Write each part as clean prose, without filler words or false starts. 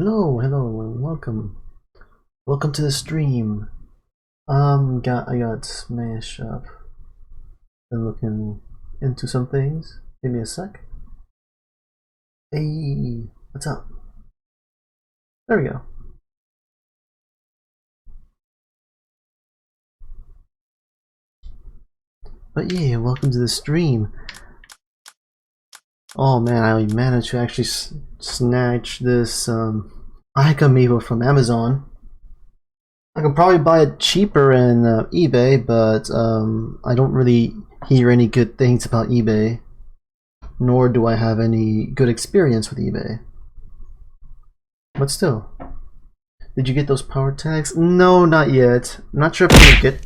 Hello, and welcome. Welcome to the stream. I got smashed up. Been looking into some things. Give me a sec. Hey, what's up? There we go. But yeah, welcome to the stream. Oh man, I managed to actually snatch this Amiibo from Amazon. I could probably buy it cheaper in eBay, but I don't really hear any good things about eBay, nor do I have any good experience with eBay. But still, did you get those power tags? No, not yet. I'm not sure if I'm gonna get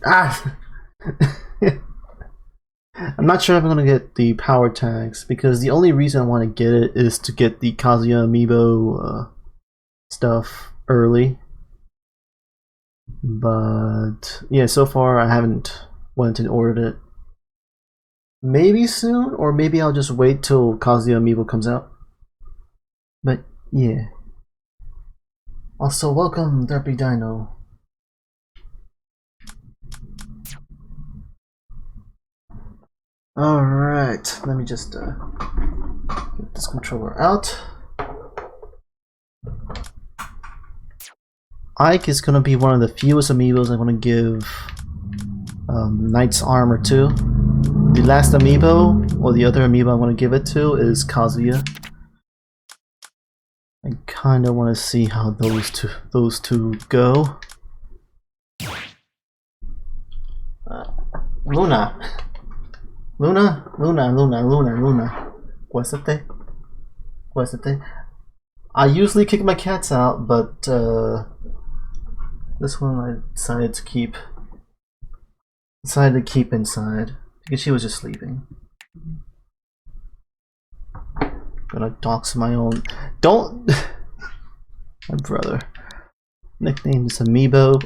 I'm not sure if I'm gonna get the power tags because the only reason I want to get it is to get the Kazuya Amiibo stuff early. But yeah, so far I haven't went and ordered it. Maybe soon, or maybe I'll just wait till Kazuya Amiibo comes out. But yeah. Also, welcome, Derpy Dino. Alright, let me just get this controller out. Ike is going to be one of the fewest amiibos I'm going to give Knight's Armor to. The last amiibo, or the other amiibo I'm going to give it to, is Kazuya. I kind of want to see how those two go. Luna. Guasate. I usually kick my cats out, but this one I decided to keep inside because she was just sleeping. Gonna dox my own. Don't. My brother. Nickname is Amiibo.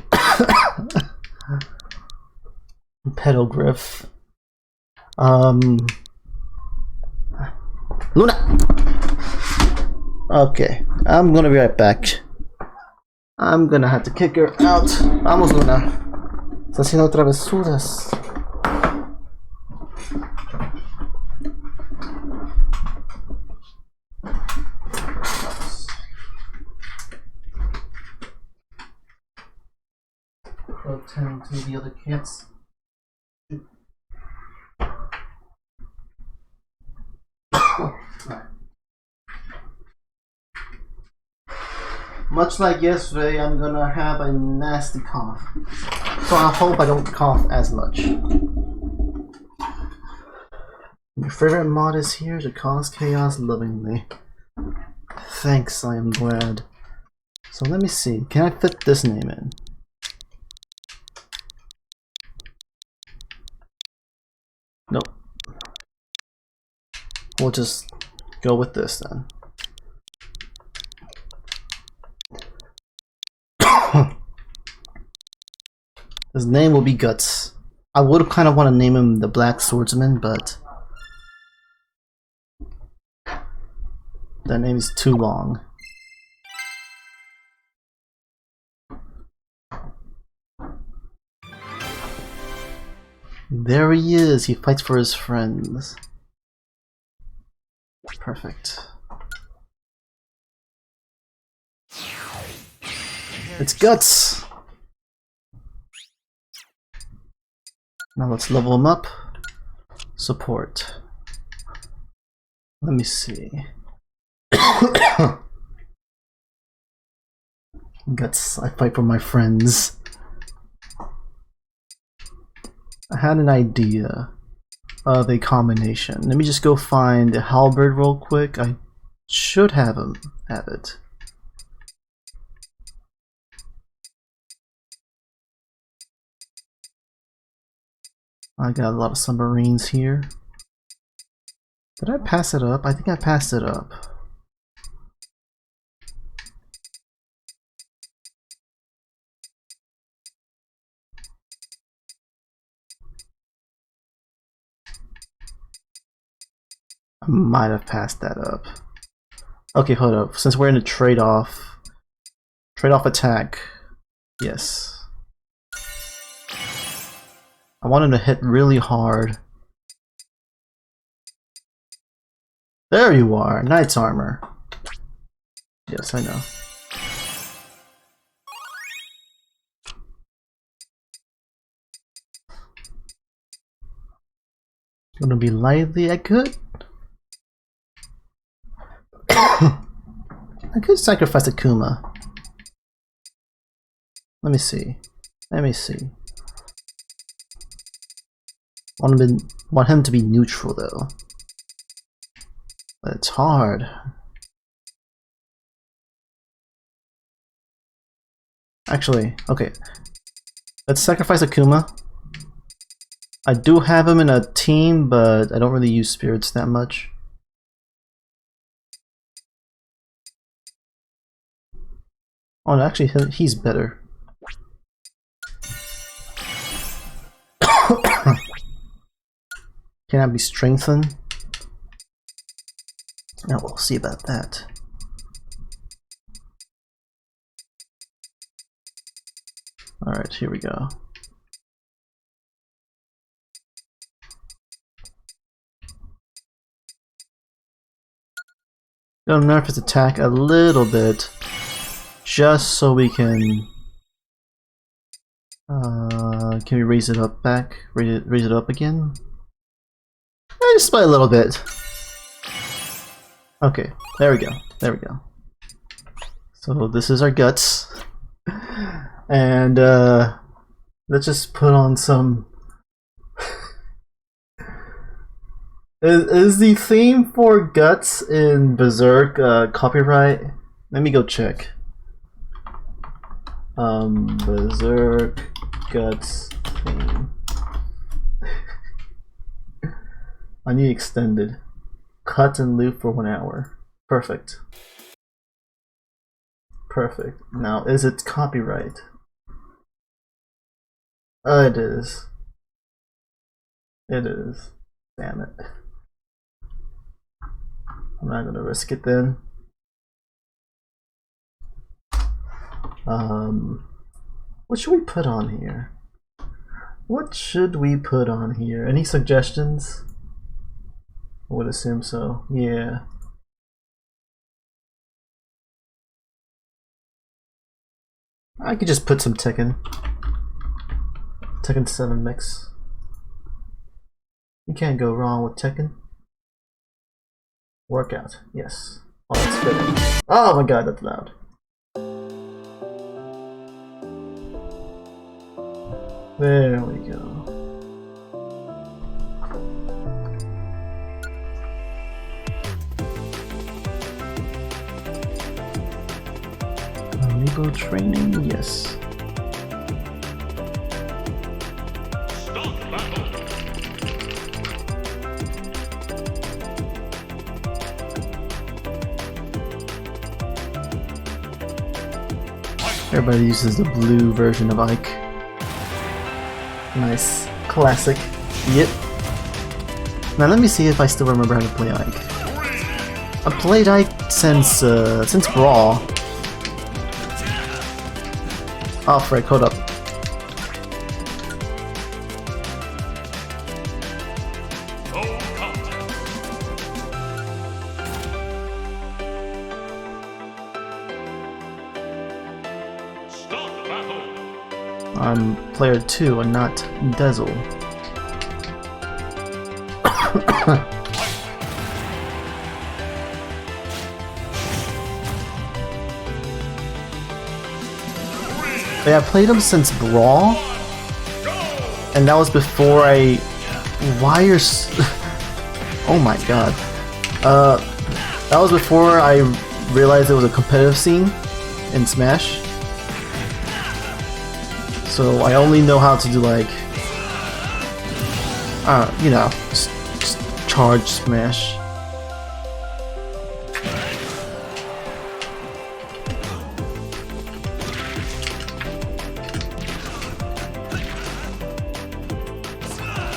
Pedogriff. Luna. Okay, I'm gonna be right back. I'm gonna have to kick her out. Vamos, Luna. Está haciendo travesuras. Go tend to the other cats. Much like yesterday, I'm gonna have a nasty cough. So I hope I don't cough as much. Your favorite mod is here to cause chaos lovingly. Thanks, I am glad. So let me see, can I fit this name in? Nope. We'll just go with this then. His name will be Guts. I would kind of want to name him the Black Swordsman, but that name is too long. There he is. He fights for his friends. Perfect. It's Guts! Now let's level him up. Support. Let me see. Guts, I fight for my friends. I had an idea of a combination. Let me just go find the halberd real quick. I should have it. I got a lot of submarines here. Did I pass it up? I think I passed it up. I might have passed that up. Okay, hold up. Since we're in a trade-off, Trade off attack. Yes. I want him to hit really hard. There you are, Knight's Armor. Yes, I know. Gonna be lively, I could. I could sacrifice a Kuma. Let me see. Let me see. Want him to be neutral though. But it's hard. Actually, okay. Let's sacrifice Akuma. I do have him in a team, but I don't really use spirits that much. Oh, no, actually, he's better. Can I be strengthened? Now we'll see about that. Alright, here we go. Gonna nerf his attack a little bit, just so we can we raise it up back? Raise it up again? Just by a little bit. Okay, there we go. There we go. So this is our guts. And let's just put on some... Is the theme for guts in Berserk copyright? Let me go check. Berserk guts theme. I need extended. Cut and loop for 1 hour. Perfect. Perfect. Now, is it copyright? It is. It is. Damn it. I'm not gonna risk it then. What should we put on here? What should we put on here? Any suggestions? I would assume so. Yeah. I could just put some Tekken 7 mix. You can't go wrong with Tekken. Workout, yes. Oh, that's fitting. Oh my god, that's loud. There we go. Amiibo training, yes. Everybody uses the blue version of Ike. Nice. Classic. Yep. Now let me see if I still remember how to play Ike. I've played Ike since Brawl. Oh frick, hold up. I'm player 2 and not Dezel. Yeah, I played him since Brawl, and that was before I... Why are... Oh my god. That was before I realized there was a competitive scene in Smash. So I only know how to do like, you know, just charge smash.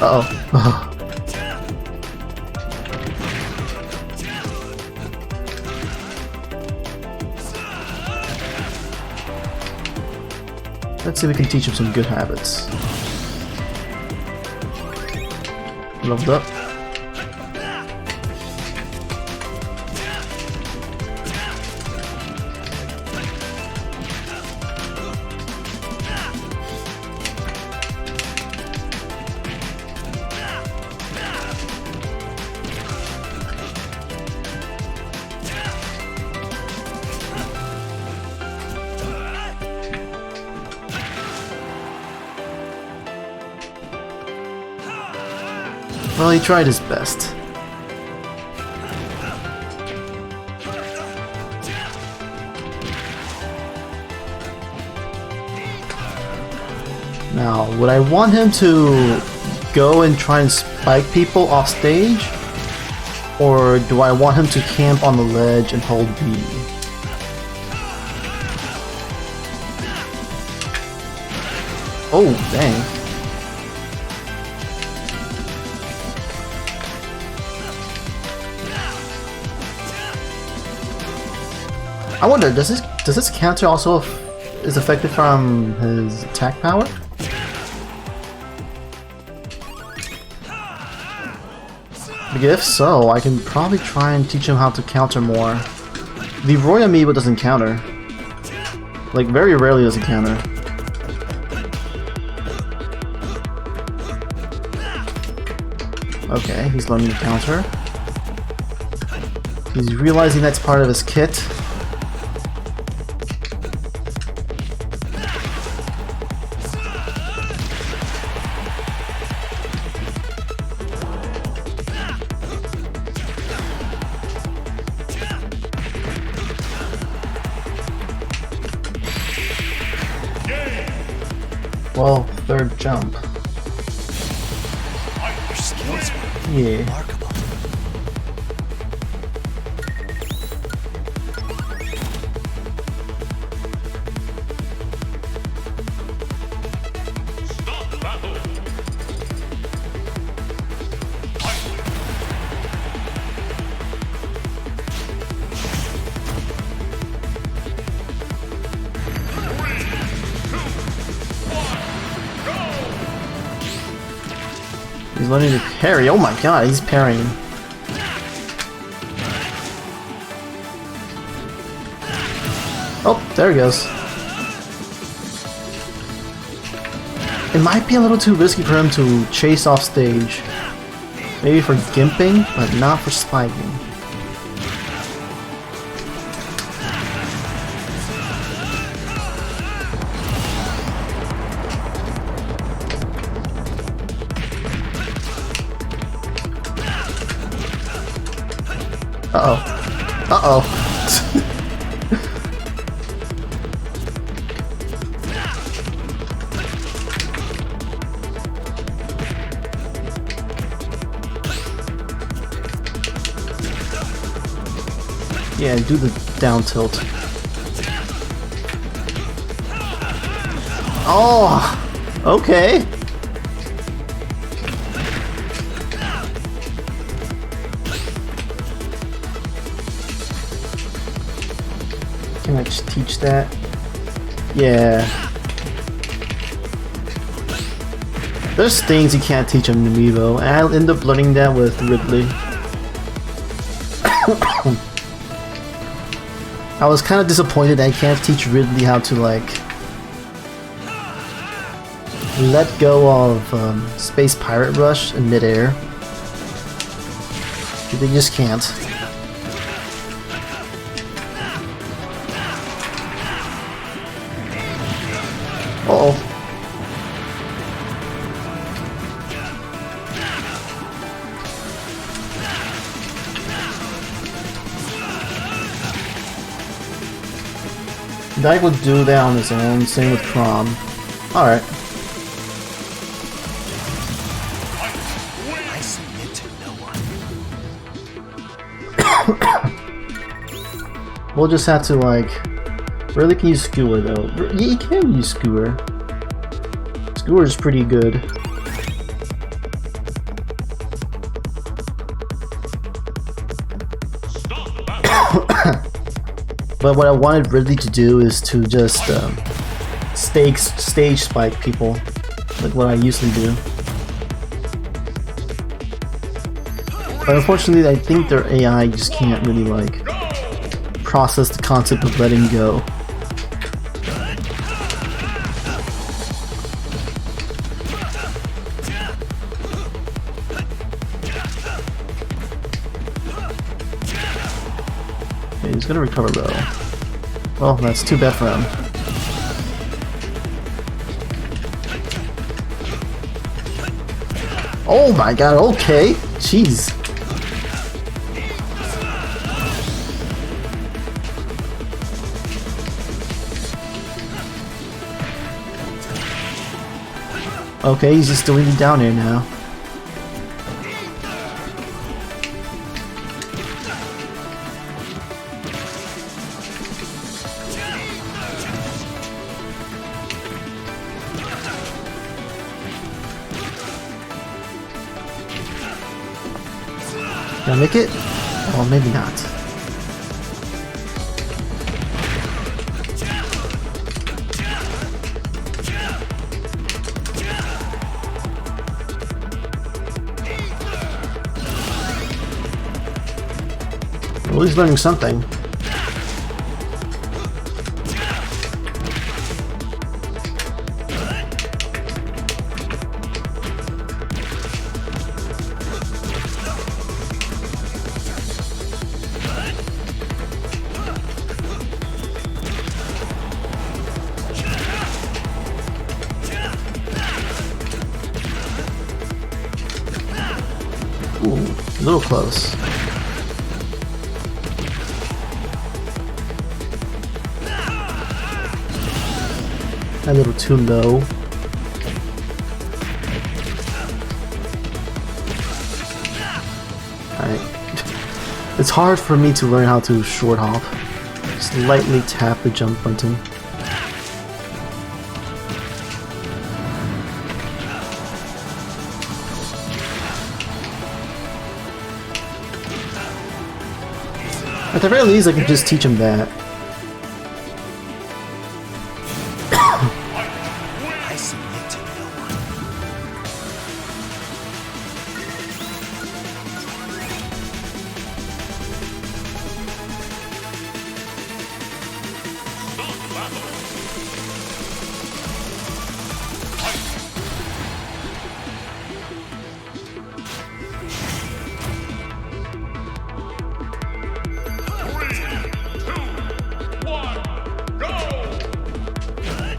Uh-oh. Let's see if we can teach him some good habits. Leveled up. Well, he tried his best. Now, would I want him to go and try and spike people off stage? Or do I want him to camp on the ledge and hold B? Oh, dang. I wonder, does this counter also is affected from his attack power? If so, I can probably try and teach him how to counter more. The Roy Amiibo doesn't counter. Like, very rarely does it counter. Okay, he's learning to counter. He's realizing that's part of his kit. Well, third jump. Your skills were Yeah. remarkable. Stop the battle! He's learning to parry. Oh my god, he's parrying. Oh, there he goes. It might be a little too risky for him to chase off stage. Maybe for gimping, but not for spiking. Uh-oh. Uh-oh. Yeah, do the down tilt. Oh! Okay. Can I just teach that? Yeah. There's things you can't teach on Amiibo, and I'll end up learning that with Ridley. I was kind of disappointed that I can't teach Ridley how to, like, let go of Space Pirate Rush in midair. They just can't. Uh-oh. Dyke would do that on his own, same with Crom. Alright. I submit to no one. We'll just have to, like... Really can use Skewer though. Yeah, you can use Skewer. Skewer is pretty good. But what I wanted Ridley to do is to just stage spike people, like what I usually do. But unfortunately, I think their AI just can't really like process the concept of letting go. Okay, he's gonna recover though. Well, that's too bad for him. Oh my god, okay. Jeez. Okay, he's just deleting down here now. Can I make it? Oh, maybe not. Well, he's learning something. Ooh, a little close. A little too low. Alright. It's hard for me to learn how to short hop. Just lightly tap the jump button. At the very least, I can just teach him that. I submit to no one.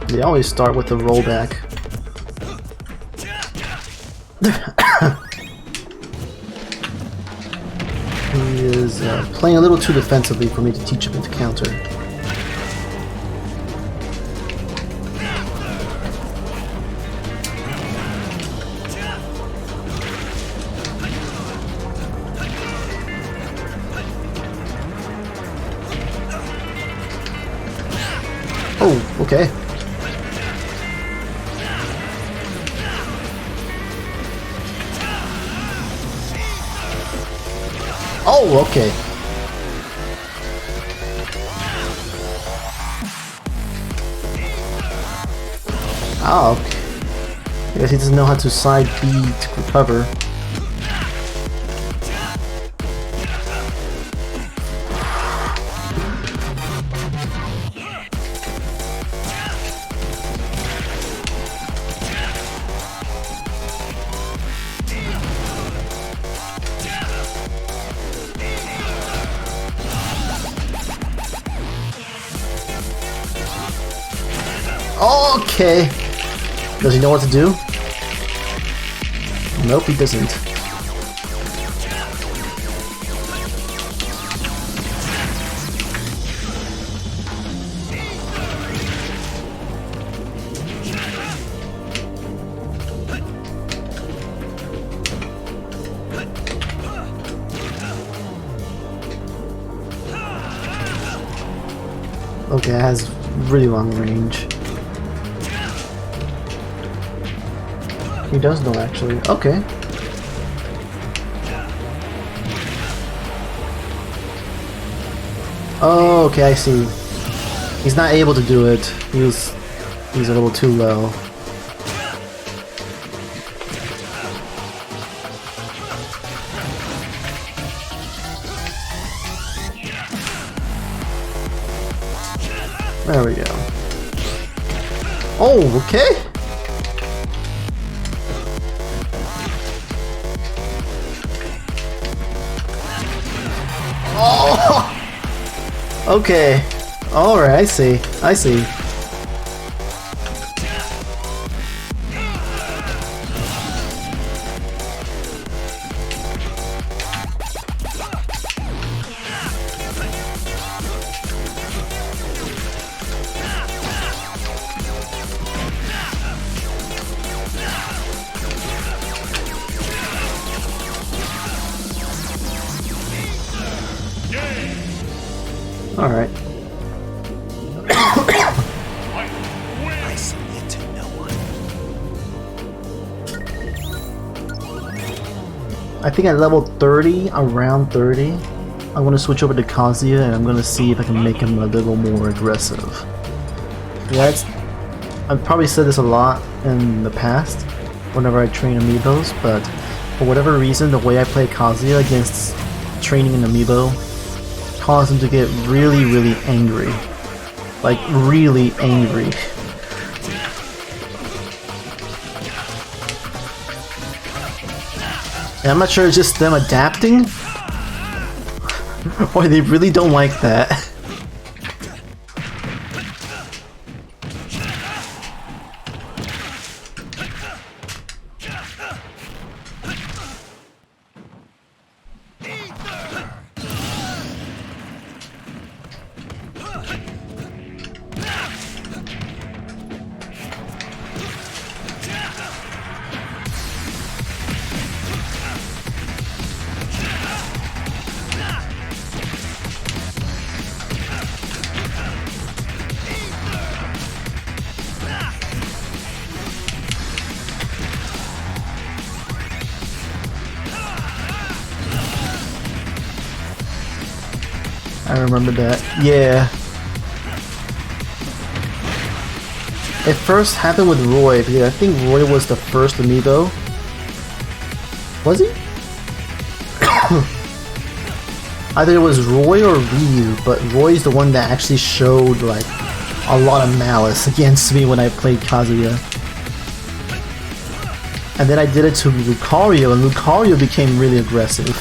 They always start with the rollback. He is playing a little too defensively for me to teach him to counter. Oh, okay. Oh, okay. Oh, okay. I guess he doesn't know how to side B to recover. Okay. Does he know what to do? Nope, he doesn't. Okay, it has really long range. He does know, actually. Okay. Oh, okay, I see. He's not able to do it. He was He's a little too low. There we go. Oh, okay. Oh! Okay. Alright, I see. I see. Alright. I submit to no one. I think at level 30, around 30, I'm going to switch over to Kazuya and I'm going to see if I can make him a little more aggressive. Yeah, I've probably said this a lot in the past whenever I train Amiibos, but for whatever reason, the way I play Kazuya against training an Amiibo caused him to get really, really angry. Like, really angry. And I'm not sure it's just them adapting, or they really don't like that. I remember that. Yeah. It first happened with Roy, because I think Roy was the first Amiibo. Was he? Either it was Roy or Ryu, but Roy's the one that actually showed like a lot of malice against me when I played Kazuya. And then I did it to Lucario, and Lucario became really aggressive.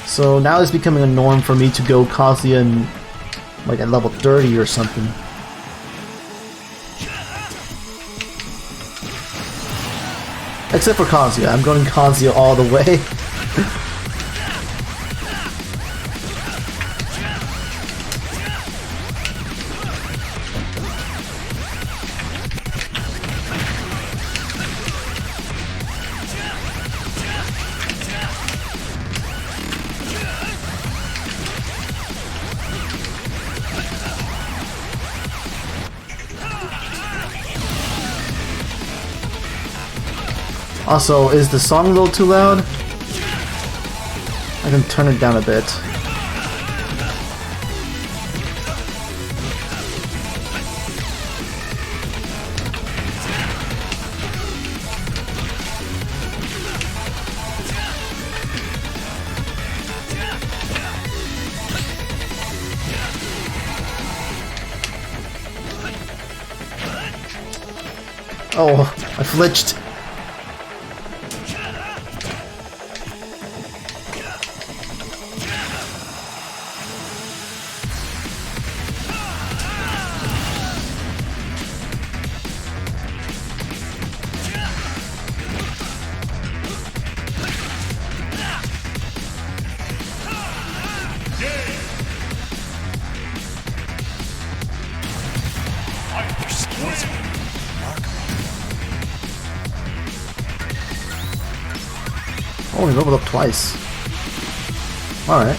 So now it's becoming a norm for me to go Kazuya in, like at level 30 or something. Except for Kazuya, I'm going Kazuya all the way. Also, is the song a little too loud? I can turn it down a bit. Oh, I flinched. Your skills are remarkable. Oh, he leveled up twice. Alright.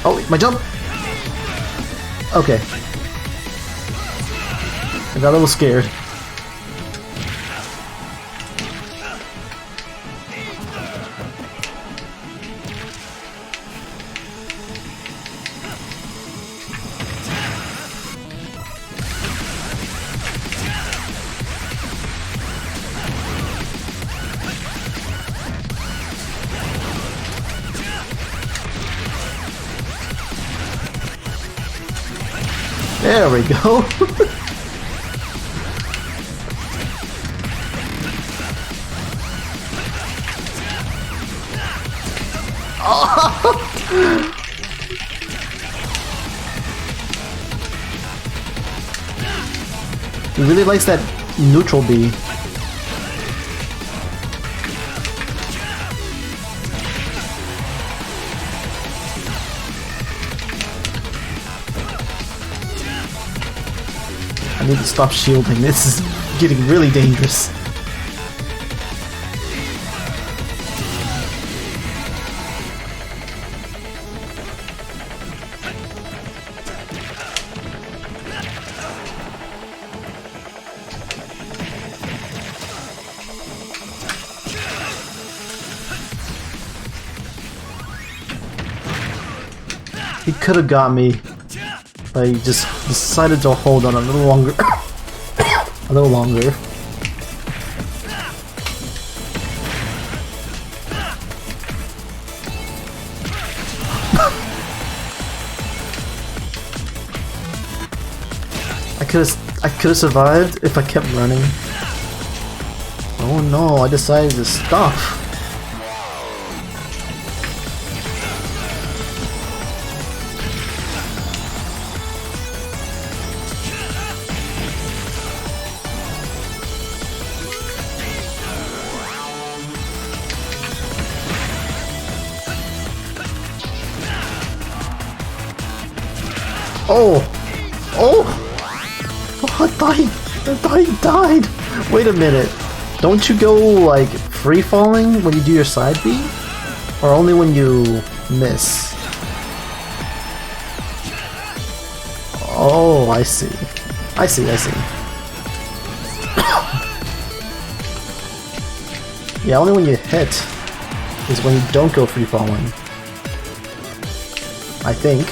Oh, my jump! Okay. I got a little scared. There we go. He really likes that neutral B. I need to stop shielding. This is getting really dangerous. He could have got me, but he just decided to hold on a little longer. A little longer. I could have survived if I kept running. Oh no, I decided to stop. Oh! Oh! I died! Wait a minute. Don't you go, like, free-falling when you do your side B? Or only when you miss? Oh, I see. I see. Yeah, only when you hit is when you don't go free-falling. I think.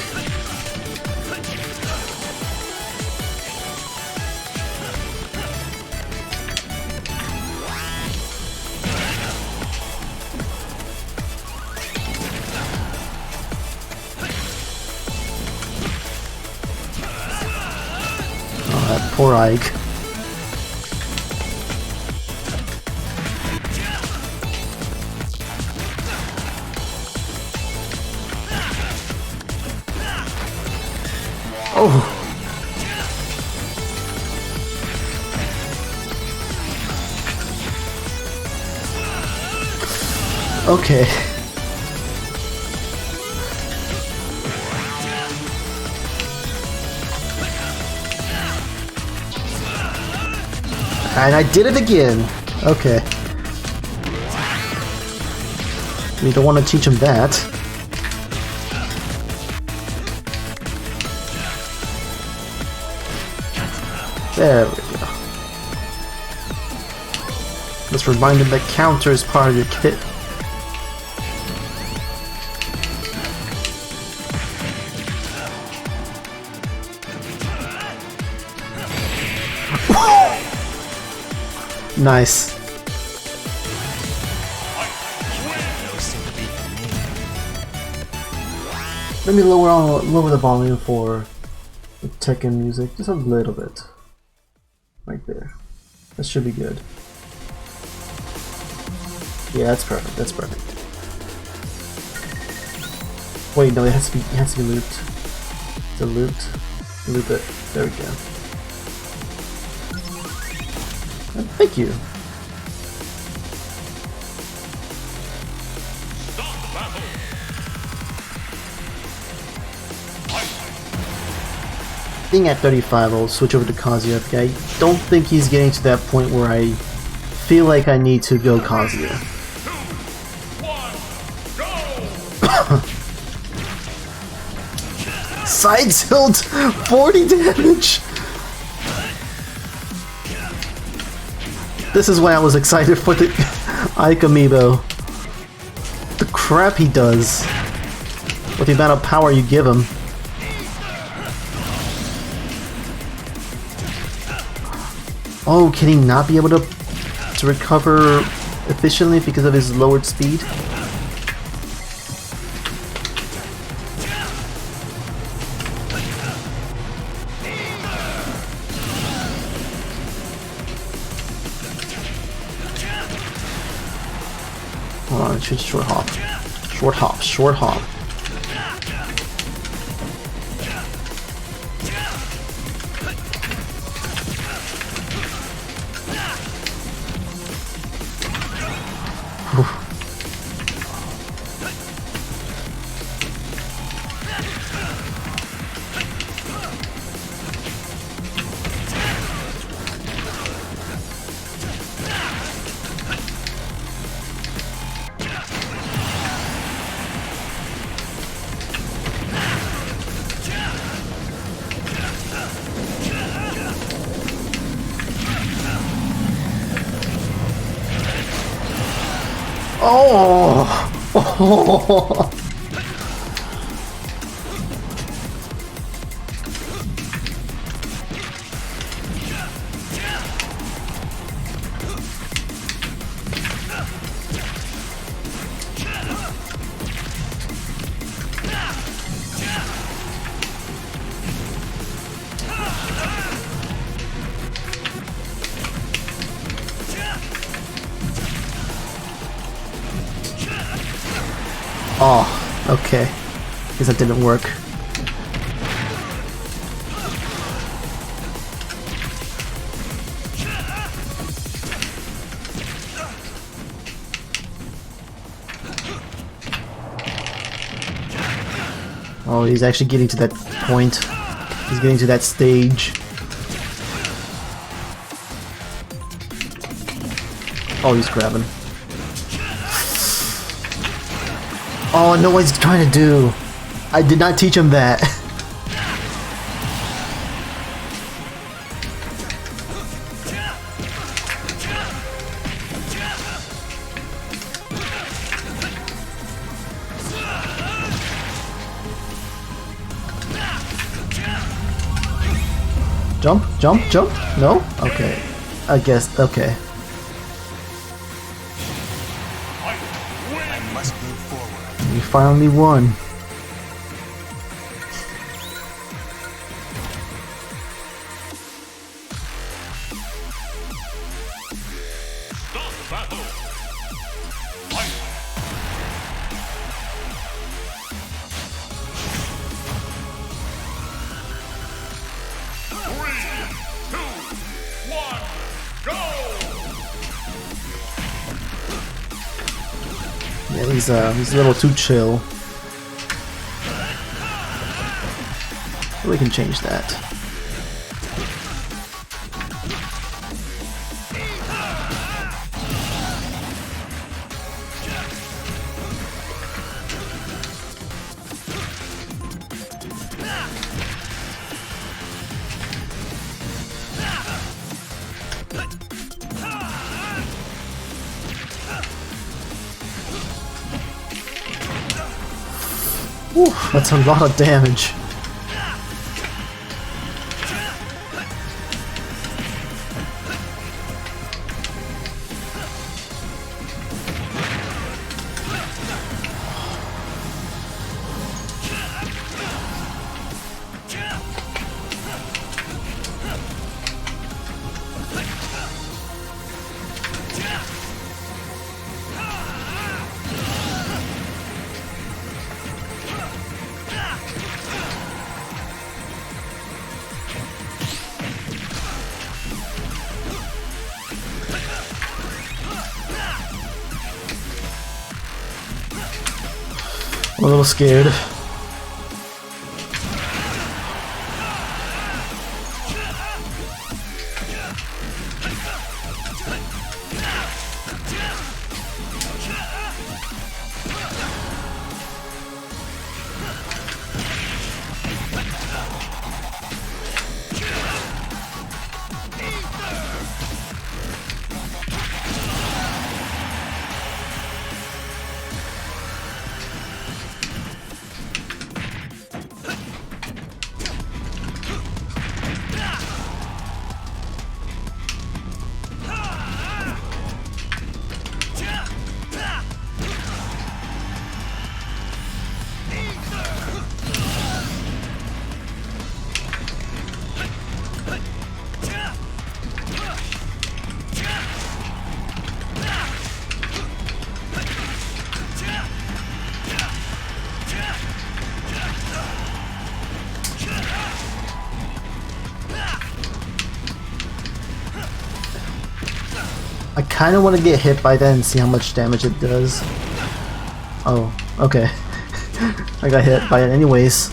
Poor Ike. Oh! Okay. And I did it again! Okay. We don't want to teach him that. There we go. Let's remind him that counter is part of your kit. Nice. Let me lower the volume for the Tekken music just a little bit. Right there. That should be good. Yeah, that's perfect. That's perfect. Wait, no, it has to be looped. To looped. Loop it. There we go. Thank you. Being at 35, I'll switch over to Kazuya. I don't think he's getting to that point where I feel like I need to go Kazuya. 2, 1, go! Side tilt! 40 damage! This is why I was excited for the Ike Amiibo. The crap he does with the amount of power you give him. Oh, can he not be able to recover efficiently because of his lowered speed? Hold on, it should short hop. Short hop, short hop. Oh! Oh! Oh, okay. Guess that didn't work. Oh, he's actually getting to that point. He's getting to that stage. Oh, he's grabbing. Oh, I know what he's trying to do. I did not teach him that. Jump, jump, jump? No? Okay. I guess, okay. I must move forward. You finally won. Yeah, he's a little too chill. We can change that. Whew, that's a lot of damage. I'm a little scared. kind of want to get hit by that and see how much damage it does. Oh, okay. I got hit by it anyways.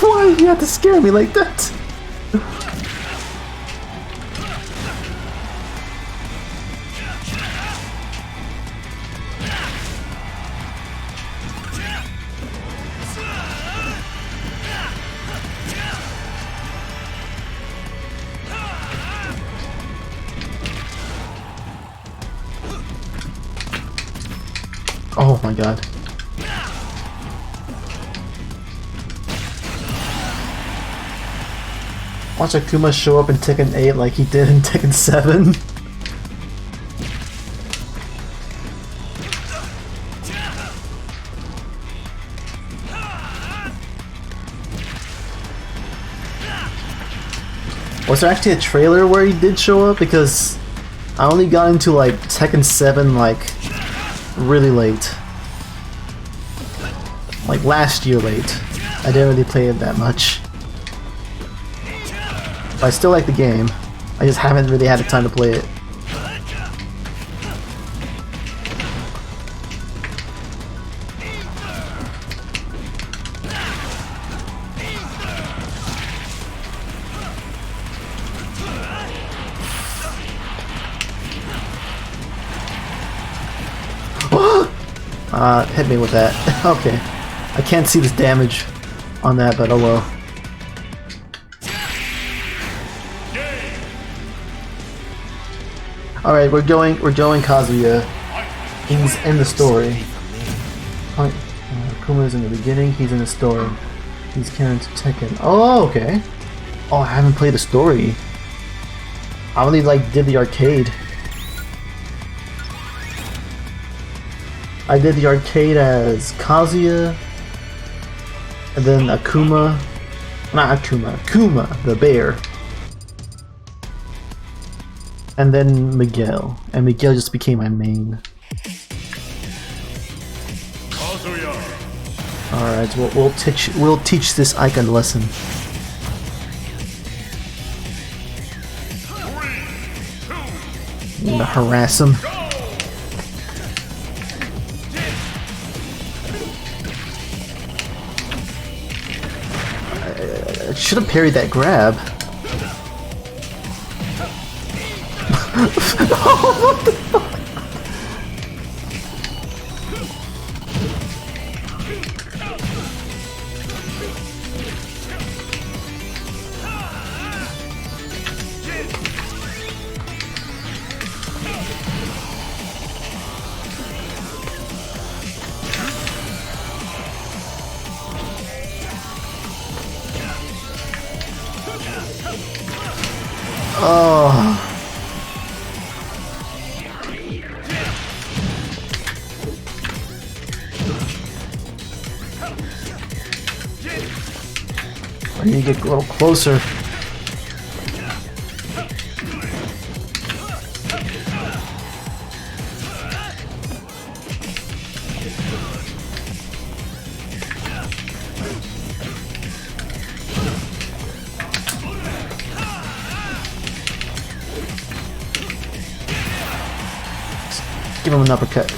Why do you have to scare me like that? Oh my god. Watch Akuma show up in Tekken 8 like he did in Tekken 7. Was there actually a trailer where he did show up? Because I only got into like Tekken 7 like really late. Like last year late. I didn't really play it that much. But I still like the game. I just haven't really had the time to play it. Hit me with that. Okay. I can't see this damage on that, but oh well. Alright, we're going Kazuya. He's in the story. Kuma's in the beginning, he's in the story. He's canon to Tekken. Oh, okay. Oh, I haven't played the story. I only like did the arcade. I did the arcade as Kazuya, and then Akuma, not Akuma, Kuma the bear, and then Miguel, and Miguel just became my main. Alright, we'll teach this icon lesson. I'm gonna harass him. I should have parried that grab. What the fuck? Oh. I need to get a little closer. Give him an uppercut.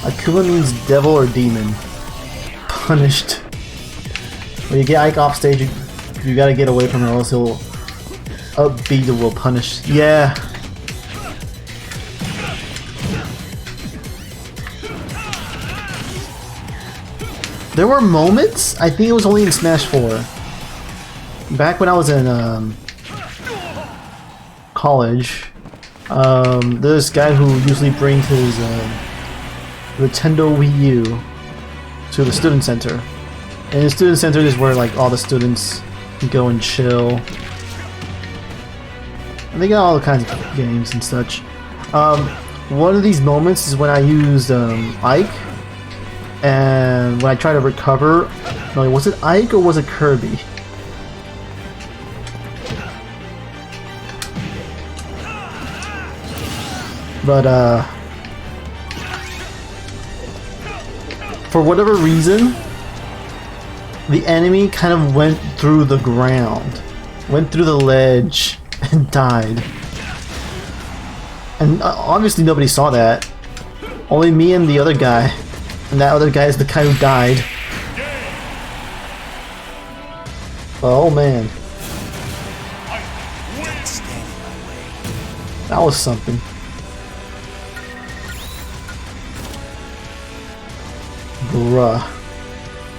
Akuma means devil or demon. Punished. When you get Ike off stage, you gotta get away from him or else he'll upbeat will punish. Yeah. There were moments, I think it was only in Smash 4. Back when I was in college, there's this guy who usually brings his Nintendo Wii U to the student center. And the student center is where like all the students can go and chill. And they got all kinds of games and such. One of these moments is when I used Ike. And when I try to recover, no, was it Ike or was it Kirby? But for whatever reason, the enemy kind of went through the ground, went through the ledge, and died. And obviously nobody saw that. Only me and the other guy. And that other guy is the guy who died. Oh man. That was something. Bruh.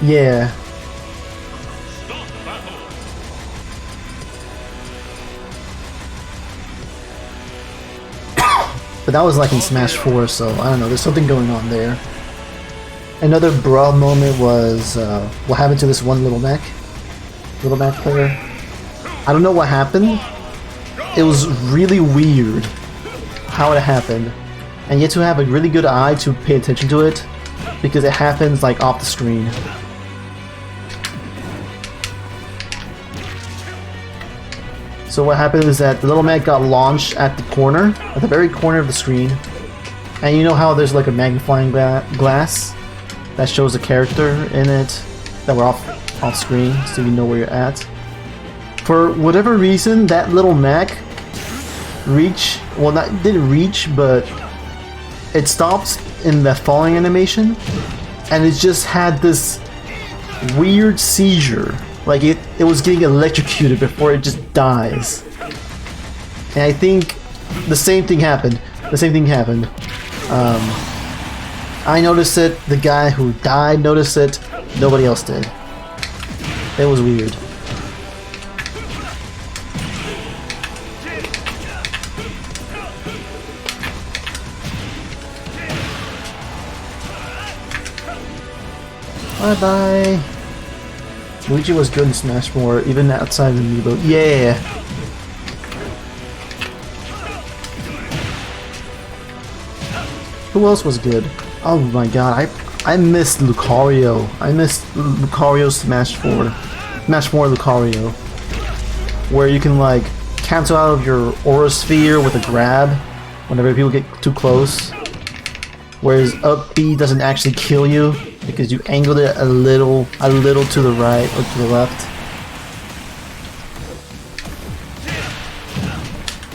Yeah. But that was like in Smash 4, so I don't know, there's something going on there. Another bruh moment was what happened to this one Little Mac player. I don't know what happened. It was really weird how it happened, and you have to have a really good eye to pay attention to it because it happens like off the screen. So what happened is that the Little Mac got launched at the corner, at the very corner of the screen, and you know how there's like a magnifying glass that shows a character in it that were off screen, so you know where you're at. For whatever reason, that Little Mac didn't reach, but it stopped in the falling animation, and it just had this weird seizure, like it was getting electrocuted before it just dies. And I think the same thing happened. I noticed it, the guy who died noticed it, nobody else did. It was weird. Bye bye. Luigi was good in Smash 4, even outside of Amiibo. Yeah! Who else was good? Oh my god, I missed Lucario. I missed Lucario Smash 4. Smash 4 Lucario. Where you can like cancel out of your aura sphere with a grab whenever people get too close. Whereas up B doesn't actually kill you because you angled it a little to the right or to the left.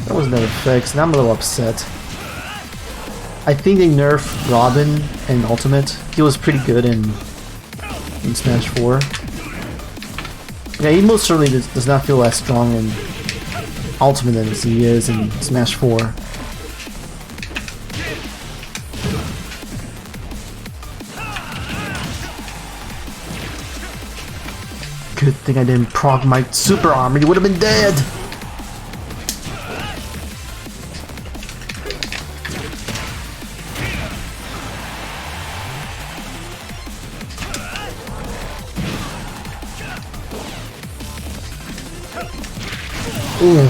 That was never fixed, and I'm a little upset. I think they nerfed Robin in Ultimate. He was pretty good in Smash 4. Yeah, he most certainly does not feel as strong in Ultimate as he is in Smash 4. Good thing I didn't proc my super armor, you would have been dead! Ooh.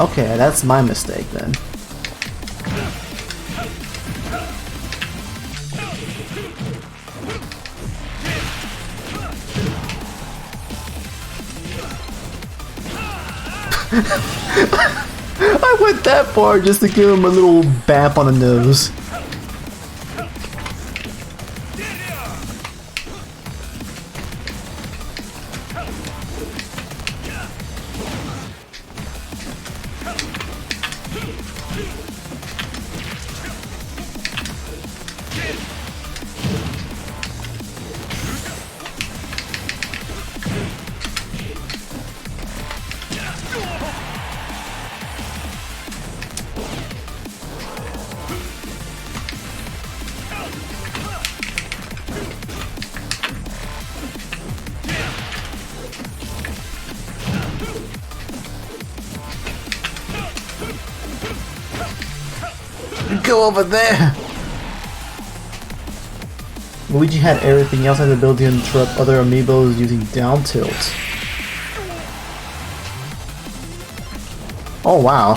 Okay, that's my mistake then. I went that far just to give him a little bap on the nose. go over there! Luigi had everything else, had the ability to interrupt other amiibos using down tilt. Oh wow.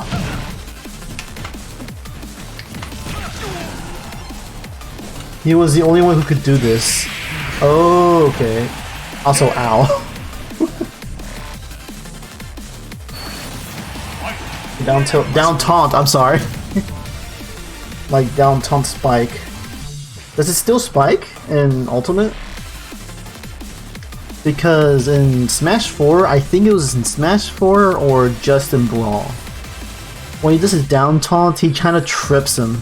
He was the only one who could do this. Oh, okay. Also, ow. Down tilt, down taunt, I'm sorry. Like down taunt spike. Does it still spike in Ultimate? Because in Smash 4, I think it was in Smash 4 or just in Brawl. When he does his down taunt, he kind of trips him.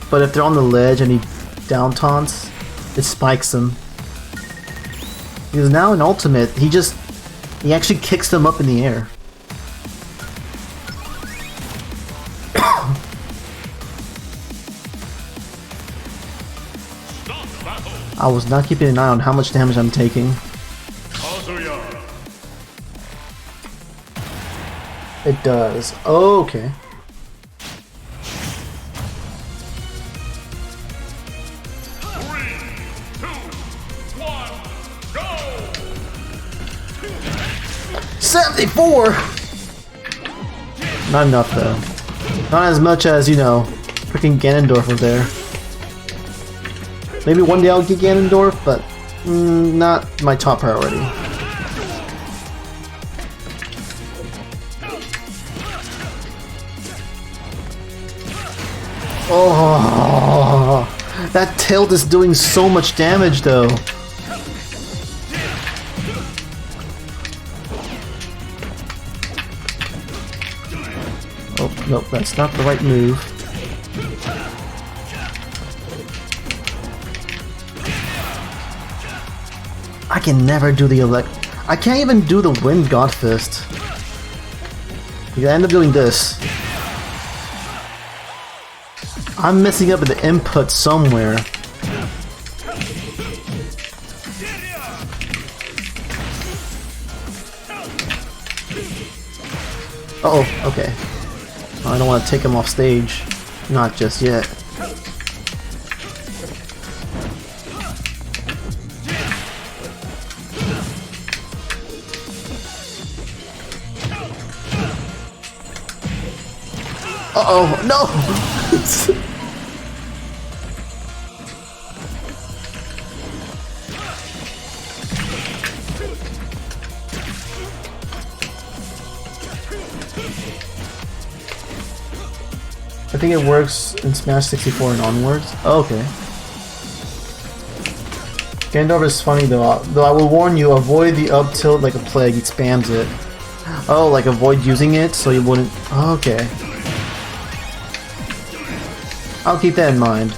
But if they're on the ledge and he down taunts, it spikes them. Because now in Ultimate, he actually kicks them up in the air. I was not keeping an eye on how much damage I'm taking. It does. Oh, okay. $74! Not enough though. Not as much as, you know, freaking Ganondorf was there. Maybe one day I'll get Ganondorf, but not my top priority. Oh, that tilt is doing so much damage though. Oh, nope, that's not the right move. I can never do the I can't even do the Wind God Fist. I end up doing this. I'm messing up at the input somewhere. Uh-oh, okay. I don't want to take him off stage. Not just yet. Uh-oh, no! I think it works in Smash 64 and onwards. Oh, okay. Ganondorf is funny though. Though I will warn you, avoid the up tilt like a plague. He spams it. Oh, like avoid using it so you wouldn't. Oh, okay. I'll keep that in mind.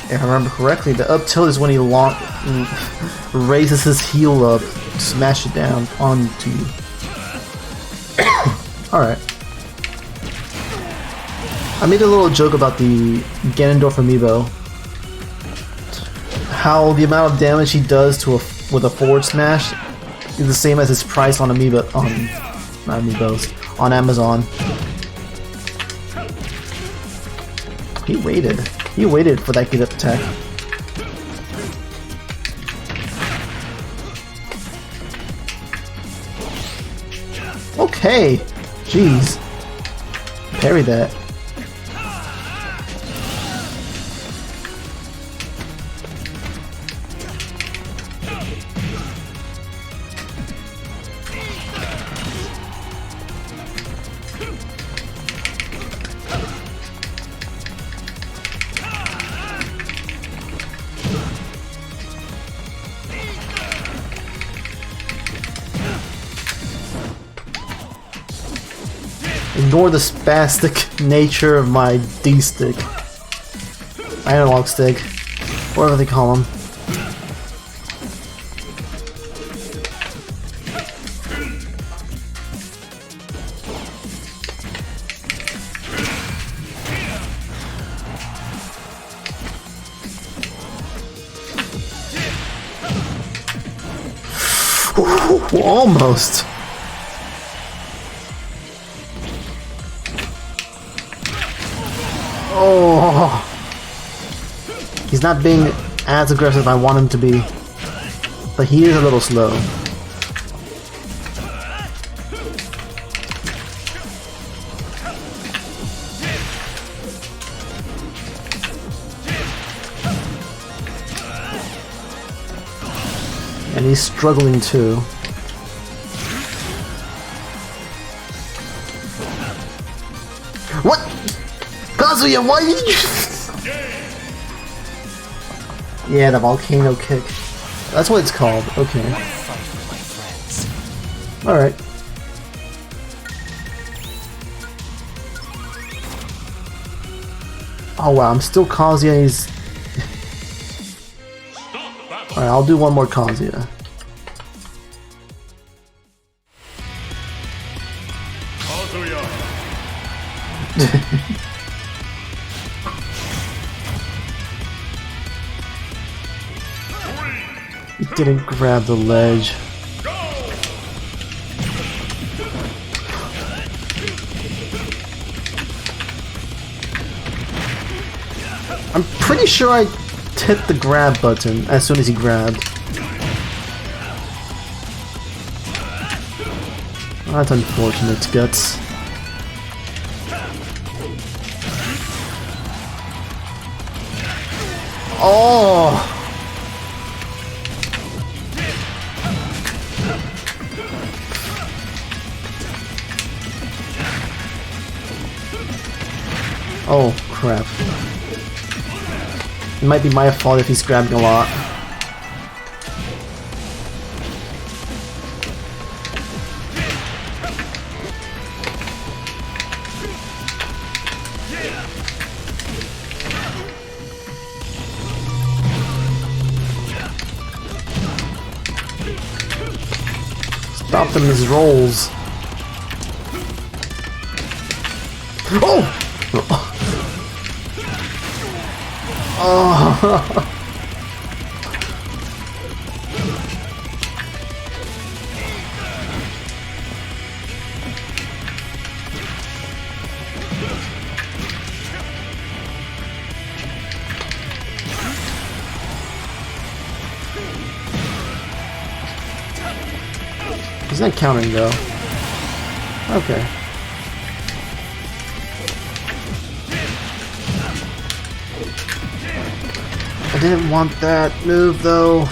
If I remember correctly, the up tilt is when he raises his heel up, smash it down onto you. Alright. I made a little joke about the Ganondorf amiibo. How the amount of damage he does to with a forward smash is the same as his price on not Amiibos, on Amazon. He waited for that get up attack. Okay, jeez, parry that. Ignore the spastic nature of my D-stick. Analog stick. Whatever they call them. Ooh, almost. Oh! He's not being as aggressive as I want him to be. But he is a little slow. And he's struggling too. What? Kazuya, why did you... Yeah, the volcano kick. That's what it's called. Okay. Alright. Oh wow, I'm still Kazuya. He's... Alright, I'll do one more Kazuya. He didn't grab the ledge. I'm pretty sure I hit the grab button as soon as he grabbed. That's unfortunate, Guts. Oh! Oh, crap. It might be my fault if he's grabbing a lot. Stop them in his rolls. Oh! Oh! He's not counting though. Okay. I didn't want that move though.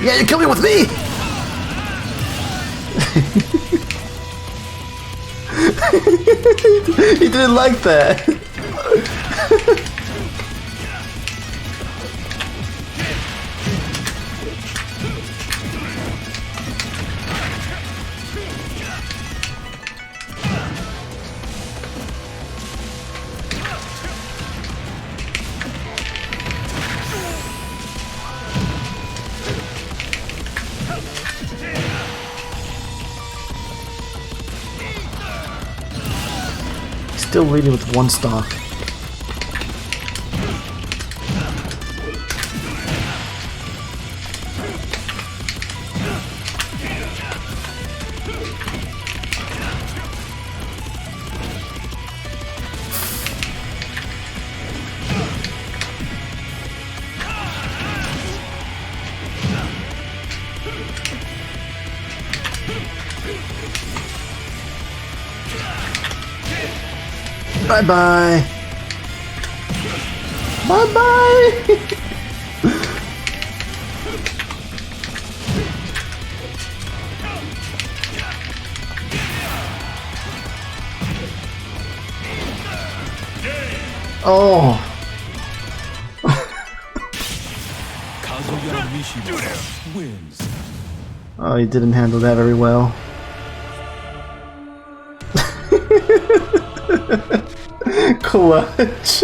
Yeah, you're coming with me! He didn't like that. Still leading with one stock. Bye-bye! Bye-bye! Oh! Wins. Oh, he didn't handle that very well. Clutch.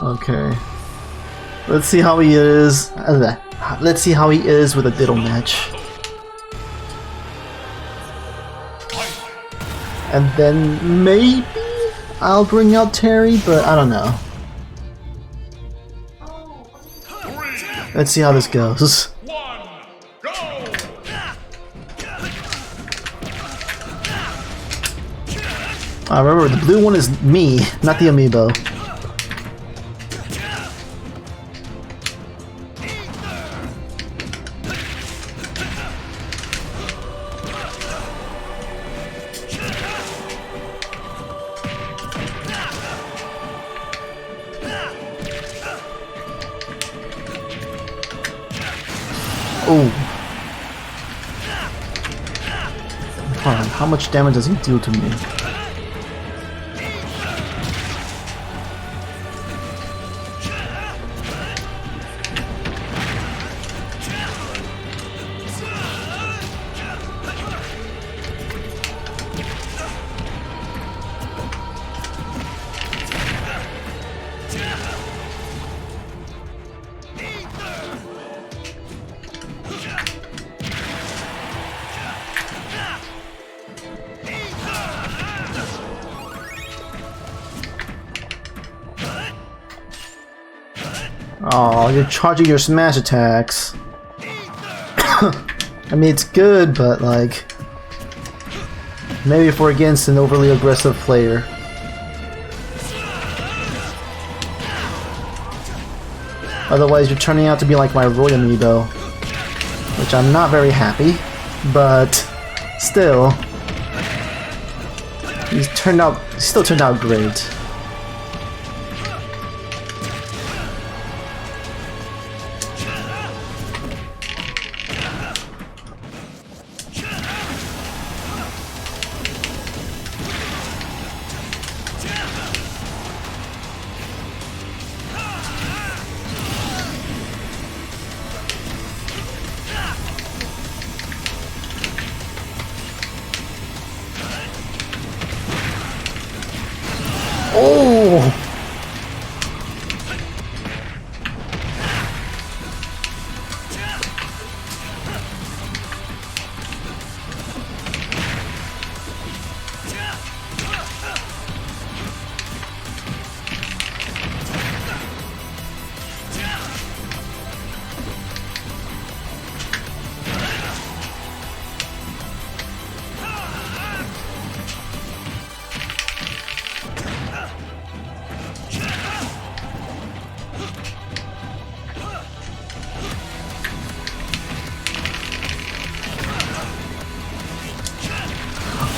Okay. Let's see how he is. Let's see how he is with a diddle match. And then maybe I'll bring out Terry, but I don't know. Let's see how this goes. Remember, the blue one is me, not the amiibo. Oh. Hold on, how much damage does he do to me? Oh, you're charging your smash attacks. I mean, it's good, but like... maybe if we're against an overly aggressive player. Otherwise, you're turning out to be like my Roy Amiibo. Which I'm not very happy, but... still... he still turned out great. Oh!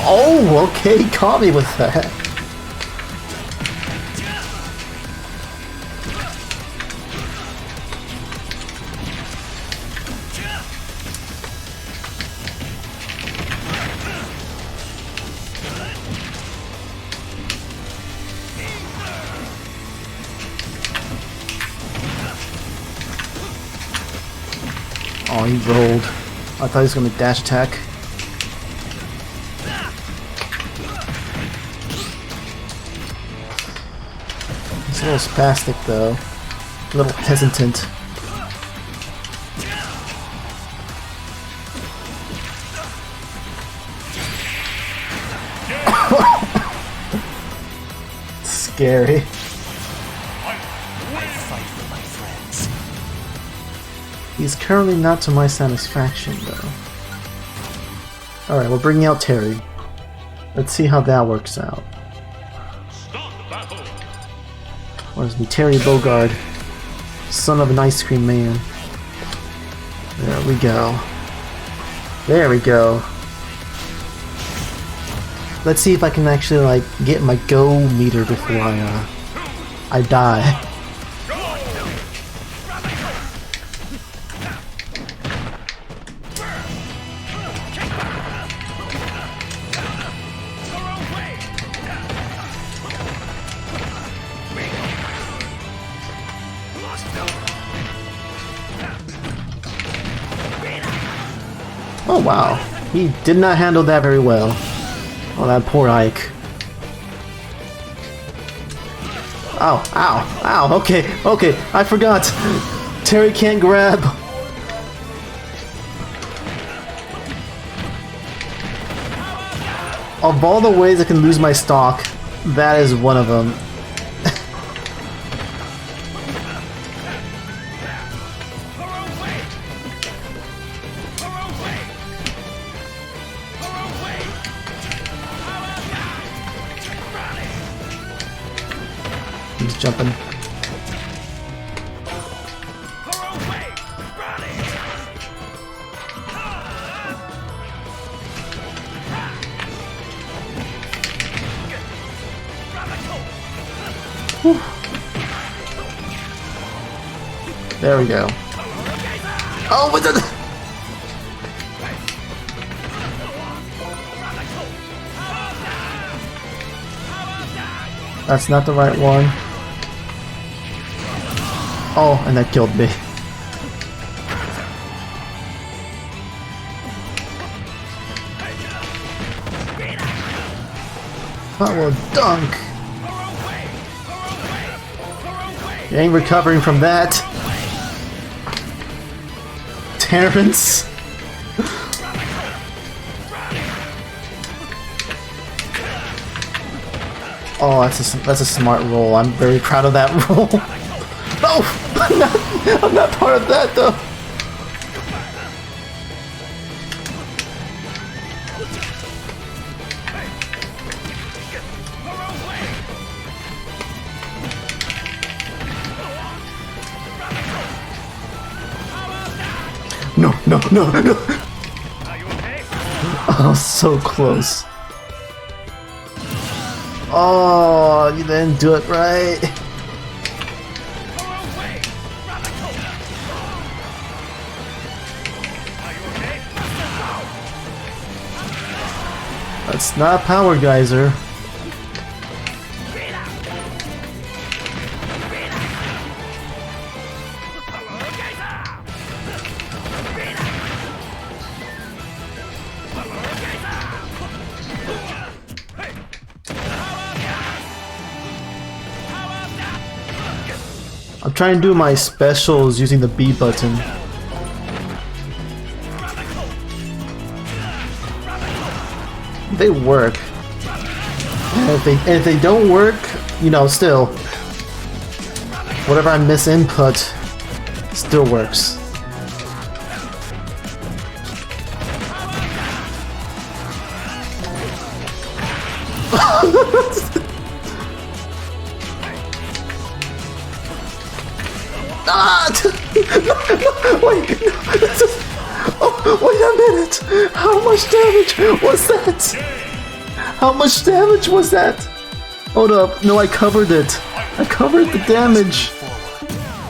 Oh, okay, he caught me with that. Oh, he rolled. I thought he was gonna dash attack. He's a little spastic though. A little hesitant. Scary. He's currently not to my satisfaction, though. Alright, we're bringing out Terry. Let's see how that works out. What is me? Terry Bogard. Son of an ice cream man. There we go. There we go. Let's see if I can actually, like, get my go meter before I die. Oh wow, he did not handle that very well. Oh, that poor Ike. Ow, ow, ow, okay, okay, I forgot. Terry can't grab. Of all the ways I can lose my stock, that is one of them. He's jumping. Whew. There we go. Oh, what the? That's not the right one. Oh, and that killed me. That will dunk. You ain't recovering from that. Terrence. Oh, that's a smart roll. I'm very proud of that roll. No, I'm not part of that though. No, no, no, no. Oh, so close. Oh, you didn't do it right. That's not a power geyser. I'm trying to do my specials using the B button. They work. And if they don't work, you know, still, whatever I miss input still works. Ah! Wait, oh, wait a minute! How much damage was that? How much damage was that? Hold up, no, I covered it. I covered the damage.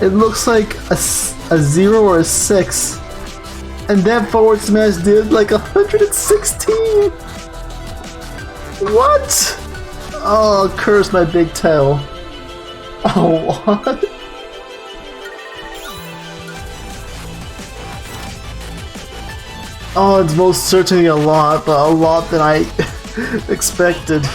It looks like a 0 or a 6. And that forward smash did like 116! What? Oh, curse my big toe. Oh, what? Oh, it's most certainly a lot, but a lot than I expected.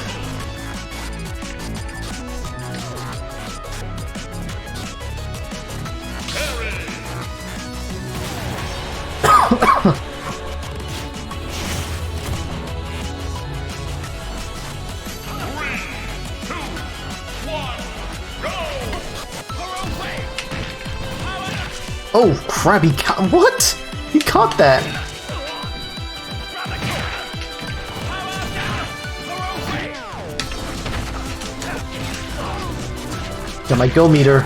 Oh crap, he caught— what? He caught that! Got my go meter.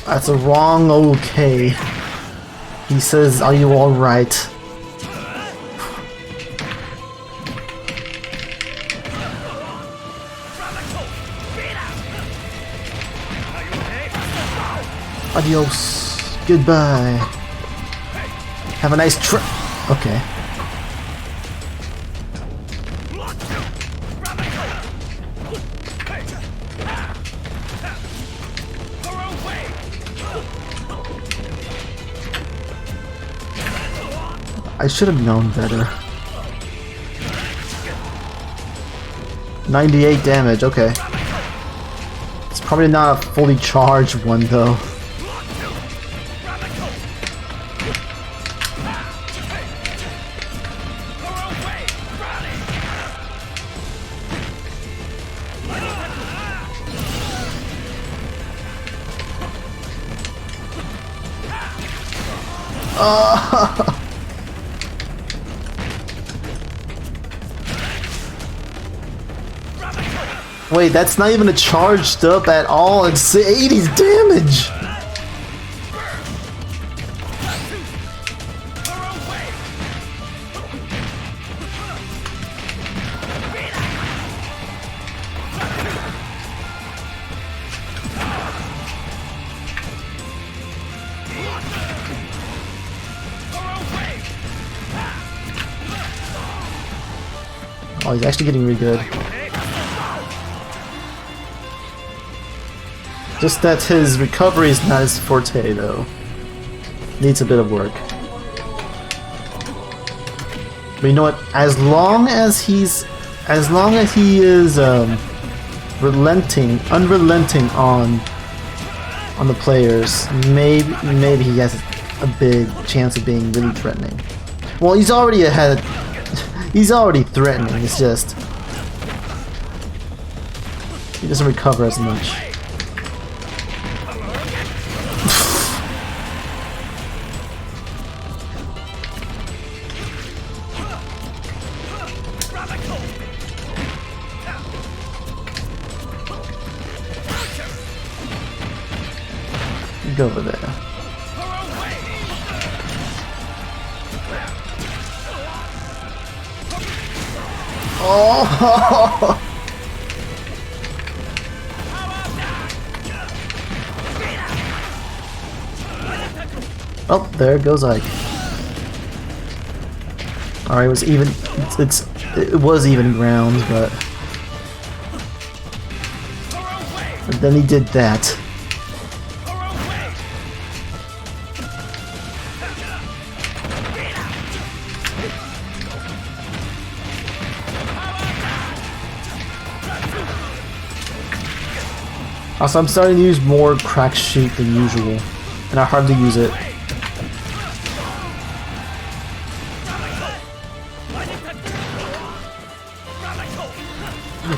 That's a wrong okay. He says, are you alright? Adios. Goodbye. Have a nice trip. Okay. I should have known better. 98 damage, okay. It's probably not a fully charged one though. Wait, that's not even a charged up at all. It's 80 damage. Oh, he's actually getting really good. Just that his recovery is not his forte, though. Needs a bit of work. But you know what? As long as he is unrelenting on the players, maybe he has a big chance of being really threatening. Well, he's already ahead. He's already threatening. It's just he doesn't recover as much. Go over there. Oh! Oh, there goes Ike. Alright, it was even. It was even ground, but then he did that. Also, I'm starting to use more crack shoot than usual, and I hardly use it.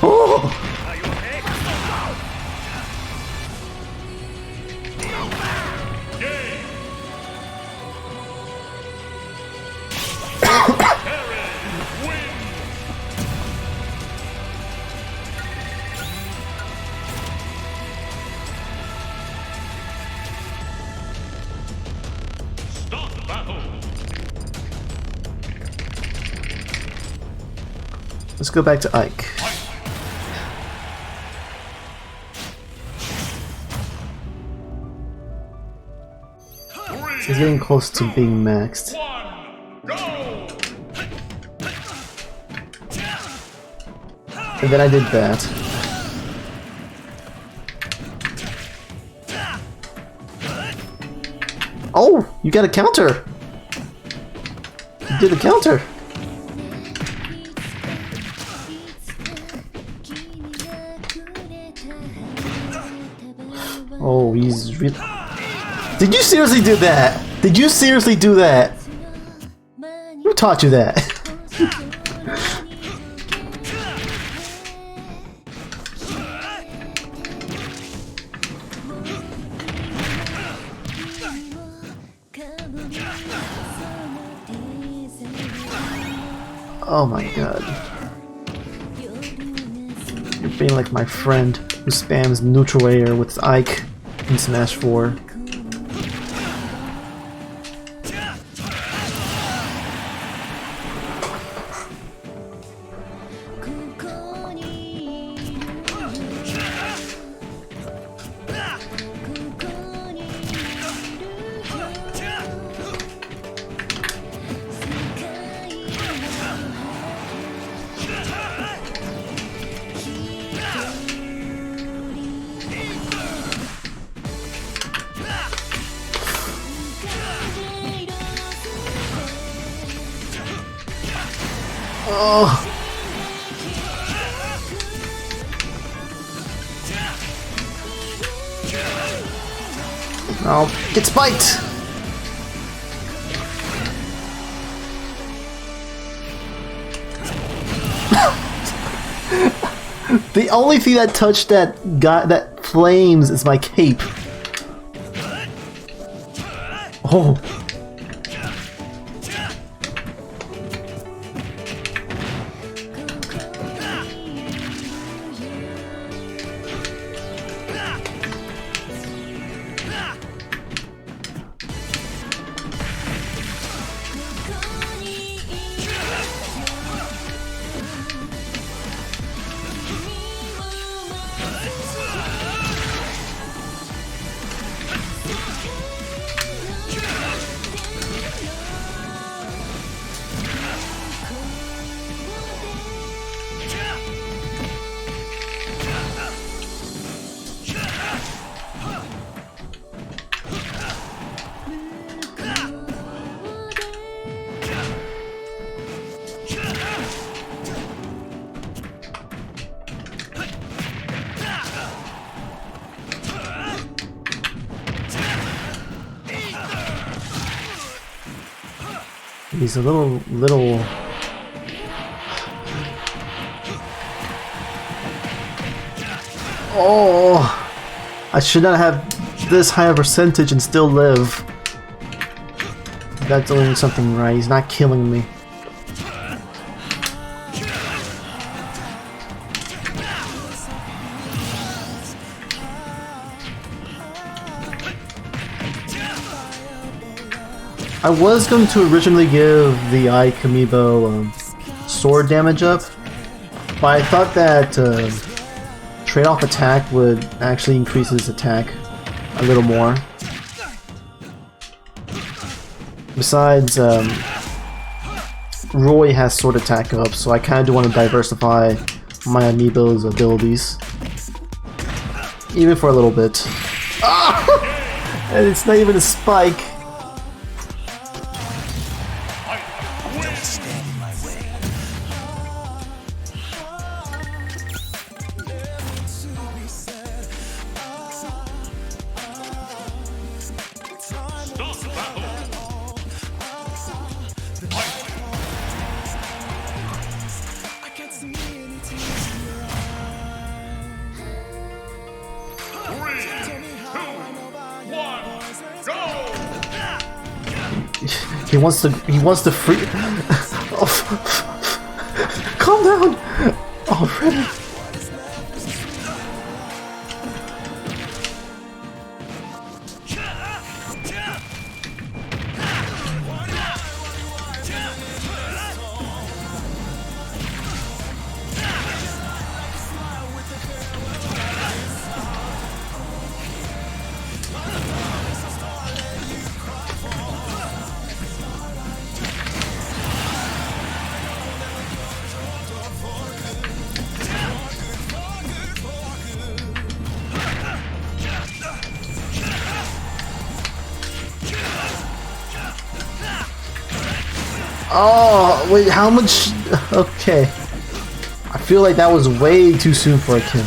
Oh! Let's go back to Ike. He's getting close to being maxed. And then I did that. Oh! You got a counter! You did a counter! Oh, he's really... Did you seriously do that? Did you seriously do that? Who taught you that? Oh my god. You're being like my friend who spams neutral air with Ike in Smash 4. Oh. Oh, get spiked! The only thing that touched that guy, that flames, is my cape. Oh. He's a little... Oh! I should not have this high a percentage and still live. That's doing something right. He's not killing me. I was going to originally give the Ike Amiibo sword damage up, but I thought that trade-off attack would actually increase his attack a little more. Besides, Roy has sword attack up, so I kind of do want to diversify my Amiibo's abilities. Even for a little bit. Ah! And it's not even a spike. He wants to free. Oh. Calm down. Oh, really? Oh, wait, how much? Okay. I feel like that was way too soon for a kill.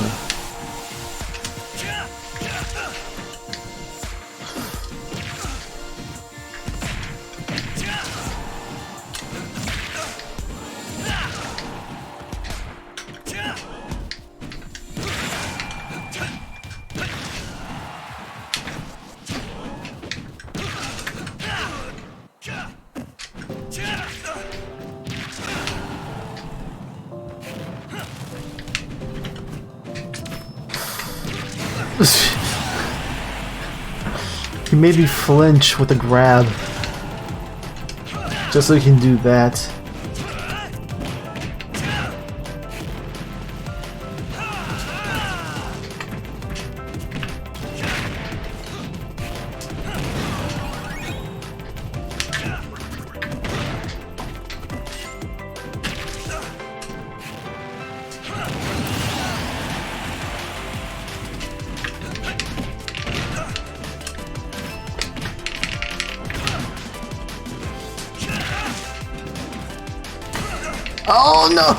He made me flinch with a grab. Just so he can do that. Oh no!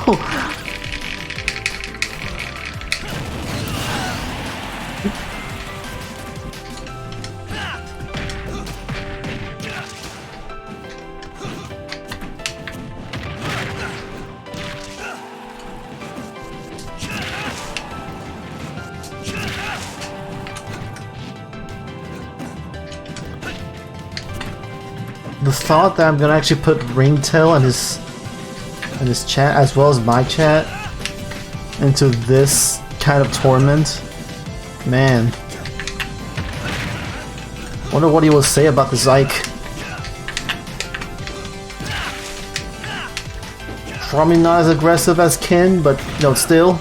The thought that I'm gonna actually put Ringtail and his chat as well as my chat into this kind of tournament, man. Wonder what he will say about the Zyke. Probably not as aggressive as Ken, but no, still.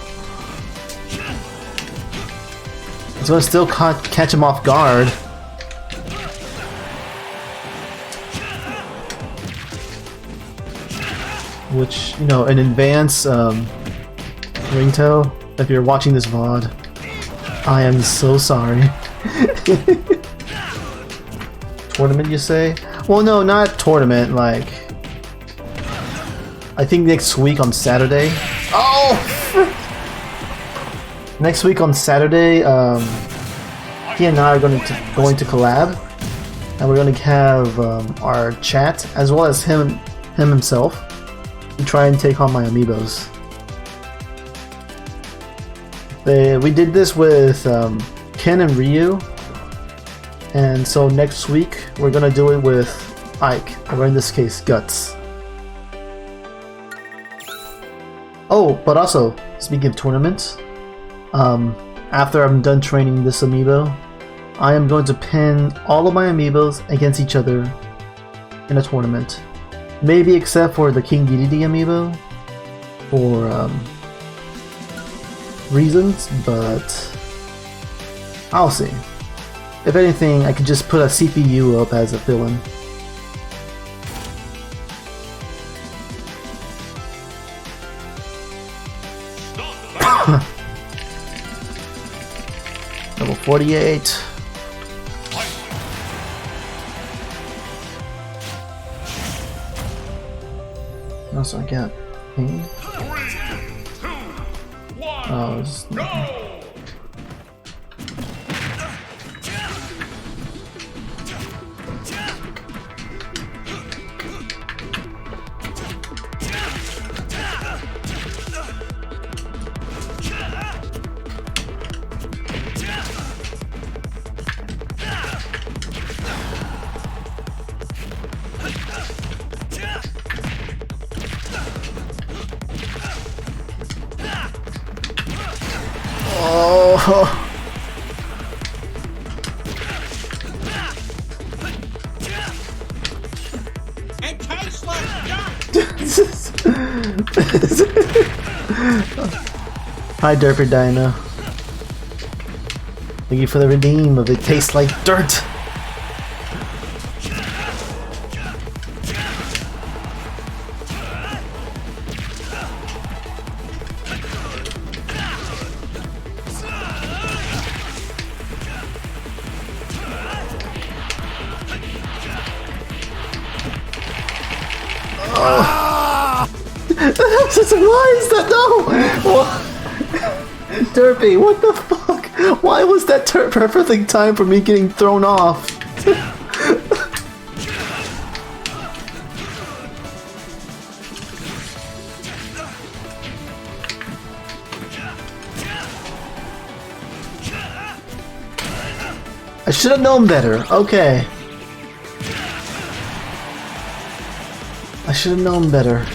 It's gonna still catch him off guard. Which, you know, in advance, Ringtail, if you're watching this VOD, I am so sorry. Tournament, you say? Well, no, not tournament, like... I think next week on Saturday... Oh! Next week on Saturday, he and I are going to collab. And we're going to have our chat, as well as him himself, to try and take on my Amiibos. We did this with Ken and Ryu, and so next week we're gonna do it with Ike, or in this case, Guts. Oh, but also, speaking of tournaments, after I'm done training this Amiibo, I am going to pin all of my Amiibos against each other in a tournament. Maybe except for the King Dedede Amiibo, for reasons, but I'll see. If anything, I could just put a CPU up as a fill-in. Level 48. Also, I got ping. Oh, it's oh. It tastes like dirt. Hi, Derpy Dino. Thank you for the redeem of It Tastes Like Dirt. Why is that? No! What? Derpy, what the fuck? Why was that perfect time for me getting thrown off? I should have known better. Okay. I should have known better.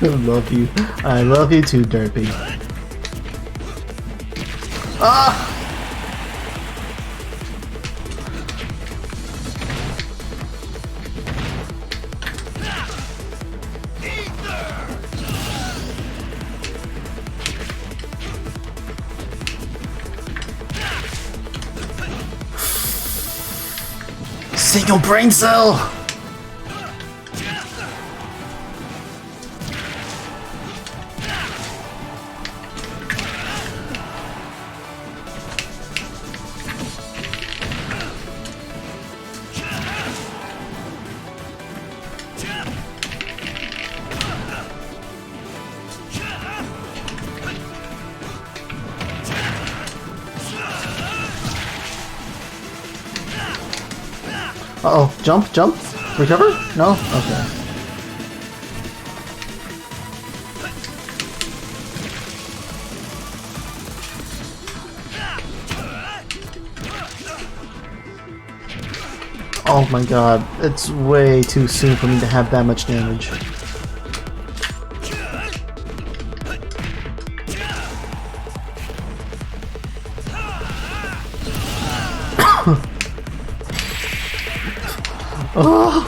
I love you. I love you too, Derpy. Ah! Single brain cell! Uh-oh, jump, jump, recover? No? Okay. Oh my god, it's way too soon for me to have that much damage. Oh.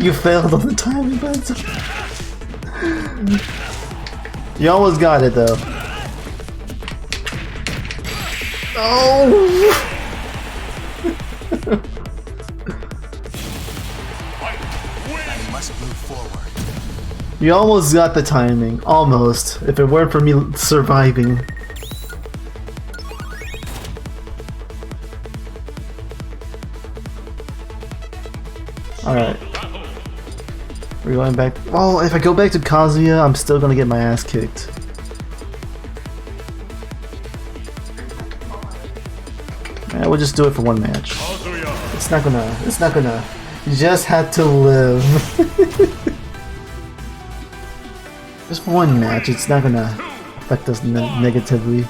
You failed on the timing, but you almost got it though. Oh! I must move forward. You almost got the timing, almost. If it weren't for me surviving. Alright. We're going back. Oh, if I go back to Kazuya, I'm still gonna get my ass kicked. Yeah, we'll just do it for one match. It's not gonna. You just had to live. Just one match, it's not gonna affect us negatively.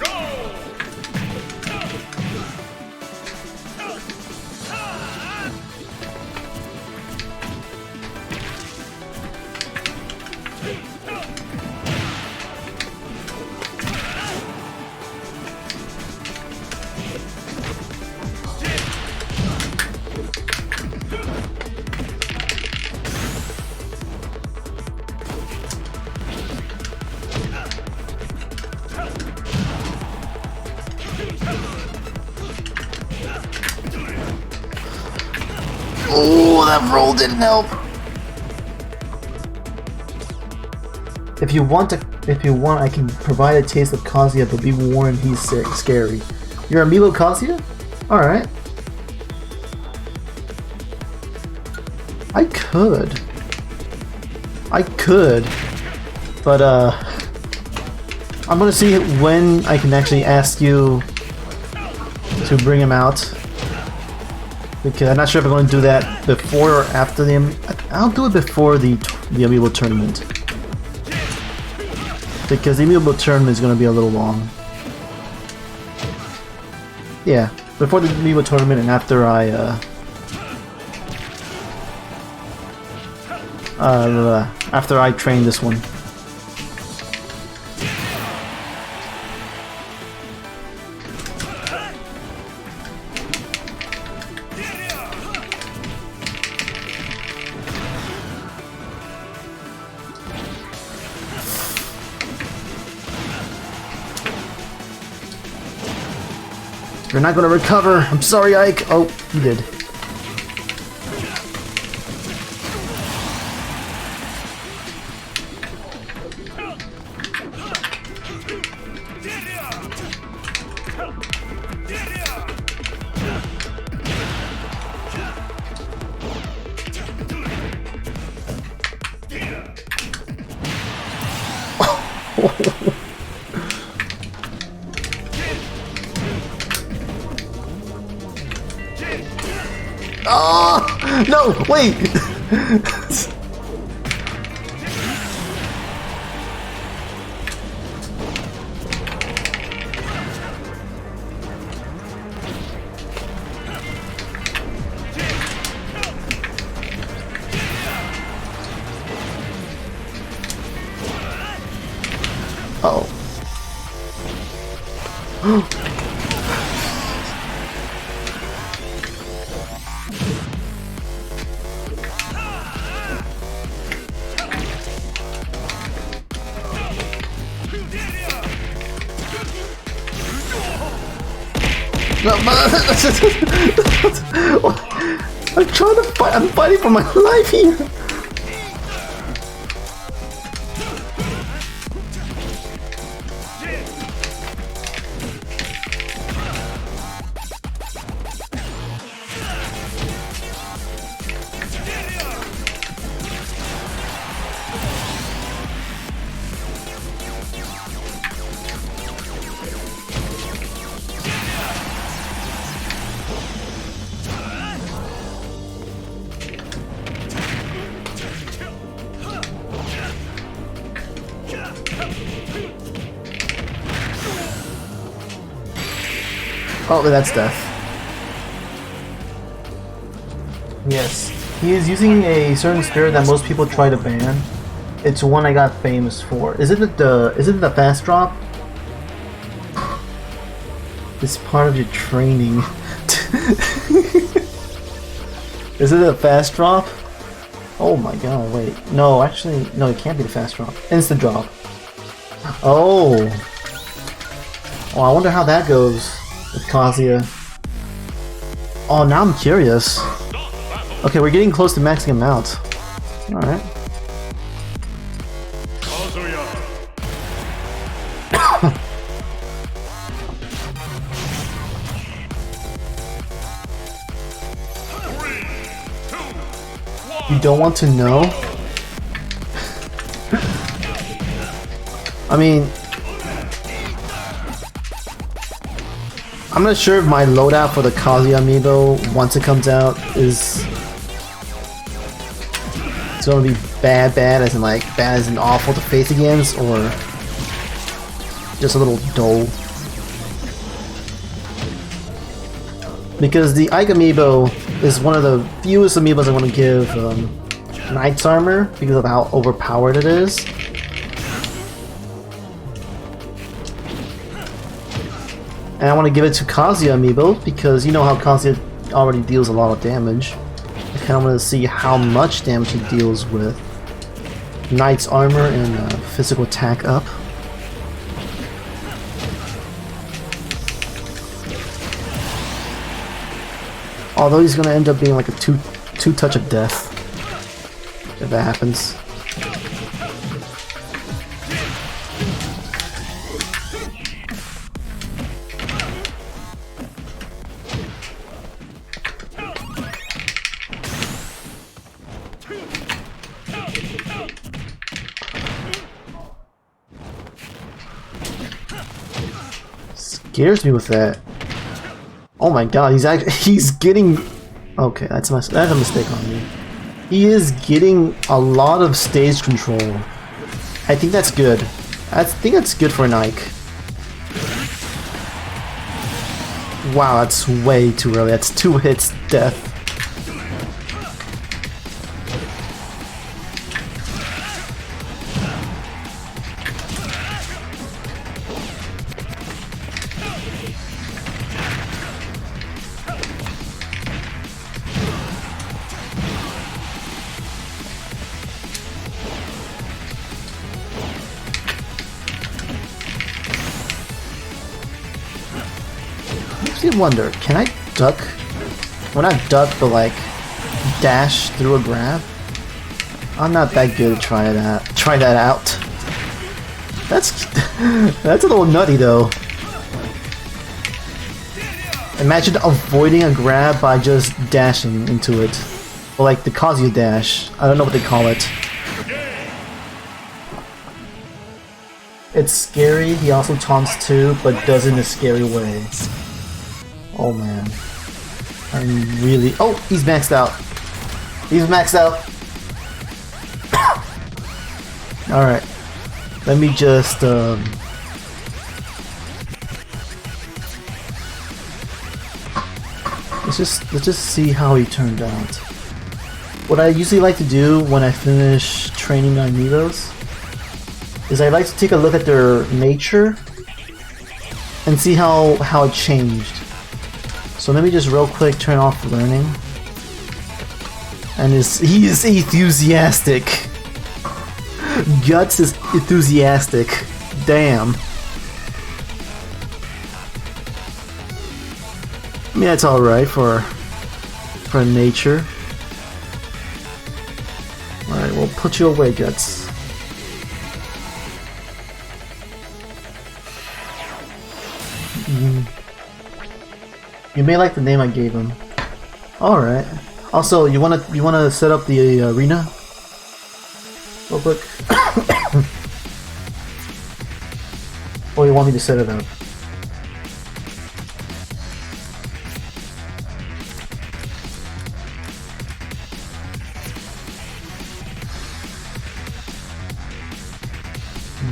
Oh, that roll didn't help. If you want, I can provide a taste of Kazuya, but be warned, he's scary. You're Amiibo Kazuya? Alright. I could. But, I'm gonna see when I can actually ask you to bring him out. Because I'm not sure if I'm going to do that before or after the... I'll do it before the Amiibo tournament. Because the Amiibo tournament is going to be a little long. Yeah, before the Amiibo tournament and after I train this one. You're not gonna recover. I'm sorry, Ike. Oh, you did. Oh no! Wait. Uh-oh. No, I'm trying to fight. I'm fighting for my life here. Oh, that's death. Yes, he is using a certain spirit that most people try to ban. It's one I got famous for. Is it the fast drop? It's part of your training. Is it a fast drop? Oh my god, wait. No, actually, no, it can't be the fast drop. Instant drop. Oh. Oh, I wonder how that goes with Kazuya. Oh, now I'm curious. Okay, we're getting close to maxing him out. Alright. You don't want to know? I mean, I'm not sure if my loadout for the Kazuya amiibo, once it comes out, is it's gonna be bad as in like bad as in awful to face against, or just a little dull. Because the Ike amiibo is one of the fewest amiibos I want to give Knight's Armor because of how overpowered it is. And I want to give it to Kazuya amiibo because you know how Kazuya already deals a lot of damage. I kind of want to see how much damage he deals with Knight's Armor and physical attack up. Although he's gonna end up being like a two touch of death if that happens. Scares me with that. Oh my god, he's getting... Okay, that's a mistake on me. He is getting a lot of stage control. I think that's good. I think that's good for Nike. Wow, that's way too early. That's 2 hits, death. I wonder, can I duck? Well, not duck, but like dash through a grab? I'm not that good at try that out. That's a little nutty though. Imagine avoiding a grab by just dashing into it. Or like the Kazuya dash. I don't know what they call it. It's scary, he also taunts too, but does it in a scary way. Oh man. I'm really... Oh! He's maxed out! He's maxed out! Alright. Let me just... Let's just see how he turned out. What I usually like to do when I finish training my Amiibos is I like to take a look at their nature and see how it changed. So let me just real quick turn off learning. And he is enthusiastic. Guts is enthusiastic. Damn. I mean, that's alright for nature. Alright, we'll put you away, Guts. You may like the name I gave him. Alright. Also, you wanna set up the arena? Real quick. Or you want me to set it up?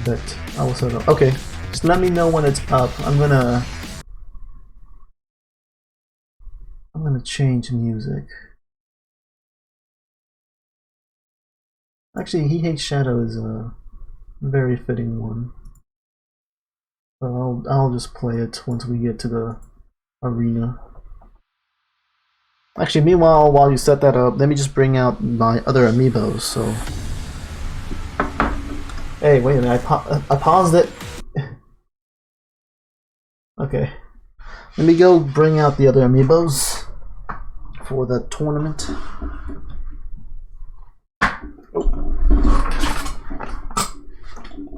But I will set it up. Okay. Just let me know when it's up. I'm gonna change music. Actually, He Hates Shadow is a very fitting one. So I'll just play it once we get to the arena. Actually, meanwhile, while you set that up, let me just bring out my other amiibos. So, hey, wait a minute, I paused it. Okay, let me go bring out the other amiibos for the tournament.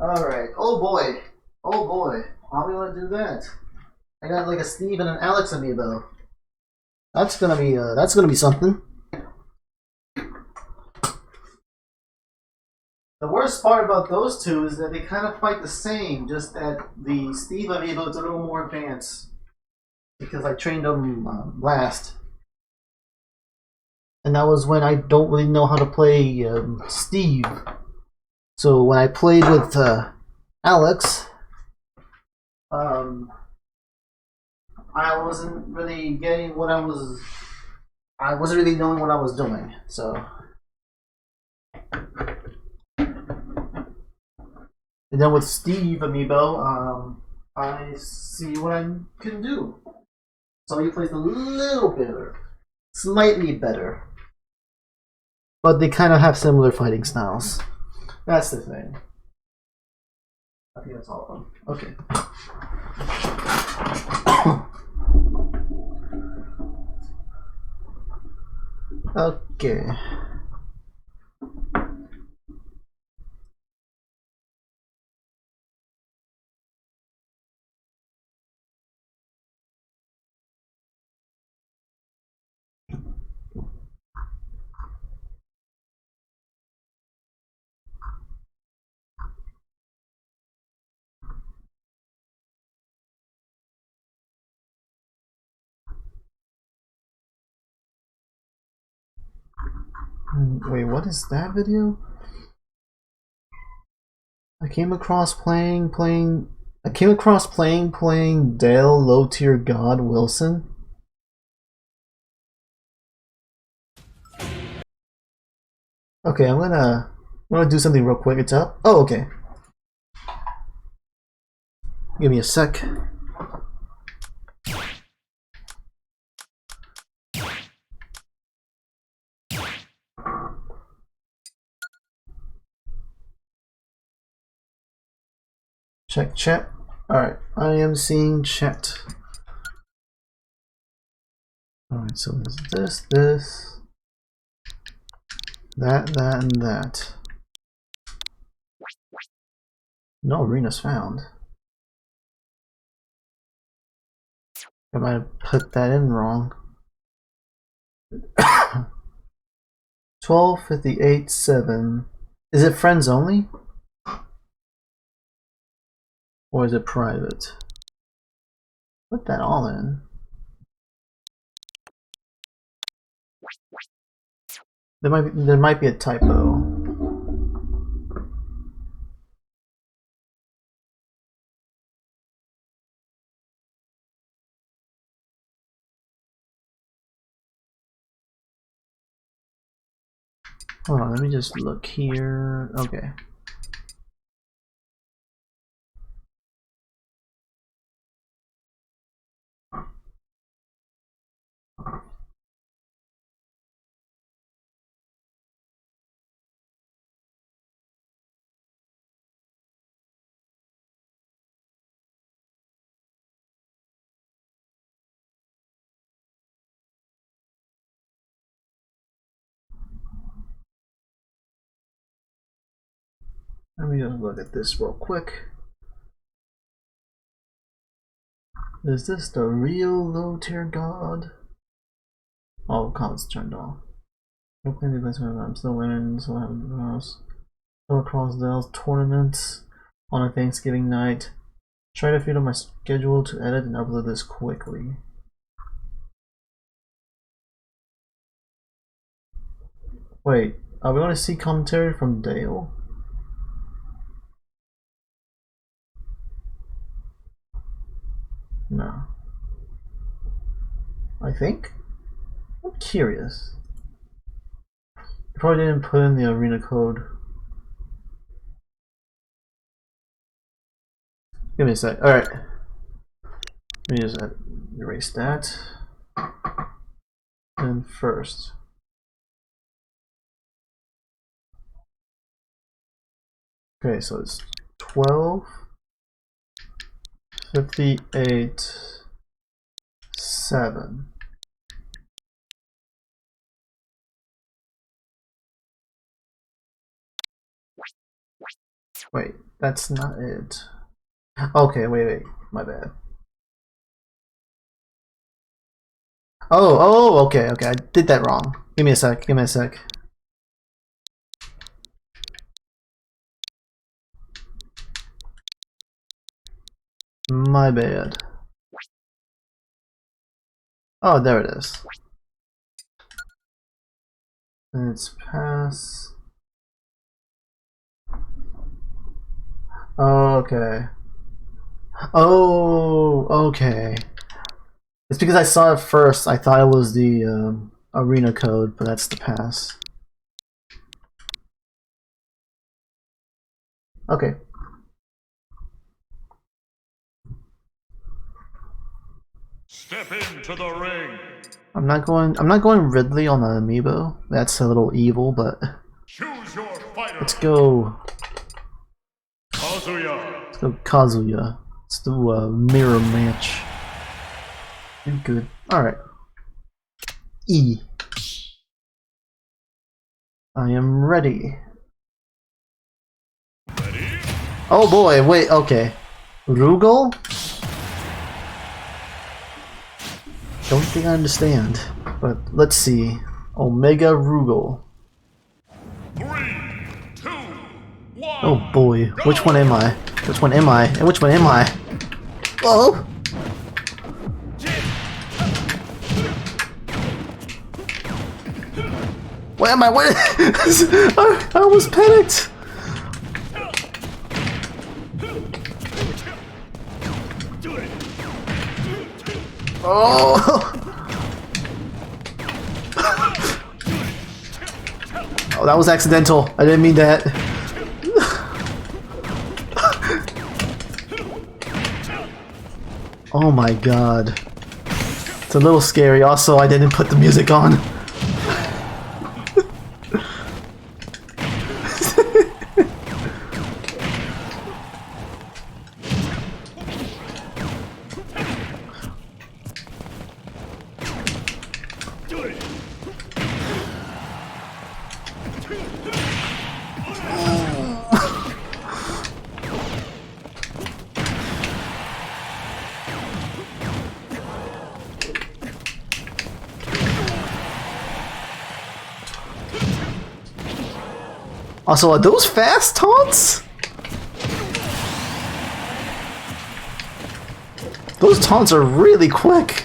Alright, oh boy, how are we gonna do that? I got like a Steve and an Alex amiibo. That's gonna be something. The worst part about those two is that they kind of fight the same, just that the Steve amiibo is a little more advanced because I trained them last, and that was when I don't really know how to play Steve. So when I played with Alex, I wasn't really getting what I wasn't really knowing what I was doing. So, and then with Steve amiibo, I see what I can do. So he plays a little better, slightly better, but they kind of have similar fighting styles. That's the thing. I think that's all of them. Okay. Okay. Wait, what is that video? I came across playing Dale Low Tier God Wilson. Okay, I'm gonna do something real quick. It's up. Oh, okay. Give me a sec. Check chat. Alright, I am seeing chat. Alright, so there's this, that, and that. No arenas found. I might have put that in wrong. 12:58:7. Is it friends only? Or is it private? Put that all in. There might be a typo. Hold on, let me just look here. Okay. Let me just look at this real quick. Is this the real low tier god? Oh, comments turned off. No plan to place I'm still learning, so I have the house. Go across Dell's tournaments on a Thanksgiving night. Try to fit on my schedule to edit and upload this quickly. Wait, are we going to see commentary from Dale? No. I think? I'm curious. You probably didn't put in the arena code. Give me a sec. Alright. Let me just erase that. And first. Okay, so it's 12, 58, 7. Wait, that's not it. Okay, wait, my bad. Oh, okay, I did that wrong. Give me a sec. My bad. Oh, there it is. And it's pass. Okay. Oh, okay. It's because I saw it first. I thought it was the arena code, but that's the pass. Okay. Step into the ring. I'm not going Ridley on the Amiibo. That's a little evil, but Choose your fighter. let's go. Kazuya. Let's go Kazuya. Let's do a mirror match. You're good. Alright. E. I am ready. Ready? Oh boy, wait, okay. Rugal? Don't think I understand. But let's see. Omega Rugal. 3, 2, 1. Oh boy, which one am I? Which one am I? And which one am I? Oh! Where am I? Where? I almost panicked! Oh! Oh, that was accidental. I didn't mean that. Oh my god. It's a little scary. Also, I didn't put the music on. Also, are those fast taunts? Those taunts are really quick.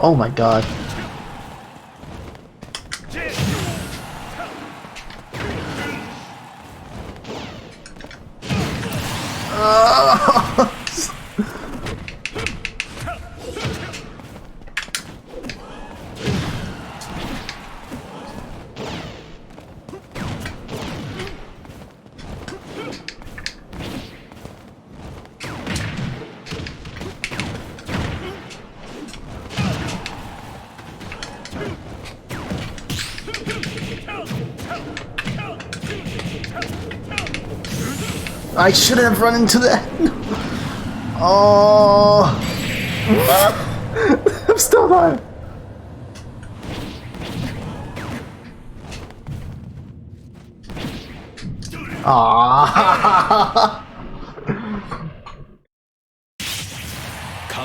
Oh my god. I shouldn't have run into that. Oh. I'm still alive. Ah.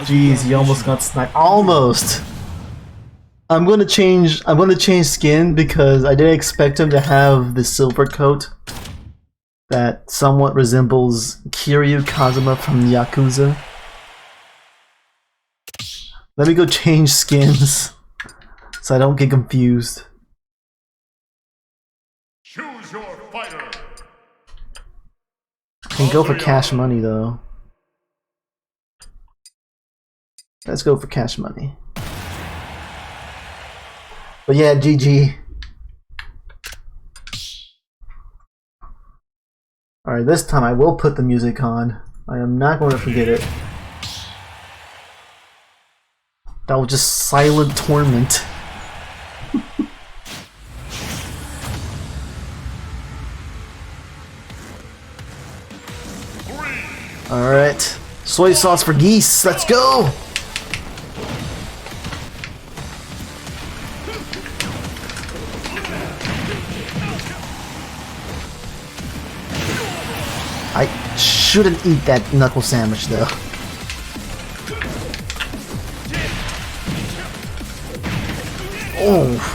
Jeez, he almost got sniped. Almost. I'm gonna change skin because I didn't expect him to have the silver coat that somewhat resembles Kiryu Kazuma from Yakuza. Let me go change skins so I don't get confused. Choose your fighter. I can go for cash money though. Let's go for cash money. But yeah, GG. Alright, this time I will put the music on. I am not going to forget it. That was just silent torment. Alright. Soy sauce for geese. Let's go! I shouldn't eat that knuckle sandwich though. Oh.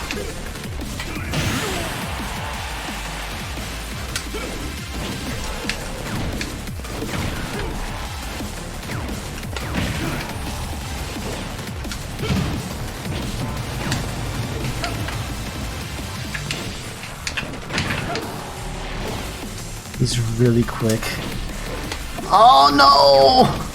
He's really quick. Oh no!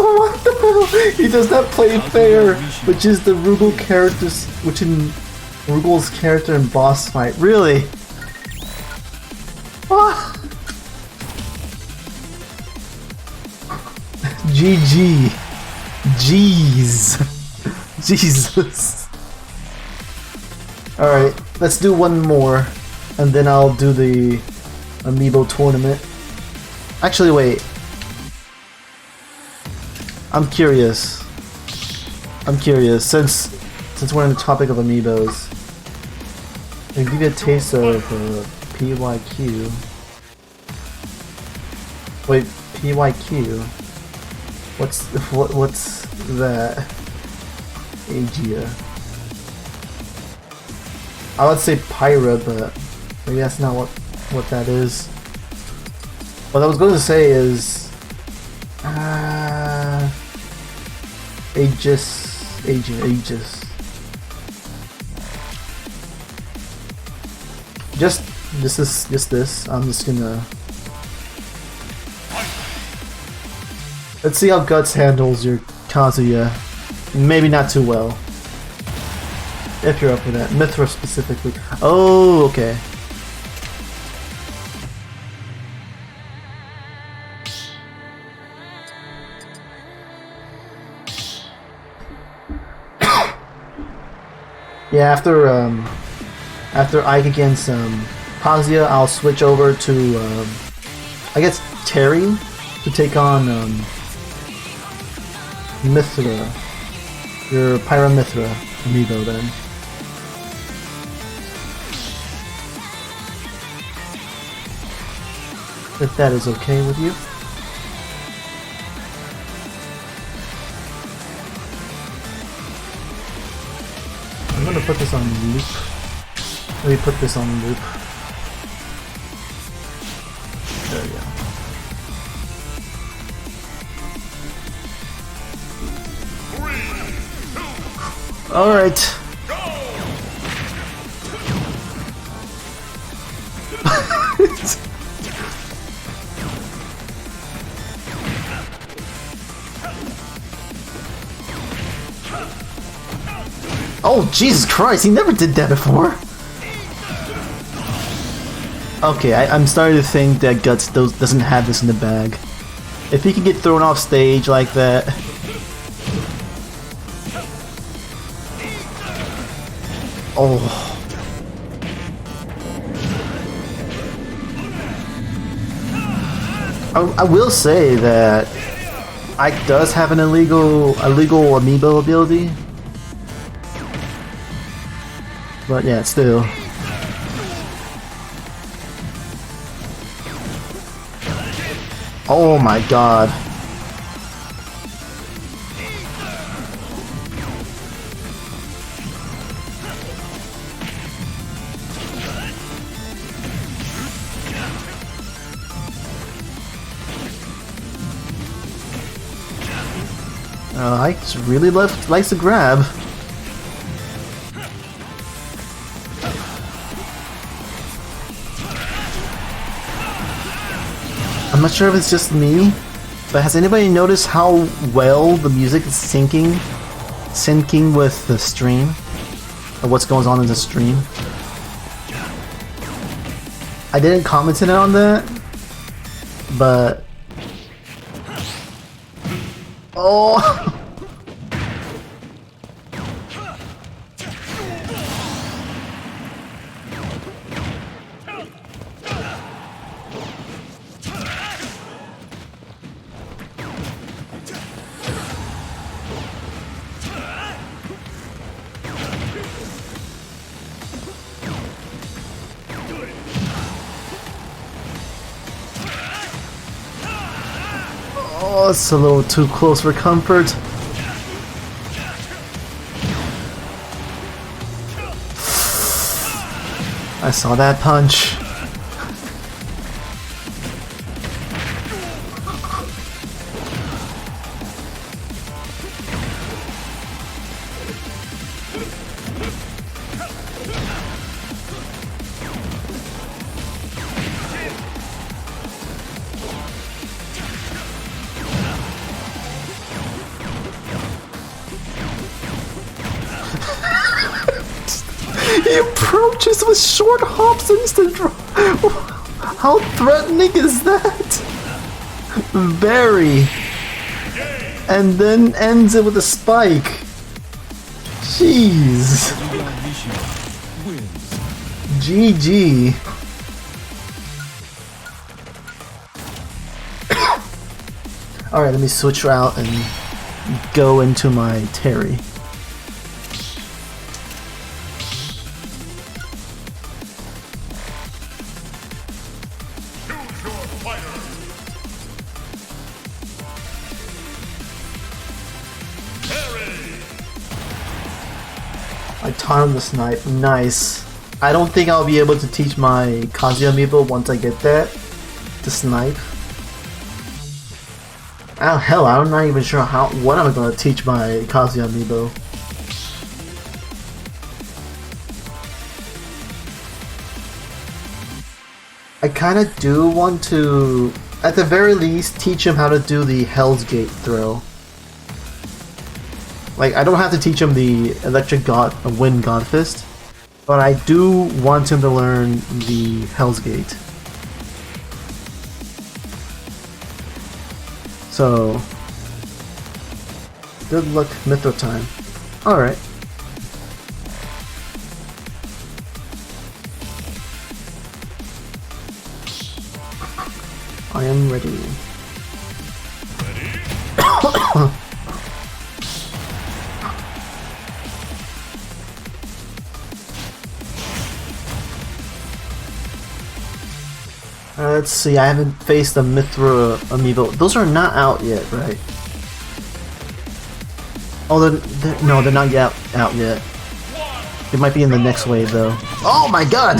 What the hell? He does not play fair, which is the Rugal characters, which in Rugal's character in boss fight. Really? Ah. GG. Jeez. Jesus. Alright, let's do one more, and then I'll do the Amiibo tournament. Actually, wait. I'm curious, since we're on the topic of Amiibos, I'll give you a taste of PYQ. Wait, PYQ? What's that? Agia. I would say Pyra, but maybe that's not what that is. What I was going to say is Aegis. This. I'm just gonna. Let's see how Guts handles your Kazuya. Maybe not too well. If you're up for that. Mithra specifically. Oh, okay. Yeah, after Ike against Kazuya, I'll switch over to I guess Terry to take on Mithra, your Pyra Mithra amiibo then. If that is okay with you. I'm gonna put this on loop. Let me put this on loop. There we go. Alright. Jesus Christ, he never did that before! Okay, I'm starting to think that Guts doesn't have this in the bag. If he can get thrown off stage like that... Oh... I will say that Ike does have an illegal amiibo ability, but yeah, still. Oh my god. Ike really likes to grab. I'm not sure if it's just me, but has anybody noticed how well the music is syncing with the stream? Or what's going on in the stream? I didn't comment on that, but... Oh! Oh, it's a little too close for comfort. I saw that punch. He approaches with short hops instant draw. How threatening is that? Very. And then ends it with a spike. Jeez. GG. Alright, let me switch out and go into my Terry. I taught him the snipe. Nice. I don't think I'll be able to teach my Kazuya amiibo once I get that to snipe. Oh hell, I'm not even sure what I'm gonna teach my Kazuya amiibo. I kinda do want to, at the very least, teach him how to do the Hell's Gate throw. Like, I don't have to teach him the Electric Wind God Fist, but I do want him to learn the Hell's Gate. So, good luck, Mythro time. Alright. I am ready. Let's see, I haven't faced a Mythra amiibo. Those are not out yet, right? Oh, no, they're not yet out yet. They might be in the next wave, though. Oh my god!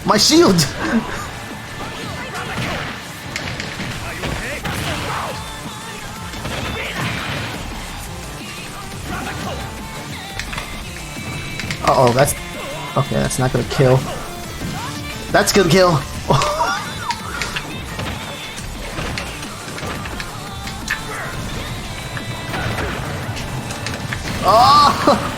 My shield! Uh-oh, that's... Okay, that's not gonna kill. That's gonna kill! Oh!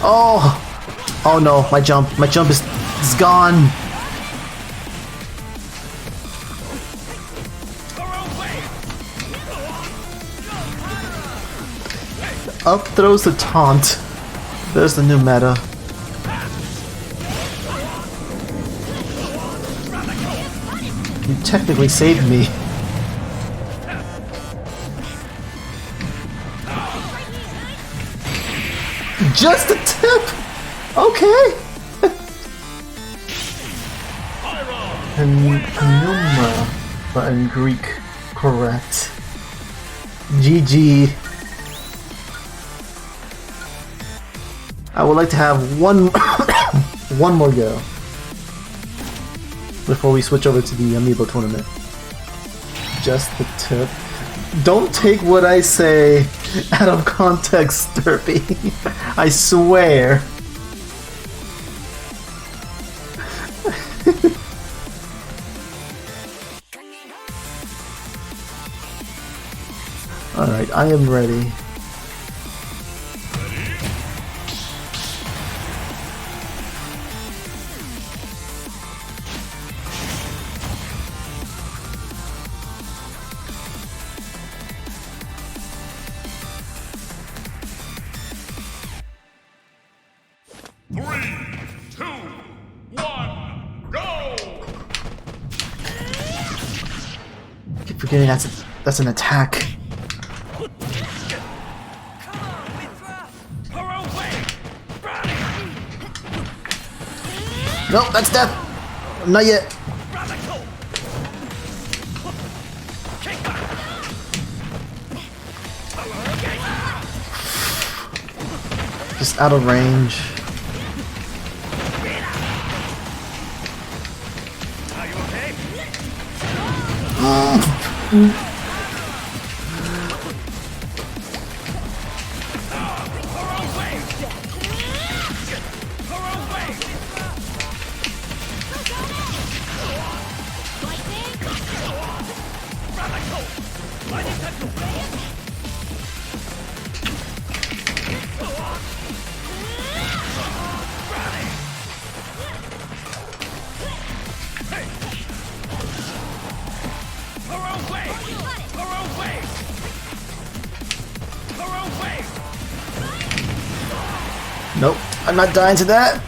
Oh! Oh no, my jump is gone. Up throws the taunt. There's the new meta. You technically saved me. Just a tip! Okay! Pneuma, but in Greek, correct. GG. I would like to have one one more go before we switch over to the Amiibo tournament. Just the tip. Don't take what I say out of context, Derpy. I swear. Alright, I am ready. Forgetting that's an attack. Nope, that's death. Not yet. Just out of range. Nope, I'm not dying to that.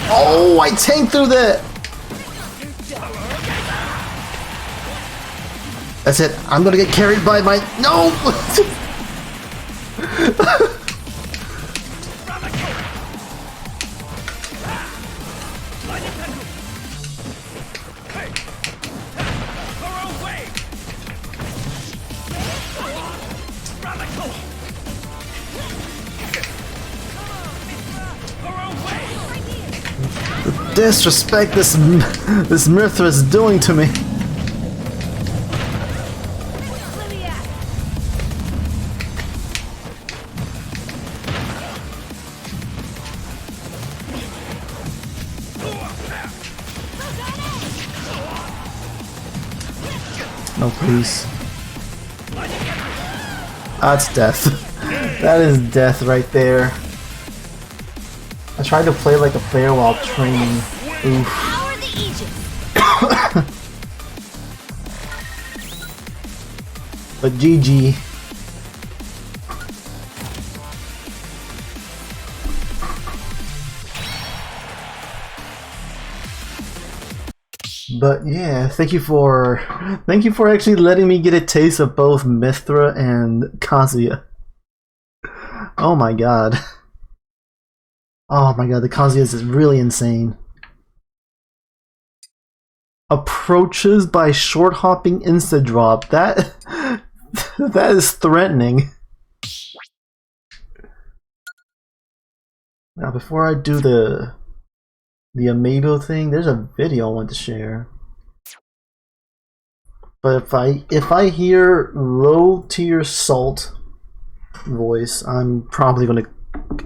Oh, I tanked through that. That's it. I'm gonna get carried by my... No! The disrespect this Mithra is doing to me. No, please. That's death. That is death right there. I tried to play like a player while training. Oof. But GG. But yeah, thank you for actually letting me get a taste of both Mithra and Kazuya. Oh my god. Oh my god, the Kazuya is really insane. Approaches by short hopping insta drop. That that is threatening. Now before I do the Amiibo thing, there's a video I want to share. But if I hear low tier salt voice, I'm probably gonna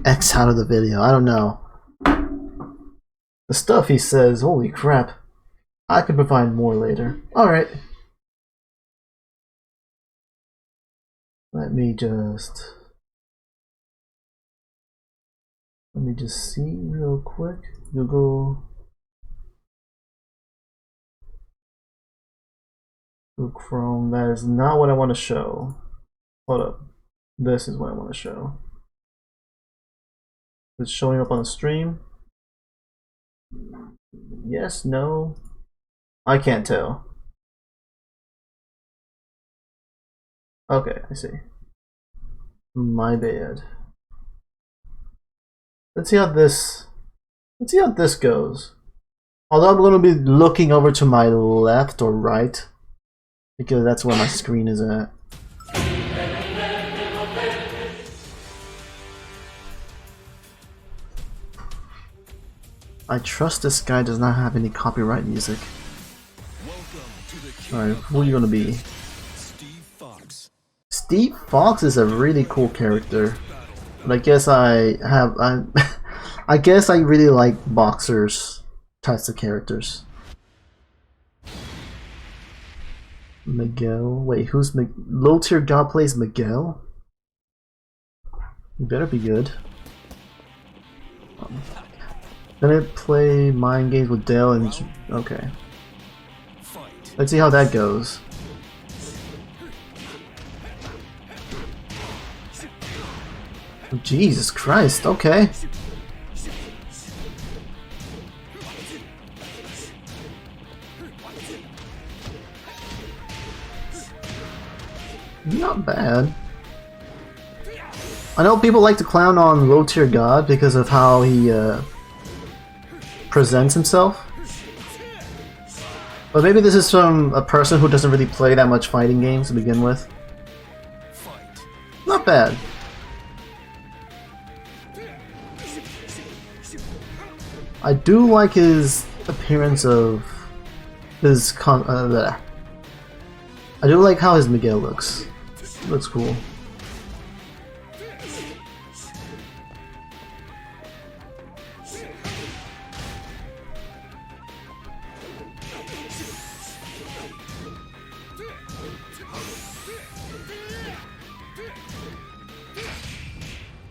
X out of the video. I don't know. The stuff he says, holy crap. I can provide more later. Alright. Let me just see real quick. Google Chrome. That is not what I want to show. Hold up. This is what I want to show. It's showing up on the stream. Yes, no. I can't tell. Okay, I see. My bad. Let's see how this goes. Although I'm going to be looking over to my left or right, because that's where my screen is at. I trust this guy does not have any copyright music. Alright, who are you going to be? Steve Fox is a really cool character. But I guess I guess I really like boxers types of characters. Miguel. Wait, who's low tier god plays Miguel? You better be good. Gonna play mind games with Dale and okay. Let's see how that goes. Jesus Christ, okay. Not bad. I know people like to clown on low tier god because of how he presents himself. But maybe this is from a person who doesn't really play that much fighting games to begin with. Not bad. I do like his appearance of his I do like how his Miguel looks. Looks cool.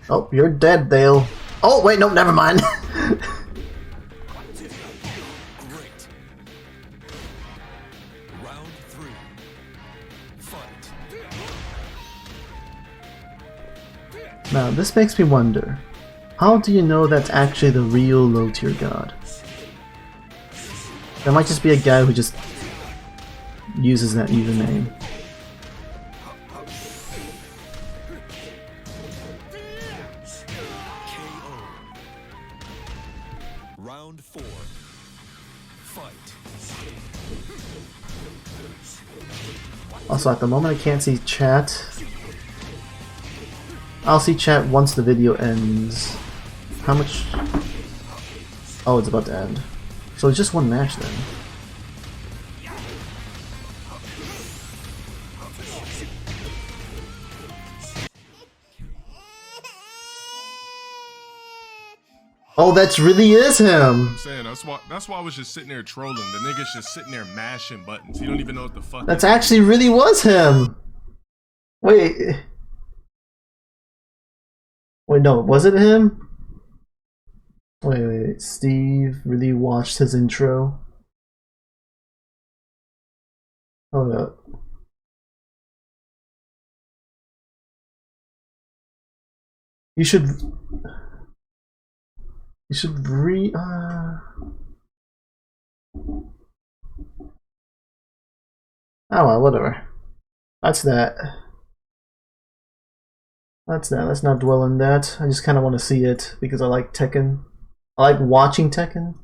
Oh, you're dead, Dale. Oh, wait, no, never mind. Now, this makes me wonder, how do you know that's actually the real low-tier god? That might just be a guy who just uses that username. Round 4. Fight. Also, at the moment I can't see chat. I'll see chat once the video ends. How much? Oh, it's about to end. So it's just one match then. Oh, that really is him. I'm saying that's why I was just sitting there trolling. The nigga's just sitting there mashing buttons. You don't even know what the fuck. That's actually really was him. Wait. Wait, no, was it him? Wait, Steve really watched his intro? Hold up. You should Oh well, whatever. That's that. That's that. Let's not dwell on that. I just kind of want to see it because I like Tekken. I like watching Tekken.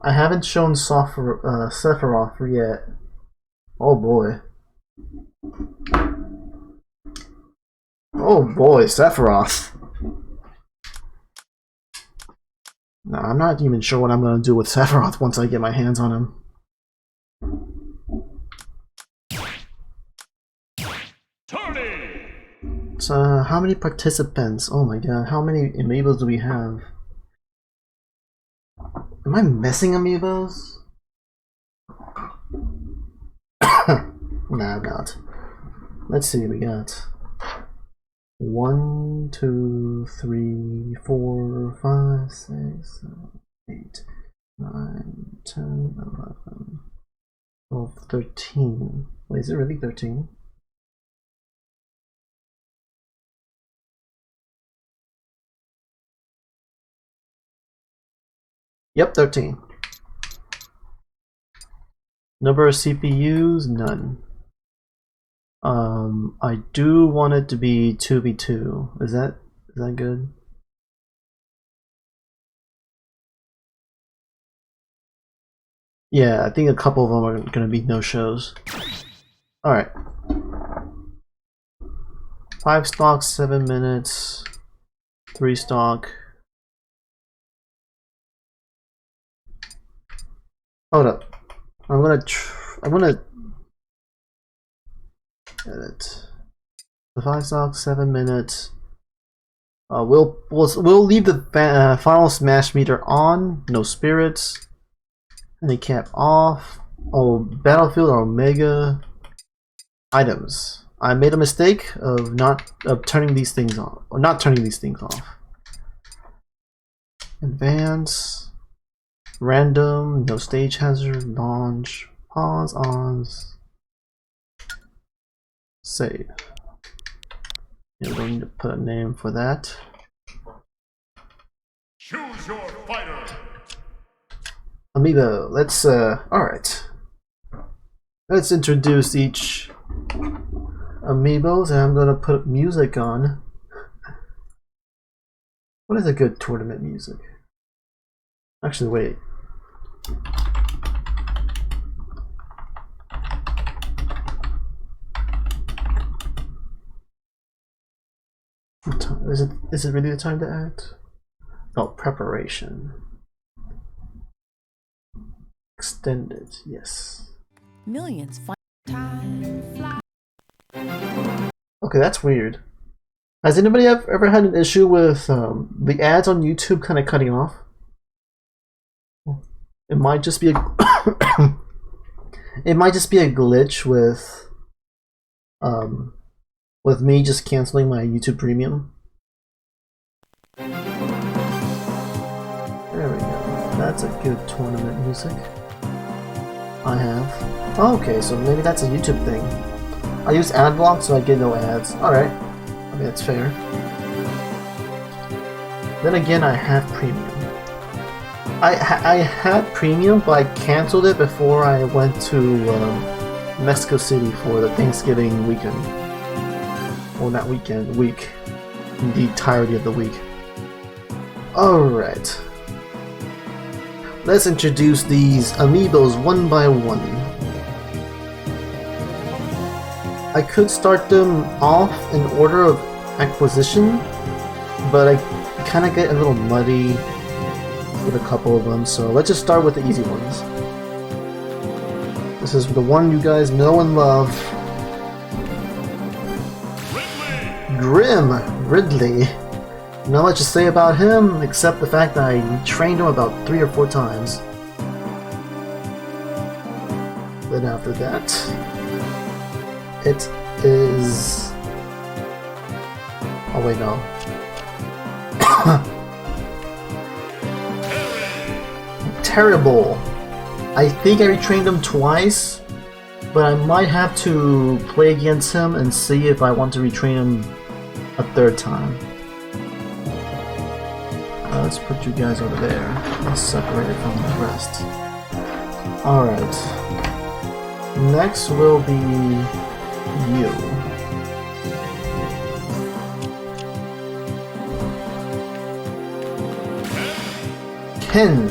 I haven't shown Sephiroth yet. Oh boy. Oh boy, Sephiroth. No, I'm not even sure what I'm going to do with Severin once I get my hands on him. So, how many participants? Oh my god, how many Amiibos do we have? Am I missing Amiibos? Nah, I'm not. Let's see, we got 1, 2, 3, 4, 5, 6, 7, 8, 9, 10, 11, 12, 13. Wait, is it really 13? Yep, 13. Number of CPUs? None. I do want it to be 2v2. Is that good? Yeah, I think a couple of them are gonna be no-shows. Alright. 5 stocks, 7 minutes. 3 stock. Hold up. I'm gonna edit. The 5 stocks, 7 minutes. We'll leave the final smash meter on. No spirits. Handicap off. Oh, battlefield or omega. Items. I made a mistake of turning these things off, or not turning these things off. Advance. Random. No stage hazard. Launch. Pause. Ons. Save. You're going to put a name for that. Choose your fighter. Amiibo. Let's alright. Let's introduce each Amiibos, and I'm gonna put music on. What is a good tournament music? Actually, wait. Is it really the time to act? Oh, preparation. Extended, yes. Millions find time fly. Okay, that's weird. Has anybody ever had an issue with the ads on YouTube kind of cutting off? It might just be a it might just be a glitch with me just canceling my YouTube Premium. There we go. That's a good tournament music. I have. Oh, okay, so maybe that's a YouTube thing. I use ad block so I get no ads. Alright. I mean, that's fair. Then again, I have premium. I had premium, but I canceled it before I went to Mexico City for the Thanksgiving weekend. Well, not weekend, week. The entirety of the week. Alright. Let's introduce these Amiibos one by one. I could start them off in order of acquisition, but I kind of get a little muddy with a couple of them, so let's just start with the easy ones. This is the one you guys know and love. Grim Ridley. Not much to say about him, except the fact that I trained him about 3 or 4 times. Then after that, it is... Oh wait, no. Terrible. I think I retrained him twice, but I might have to play against him and see if I want to retrain him a 3rd time. Let's put you guys over there. Let's separate it from the rest. Alright. Next will be you. Ken.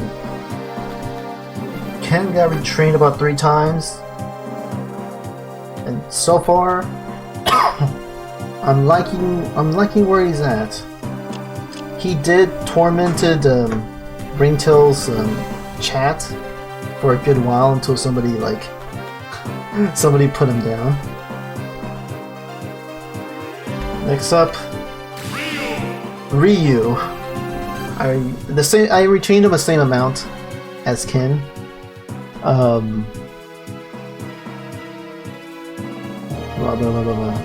Ken got retrained about 3 times. And so far, I'm liking where he's at. He did tormented Ringtail's chat for a good while until somebody put him down. Next up, Ryu. I retained him the same amount as Ken. Blah, blah, blah, blah, blah.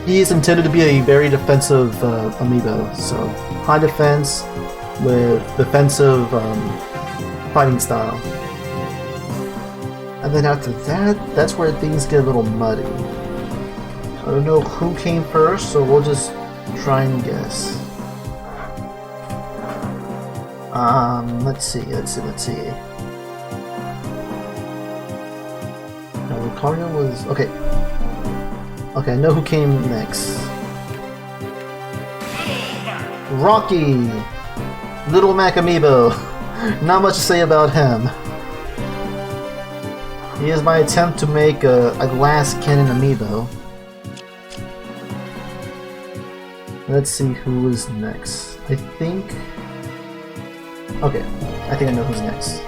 He is intended to be a very defensive amiibo, so high defense with defensive fighting style. And then after that, that's where things get a little muddy. I don't know who came first, so we'll just try and guess. Let's see. No, Lucario was... Okay, I know who came next. Rocky! Little Mac Amiibo. Not much to say about him. He is my attempt to make a glass cannon amiibo. Let's see who is next. I think I know who's next.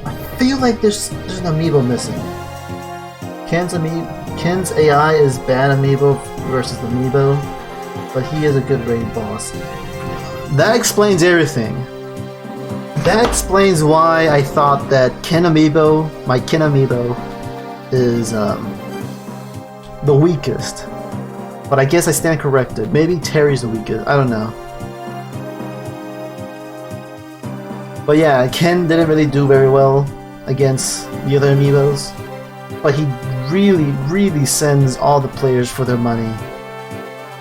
I feel like there's an amiibo missing. Ken's AI is bad amiibo versus the amiibo, but he is a good raid boss. That explains everything. That explains why I thought that my Ken Amiibo, is the weakest. But I guess I stand corrected. Maybe Terry's the weakest. I don't know. But yeah, Ken didn't really do very well against the other amiibos. But he really sends all the players for their money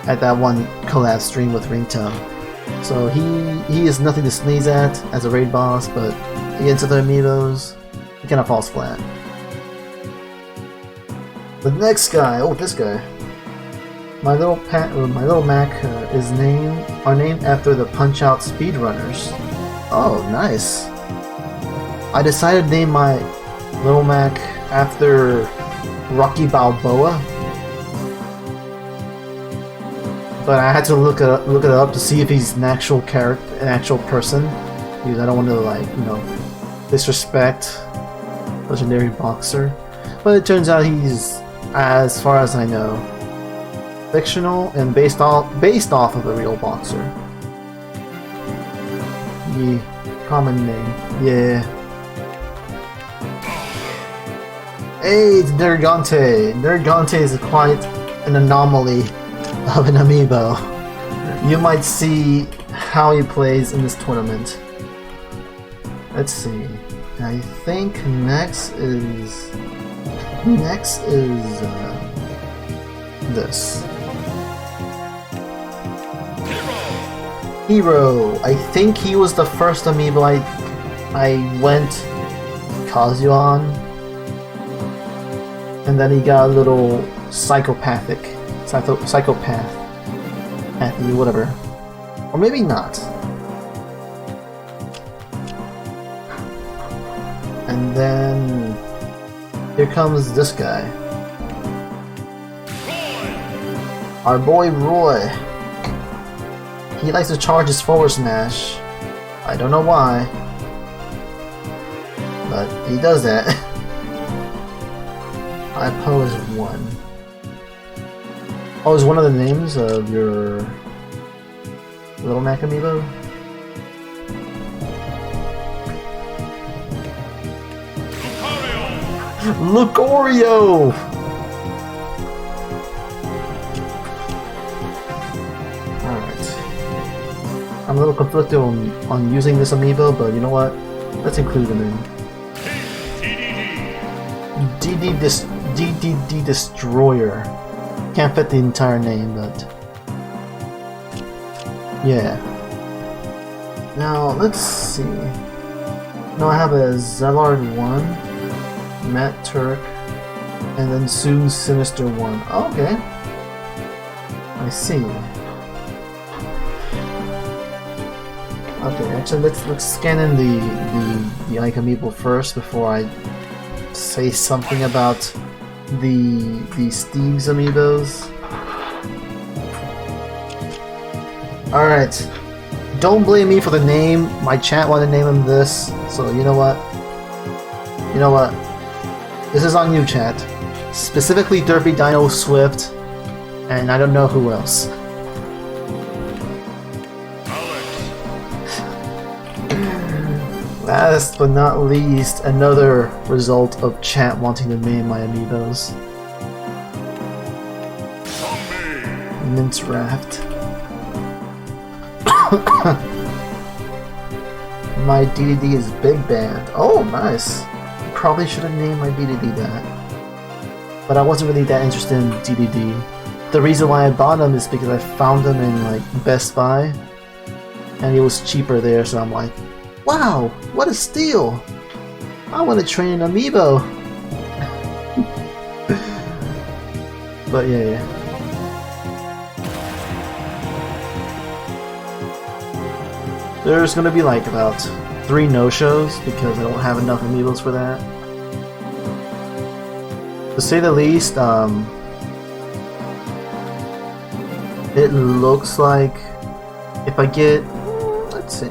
at that one collab stream with Ringtail. So he is nothing to sneeze at as a raid boss, but against other amiibos, he kind of falls flat. The next guy, this guy. My little Mac are named after the Punch-Out speedrunners. Oh, nice. I decided to name my little Mac after Rocky Balboa, but I had to look it up to see if he's an actual character, an actual person, because I don't want to disrespect legendary boxer. But it turns out he's, as far as I know, fictional and based off of a real boxer. Yeah, common name. Yeah. Hey, it's Nergante. Nergante is quite an anomaly of an amiibo. You might see how he plays in this tournament. Let's see. I think next is this. Hero. I think he was the first amiibo I went Kazuya on, and then he got a little psychopath, whatever, or maybe not. And then here comes this guy, our boy Roy. He likes to charge his forward smash. I don't know why, but he does that. I pose 1. Oh, is one of the names of your little Mac Amiibo? Lucario! I'm a little conflicted on using this amiibo, but you know what? Let's include him in. DDD Destroyer. Can't fit the entire name, but yeah. Now let's see. No, I have a Zellard 1, Matt Turk, and then soon Sinister 1. Oh, okay. I see. Okay, actually let's scan in the Ike Amiibo first before I say something about the Steve's Amiibos. Alright. Don't blame me for the name. My chat wanted to name him this, so you know what? You know what? This is on you, chat. Specifically Derpy Dino Swift, and I don't know who else. Last but not least, another result of chat wanting to name my Amiibos. Mint Raft. My DDD is Big Band. Oh, nice. Probably should have named my DDD that. But I wasn't really that interested in DDD. The reason why I bought them is because I found them in like Best Buy, and it was cheaper there. So I'm like, wow, what a steal! I want to train an Amiibo. But yeah. There's gonna be like about 3 no-shows because I don't have enough Amiibos for that. To say the least, it looks like if I get, let's see.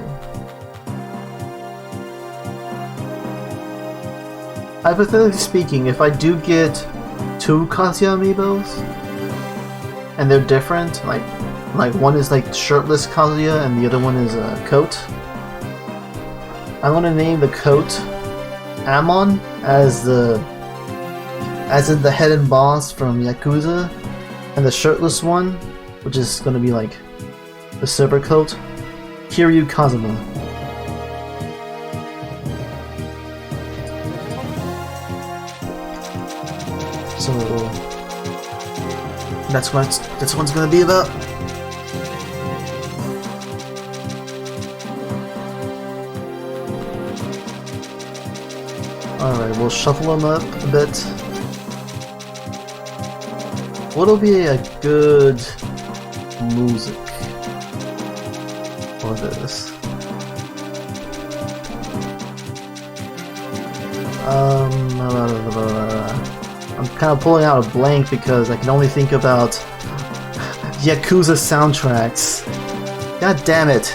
Hypothetically speaking, if I do get 2 Kazuya Amiibos, and they're different, like one is like shirtless Kazuya and the other one is a coat, I'm gonna name the coat Amon as in the head and boss from Yakuza, and the shirtless one, which is gonna be like the silver coat, Kiryu Kazuma. So that's what it's gonna be about. Alright, we'll shuffle them up a bit. What'll be a good music for this? I'm kind of pulling out a blank because I can only think about Yakuza soundtracks. God damn it!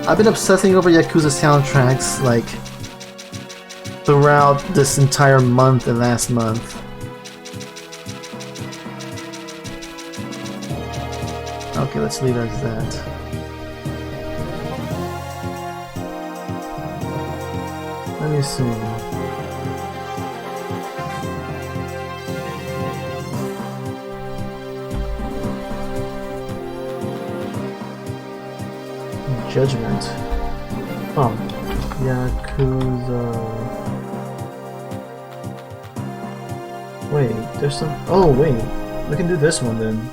I've been obsessing over Yakuza soundtracks like throughout this entire month and last month. Okay, let's leave it as that. Let me see. Judgment. Oh, Yakuza. Wait, there's some. Oh, wait. We can do this one then.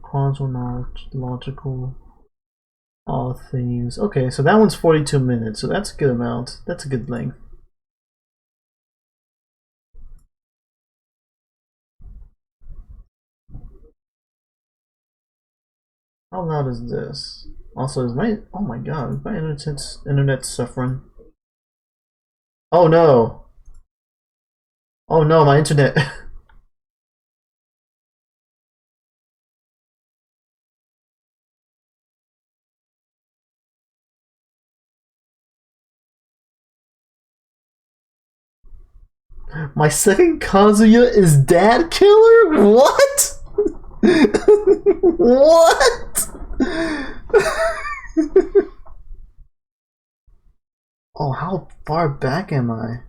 Chronological. All themes. Okay, so that one's 42 minutes, so that's a good amount. That's a good length. How loud is this? Also, is my oh my god, is my internet suffering? Oh no! Oh no, my internet. My second Kazuya is Dad Killer? What? What? Oh, how far back am I?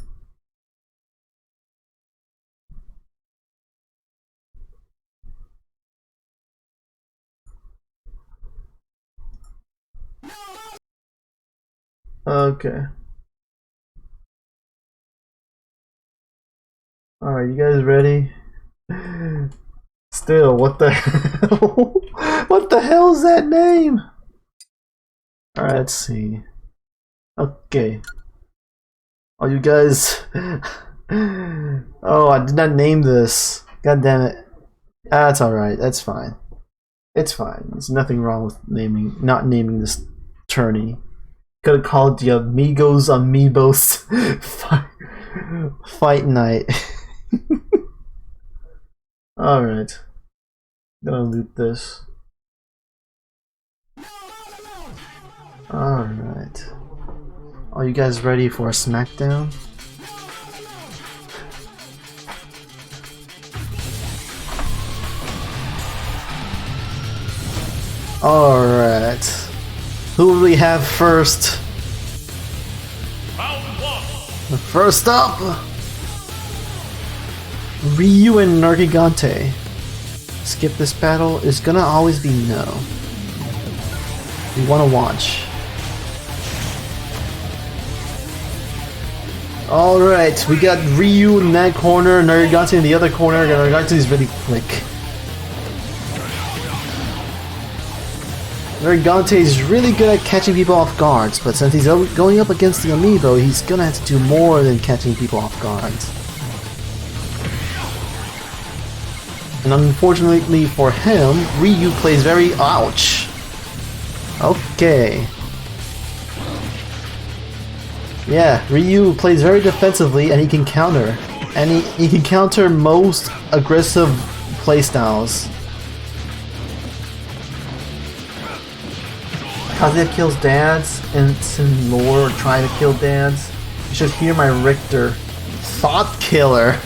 Okay. Alright, you guys ready? Still, what the hell? What the hell is that name? Alright, let's see. Okay. Oh, you guys. Oh, I did not name this. God damn it. That's alright, that's fine. It's fine. There's nothing wrong with not naming this tourney. Could have called it the Amiibos fight night. Alright. Gonna loot this. Alright. Are you guys ready for a smackdown? Alright. Who will we have first? First up! Ryu and Nergigante. Skip this battle is gonna always be no. We wanna watch. Alright, we got Ryu in that corner, Nergigante in the other corner. Nergigante is really quick. Nergigante is really good at catching people off guards, but since he's going up against the Amiibo, he's gonna have to do more than catching people off guards. And unfortunately for him, Ryu plays very... Ouch! Okay. Yeah, Ryu plays very defensively and he can counter. And he can counter most aggressive playstyles. Kazuya kills dads, and it's in lore trying to kill dads. You should hear my Richter. Thought killer!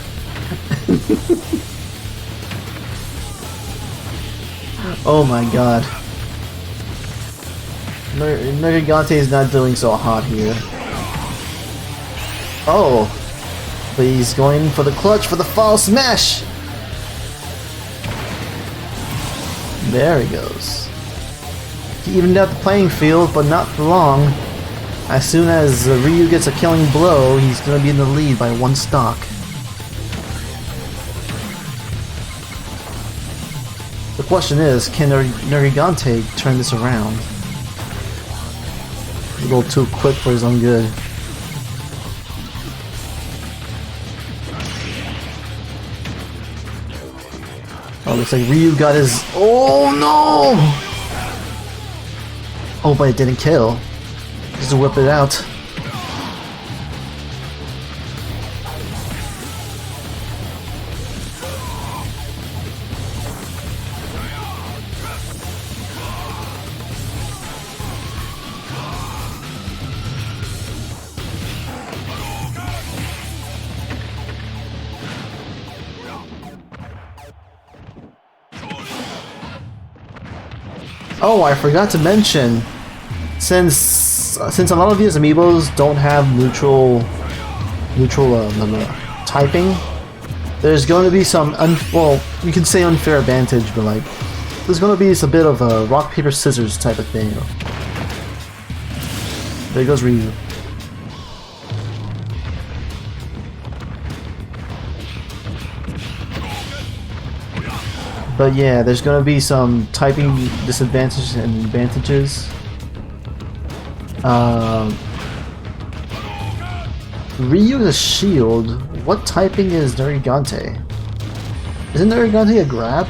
Oh my god. Nergigante is not doing so hot here. Oh! But he's going for the clutch for the fall smash! There he goes. He evened out the playing field, but not for long. As soon as Ryu gets a killing blow, he's gonna be in the lead by one stock. The question is, can Nergigante turn this around? A little too quick for his own good. Oh, looks like Ryu got his... Oh no! Oh, but it didn't kill. Just whip it out. Oh, I forgot to mention, since a lot of these Amiibos don't have neutral typing, there's going to be some well, you can say unfair advantage, but like there's going to be a bit of a rock paper scissors type of thing. There goes Ryu. But yeah, there's gonna be some typing disadvantages and advantages. Ryu is a shield. What typing is Nergigante? Isn't Nergigante a grab?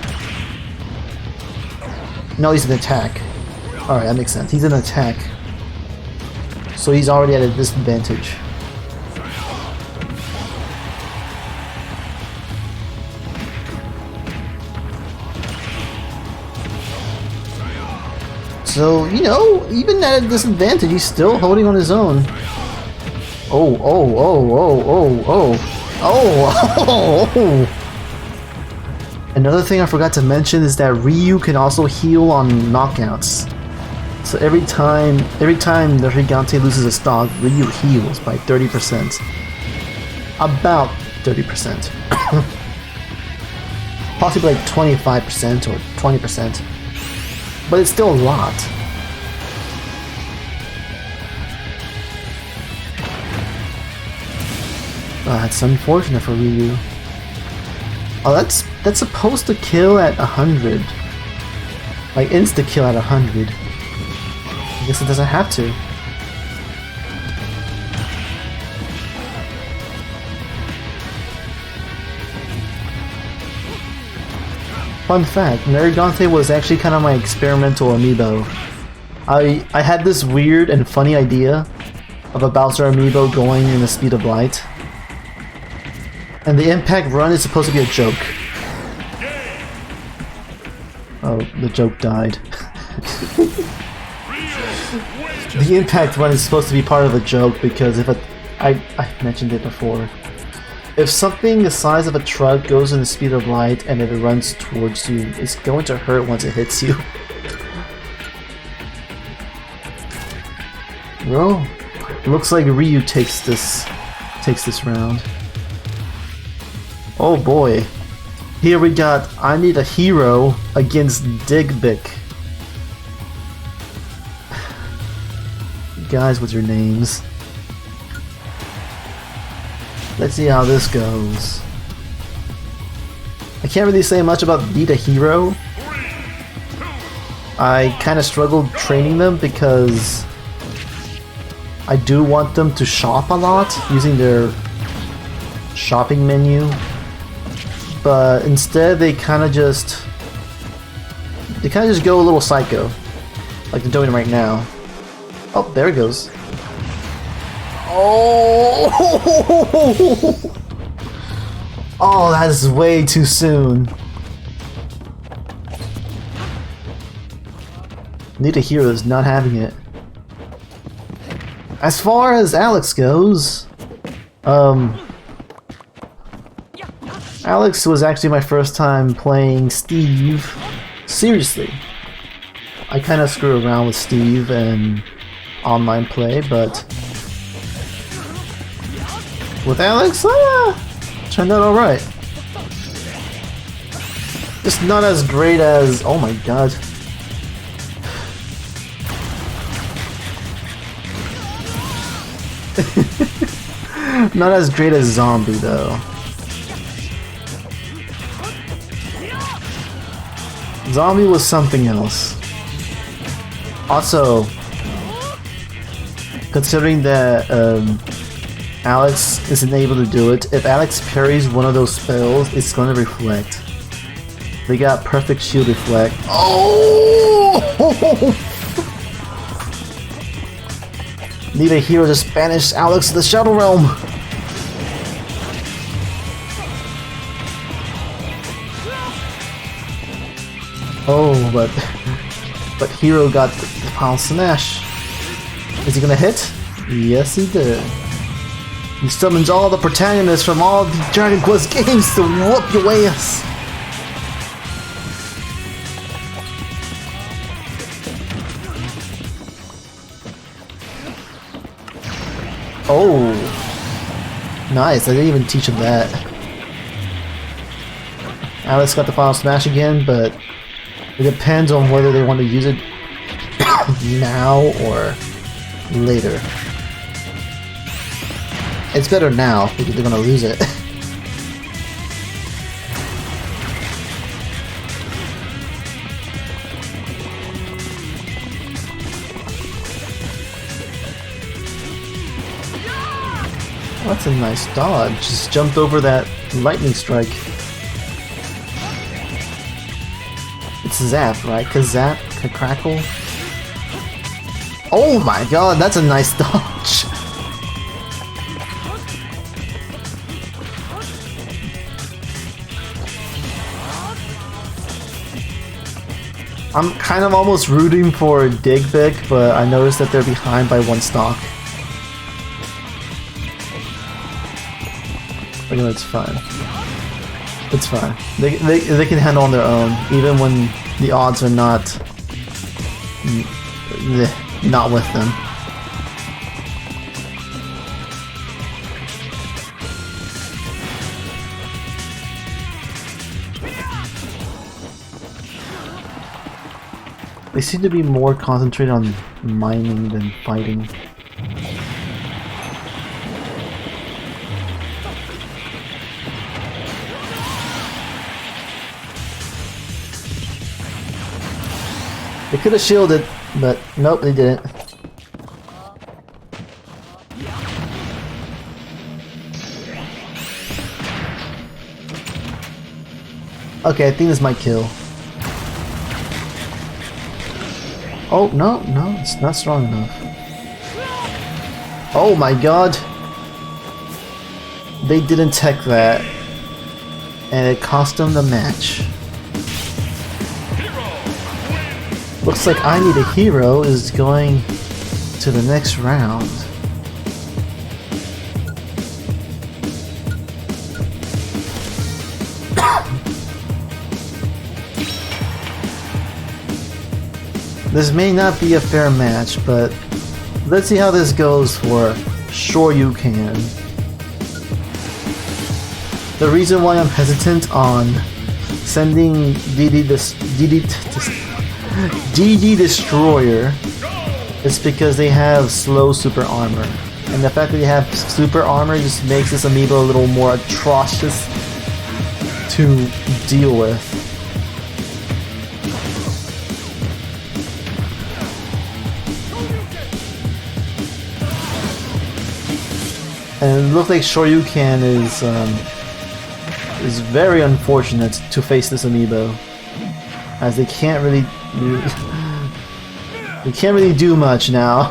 No, he's an attack. Alright, that makes sense. He's an attack. So he's already at a disadvantage. So, you know, even at a disadvantage, he's still holding on his own. Oh, oh, oh, oh, oh, oh, oh, oh. Another thing I forgot to mention is that Ryu can also heal on knockouts. So every time the Nergigante loses a stock, Ryu heals by 30%. About 30%. Possibly like 25% or 20%. But it's still a lot. That's unfortunate for Ryu. Oh, that's supposed to kill at 100. Like insta kill at 100. I guess it doesn't have to. Fun fact, Narigante was actually kind of my experimental amiibo. I had this weird and funny idea of a Bowser amiibo going in the speed of light. And the impact run is supposed to be a joke. Oh, the joke died. The impact run is supposed to be part of a joke because if I mentioned it before. If something the size of a truck goes in the speed of light and it runs towards you, it's going to hurt once it hits you. Well, looks like Ryu takes this round. Oh boy. Here we got I Need a Hero against Digbick. Guys with your names. Let's see how this goes. I can't really say much about Need a Hero. I kind of struggled training them because I do want them to shop a lot using their shopping menu. But instead they kind of just go a little psycho, like they're doing right now. Oh, there it goes. Oh, oh, that is way too soon. Need a Hero is not having it. As far as Alex goes, Alex was actually my first time playing Steve. Seriously. I kind of screw around with Steve and online play, but with Alex, turned out alright. Just not as great as... oh my god. Not as great as Zombie though. Zombie was something else. Also, considering that Alex isn't able to do it, if Alex parries one of those spells, it's gonna reflect. They got perfect shield reflect. Oh! Need a Hero to banish Alex to the Shadow Realm. Oh, but Hero got the Pound Smash. Is he gonna hit? Yes, he did. He summons all the protagonists from all the Dragon Quest games to whoop your ass. Oh, nice! I didn't even teach him that. Alex got the Final Smash again, but it depends on whether they want to use it now or later. It's better now because they're gonna lose it. That's a nice dodge. Just jumped over that lightning strike. It's Zap, right? Kazap? Crackle? Oh my god, that's a nice dodge! I'm kind of almost rooting for Digbick, but I noticed that they're behind by one stock. But no, it's fine. It's fine. They can handle on their own, even when the odds are not with them. They seem to be more concentrated on mining than fighting. They could have shielded, but nope, they didn't. Okay, I think this might kill. Oh, no, it's not strong enough. Oh my god! They didn't tech that. And it cost them the match. Looks like I Need a Hero is going to the next round. This may not be a fair match, but let's see how this goes for Sure You Can. The reason why I'm hesitant on sending DD Destroyer is because they have slow super armor. And the fact that they have super armor just makes this amiibo a little more atrocious to deal with. And it looks like Shoryuken is very unfortunate to face this amiibo, as they can't really do much now.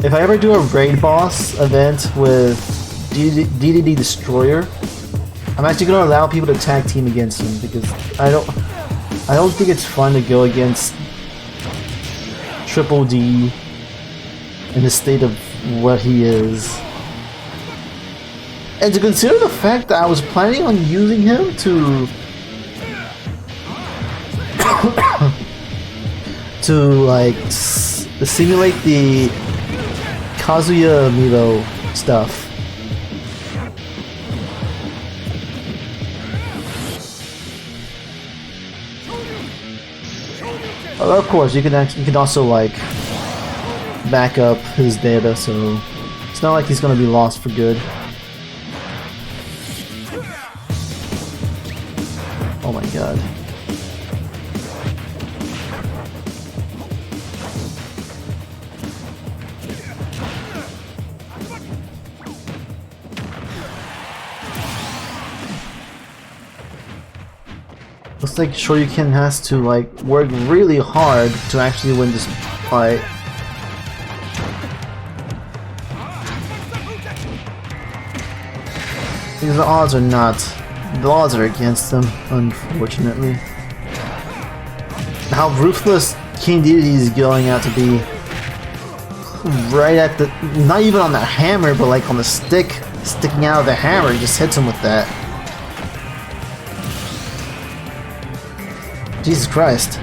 If I ever do a raid boss event with DDD Destroyer, I'm actually going to allow people to tag team against him, because I don't think it's fun to go against Triple D in the state of what he is. And to consider the fact that I was planning on using him to like simulate the Kazuya Amiibo stuff. Of course, you can also like back up his data, so it's not like he's gonna be lost for good. Oh my god. Looks like Shoryuken has to like work really hard to actually win this fight. Because the odds are against them, unfortunately. How ruthless King Dedede is going out to be right at the, not even on the hammer, but like on the stick sticking out of the hammer, he just hits him with that. Jesus Christ.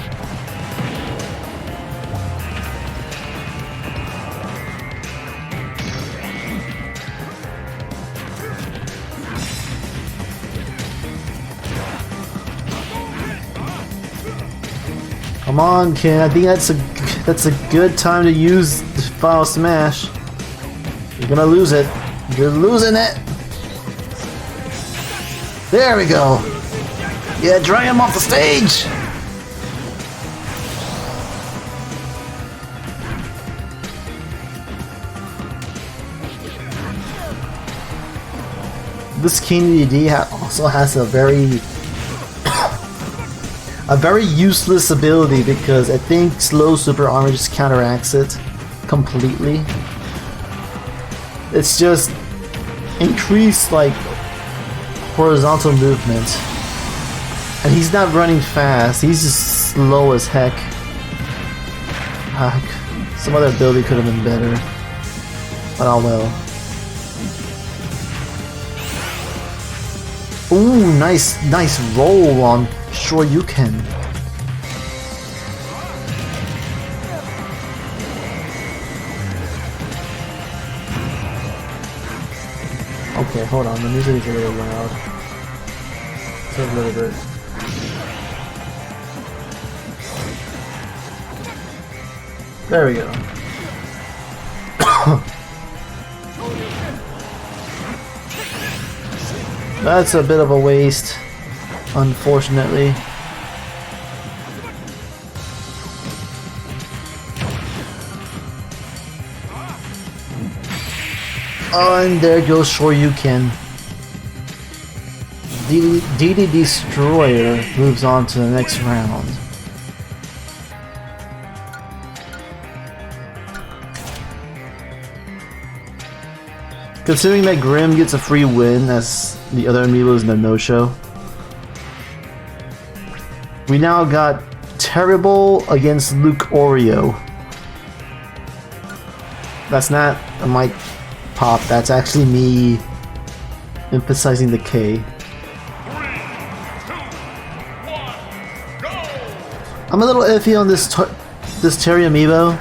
Come on, Ken. I think that's a good time to use the Final Smash. You're gonna lose it. You're losing it. There we go. Yeah, dry him off the stage. This King Dedede also has a very useless ability, because I think slow super armor just counteracts it completely. It's just increased like horizontal movement, and he's not running fast, he's just slow as heck. Some other ability could have been better, but oh well. Ooh, nice roll on Shoryuken. Okay, hold on, the music is a little loud. Just a little bit. There we go. That's a bit of a waste. Unfortunately. Oh, and there goes Shoryuken. DD Destroyer moves on to the next round. Considering that Grim gets a free win as the other Amiibos in the no-show, we now got Terrible against Luke Oreo. That's not a mic pop, that's actually me emphasizing the K. I'm a little iffy on this Terry Amiibo.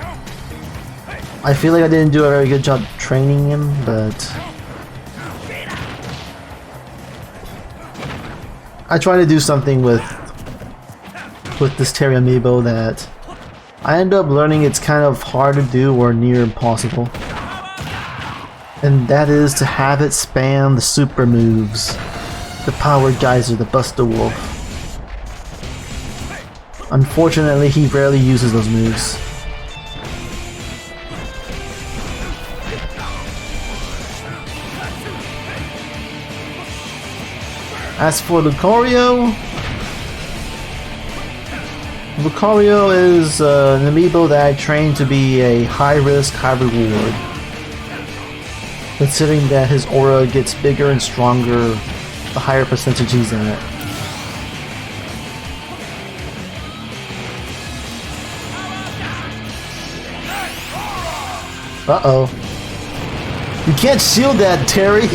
I feel like I didn't do a very good job training him, but I try to do something with this Terry Amiibo that I end up learning it's kind of hard to do or near impossible. And that is to have it spam the super moves. The Power Geyser, the Buster Wolf. Unfortunately, he rarely uses those moves. As for Lucario, Lucario is an amiibo that I trained to be a high risk, high reward. Considering that his aura gets bigger and stronger the higher percentage he's in it. Uh-oh. You can't shield that, Terry!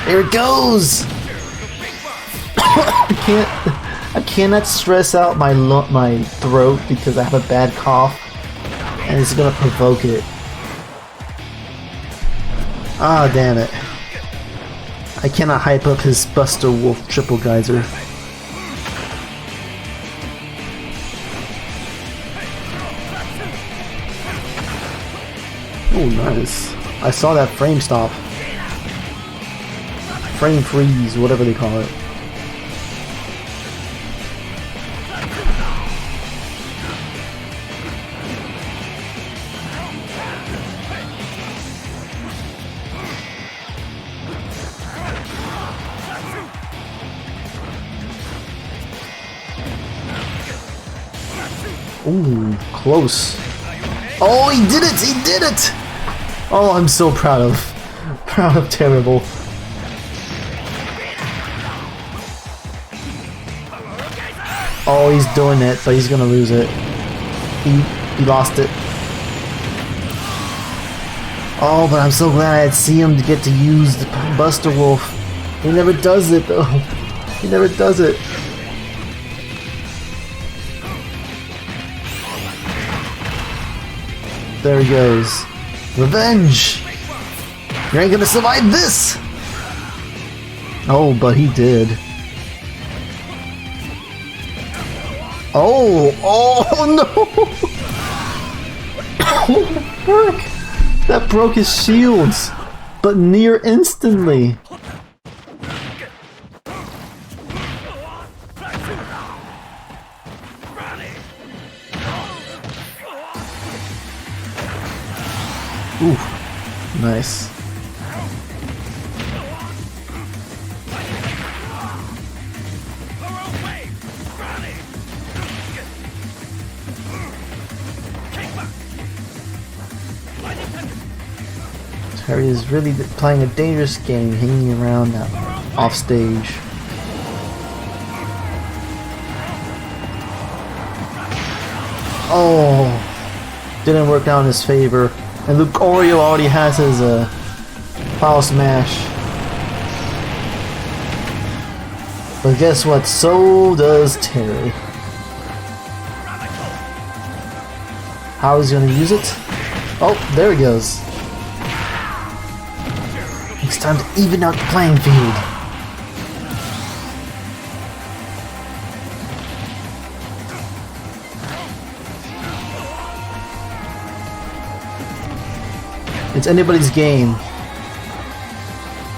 There it goes! I cannot stress out my throat because I have a bad cough and it's gonna provoke it. Ah, damn it. I cannot hype up his Buster Wolf Triple Geyser. Oh, nice. I saw that frame stop. Frame freeze, whatever they call it. Ooh, close. Oh, he did it! He did it! Oh, I'm so proud of Terrible. Oh, he's doing it, but he's gonna lose it. He lost it. Oh, but I'm so glad I'd see him to get to use the Buster Wolf. He never does it, though. He never does it. There he goes. Revenge! You ain't gonna survive this! Oh, but he did. Oh! Oh no! Oh frick! That broke his shields! But near instantly! Ooh, nice. Terry is really playing a dangerous game, hanging around off stage. Oh, didn't work out in his favor. And Luke Oreo already has his Foul Smash. But guess what? So does Terry. How is he gonna use it? Oh, there he goes. It's time to even out the playing field. It's anybody's game.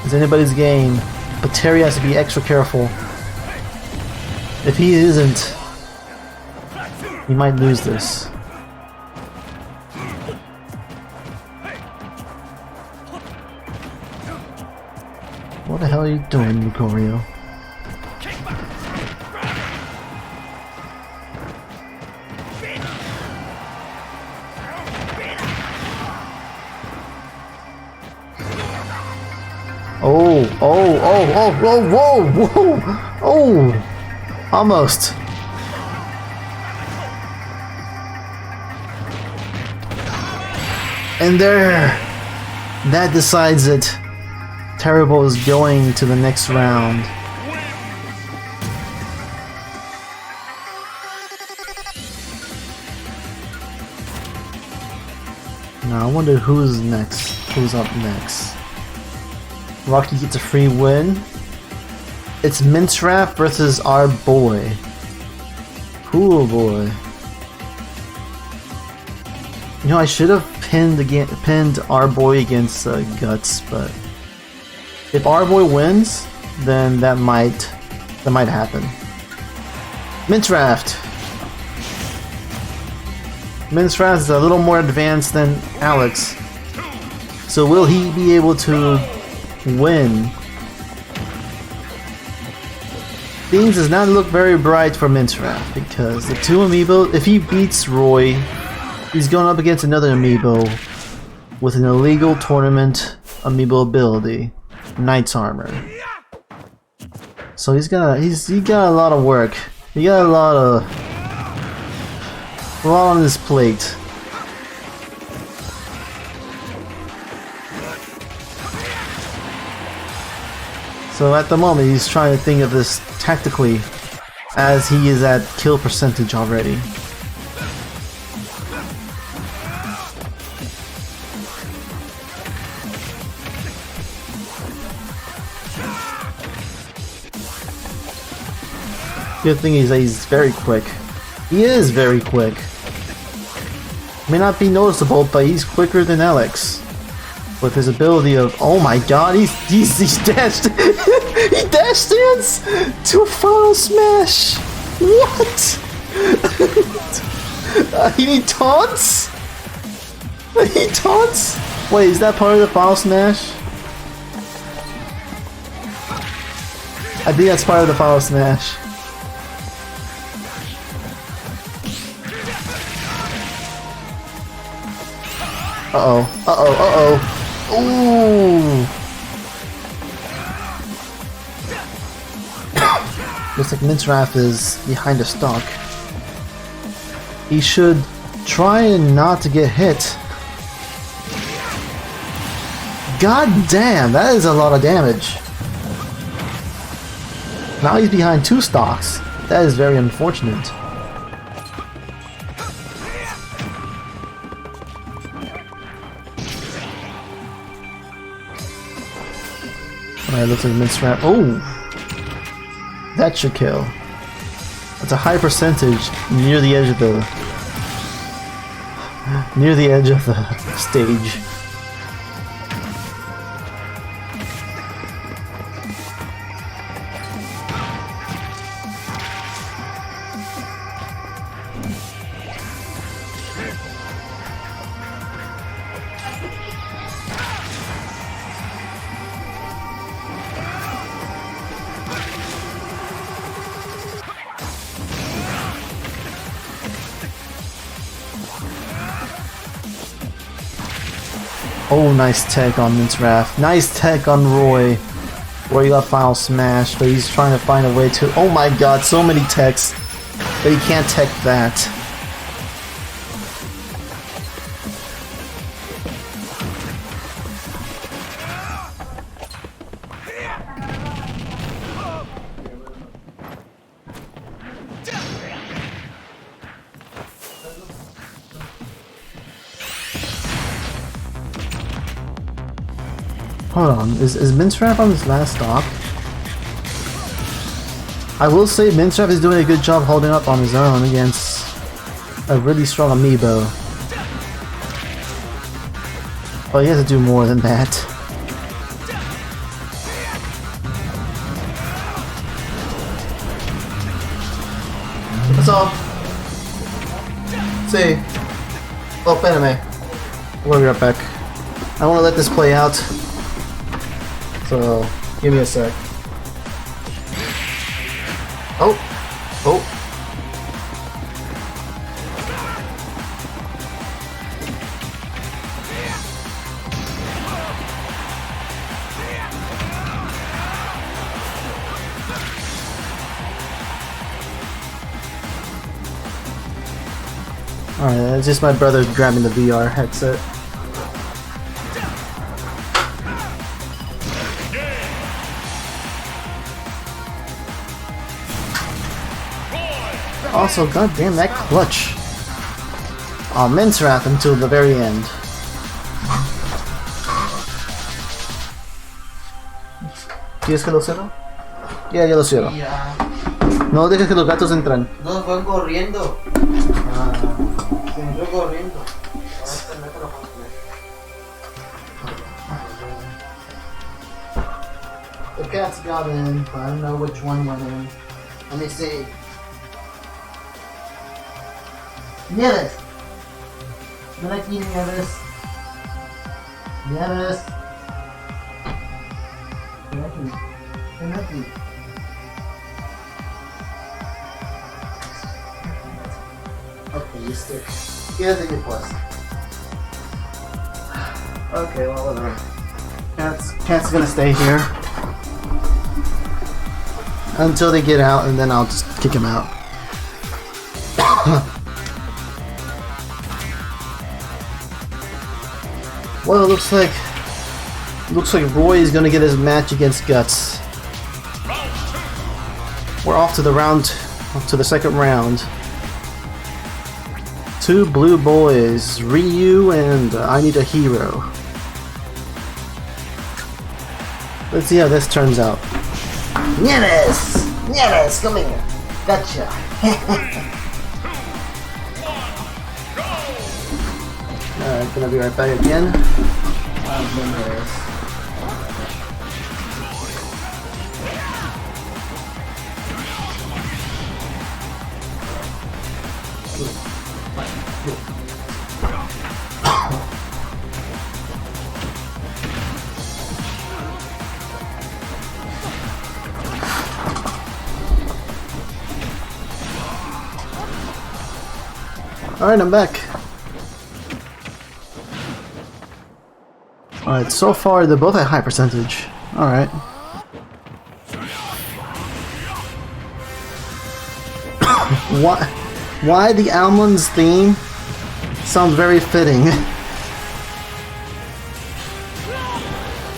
It's anybody's game. But Terry has to be extra careful. If he isn't, he might lose this. What the hell are you doing, Lucario? Oh! Almost. And there! That decides it. Terrible is going to the next round. Now I wonder who's next. Who's up next? Rocky gets a free win. It's Mintrap versus our boy. Cool boy. You know, I should have pinned our boy against Guts, but if our boy wins, then that might happen. Mintrap. Mintrap is a little more advanced than Alex, so will he be able to win? Things does not look very bright for Mintrap because the two amiibo, if he beats Roy, he's going up against another amiibo with an illegal tournament amiibo ability, Knight's Armor. So he got a lot of work. He got a lot on his plate. So at the moment he's trying to think of this tactically, as he is at kill percentage already. Good thing is that he's very quick. He is very quick. May not be noticeable, but he's quicker than Alex. With his ability of, oh my god, he's dashed. He dash dance to a final smash. What? He taunts? He taunts? Wait, is that part of the final smash? I think that's part of the final smash. Uh-oh. Ooh! Looks like Mintrap is behind a stock. He should try not to get hit. God damn, that is a lot of damage. Now he's behind 2 stocks. That is very unfortunate. Alright, looks like Mintrap. Oh! That should kill. That's a high percentage near the edge of the stage. Oh, nice tech on Mintrap. Nice tech on Roy. Where you got final smash, but he's trying to find a way to. Oh my god, so many techs. But he can't tech that. Hold on, is Mintrap on his last stock? I will say Mintrap is doing a good job holding up on his own against a really strong amiibo. But he has to do more than that. That's all. See. Oh, anime. We'll be right back. I want to let this play out. So, give me a sec. Oh. Oh. Alright, it's just my brother grabbing the VR headset. Also, goddamn that clutch. Oh, Men's Wrath until the very end. ¿Quieres que lo cierro? Ya, ya lo cierro. Ya. No dejes que los gatos entren. No, fue corriendo. Se entró corriendo. The cats got in, but I don't know which one went in. Let me see. Nieves! Ven aquí, Nieves. Nieves. Ven aquí. Ven aquí. Okay, you stick. Quédate en pues. Okay, well, whatever. Cat's gonna stay here until they get out, and then I'll just kick him out. Well, it looks like Roy is gonna get his match against Guts. We're off to the second round. Two blue boys, Ryu and I Need a Hero. Let's see how this turns out. Nieves! Nieves, come here. Gotcha. Alright, gonna be right back again. Alright, I'm back. Alright, so far they're both at high percentage. Alright. Why the Almonds theme sounds very fitting.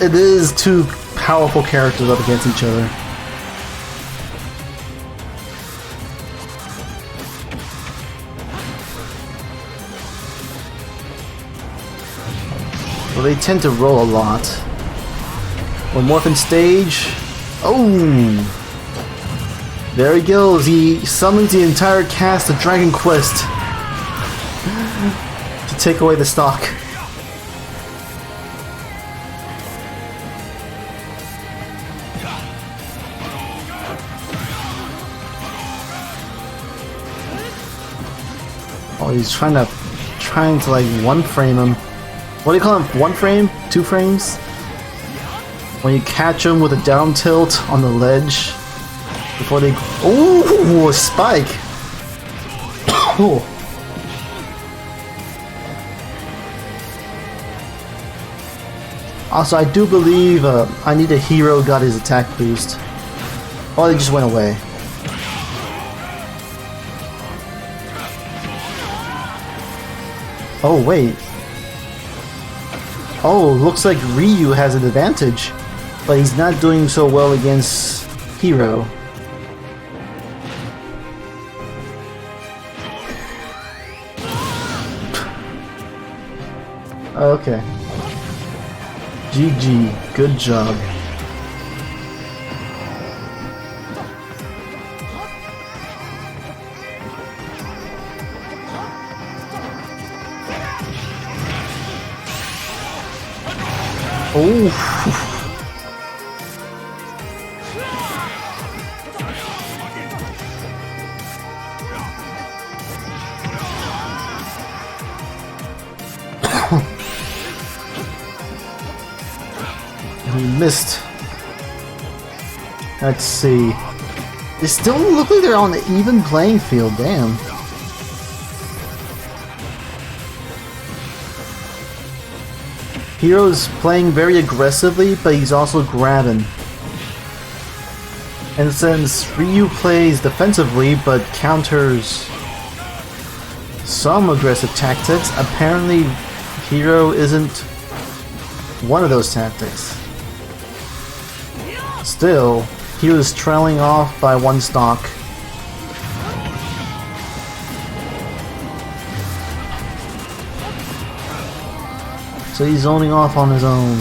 It is two powerful characters up against each other. Well, they tend to roll a lot. One morphin stage. Oh! There he goes. He summons the entire cast of Dragon Quest to take away the stock. Oh, he's trying to like one frame him. What do you call him? One frame? 2 frames? When you catch him with a down tilt on the ledge before they. Ooh, a spike! Oh. Also, I do believe I Need a Hero got his attack boost. Oh, they just went away. Oh, wait. Oh, looks like Ryu has an advantage, but he's not doing so well against Hero. Okay. GG. Good job. Oh. He missed. Let's see. They still look like they're on an even playing field, damn. Hero's playing very aggressively, but he's also grabbing. And since Ryu plays defensively but counters some aggressive tactics, apparently Hero isn't one of those tactics. Still, he was trailing off by one stock. So he's zoning off on his own.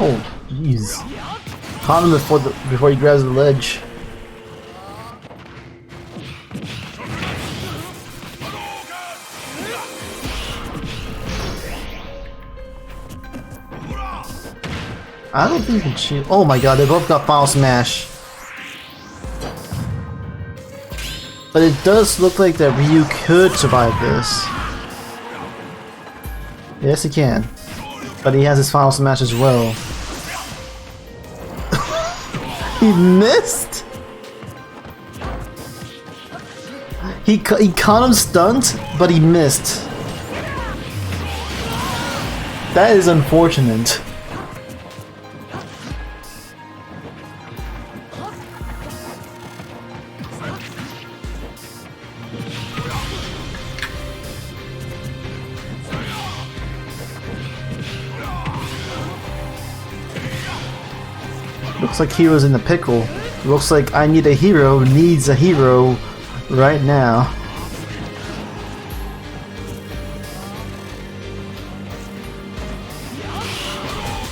Oh, jeez. Caught him before he grabs the ledge. I don't think he can shoot. Oh my god, they both got Final Smash. But it does look like that Ryu could survive this. Yes, he can. But he has his Final Smash as well. He missed? He caught him stunned, but he missed. That is unfortunate. Looks like Hero's in the pickle. Looks like I need a hero needs a hero right now.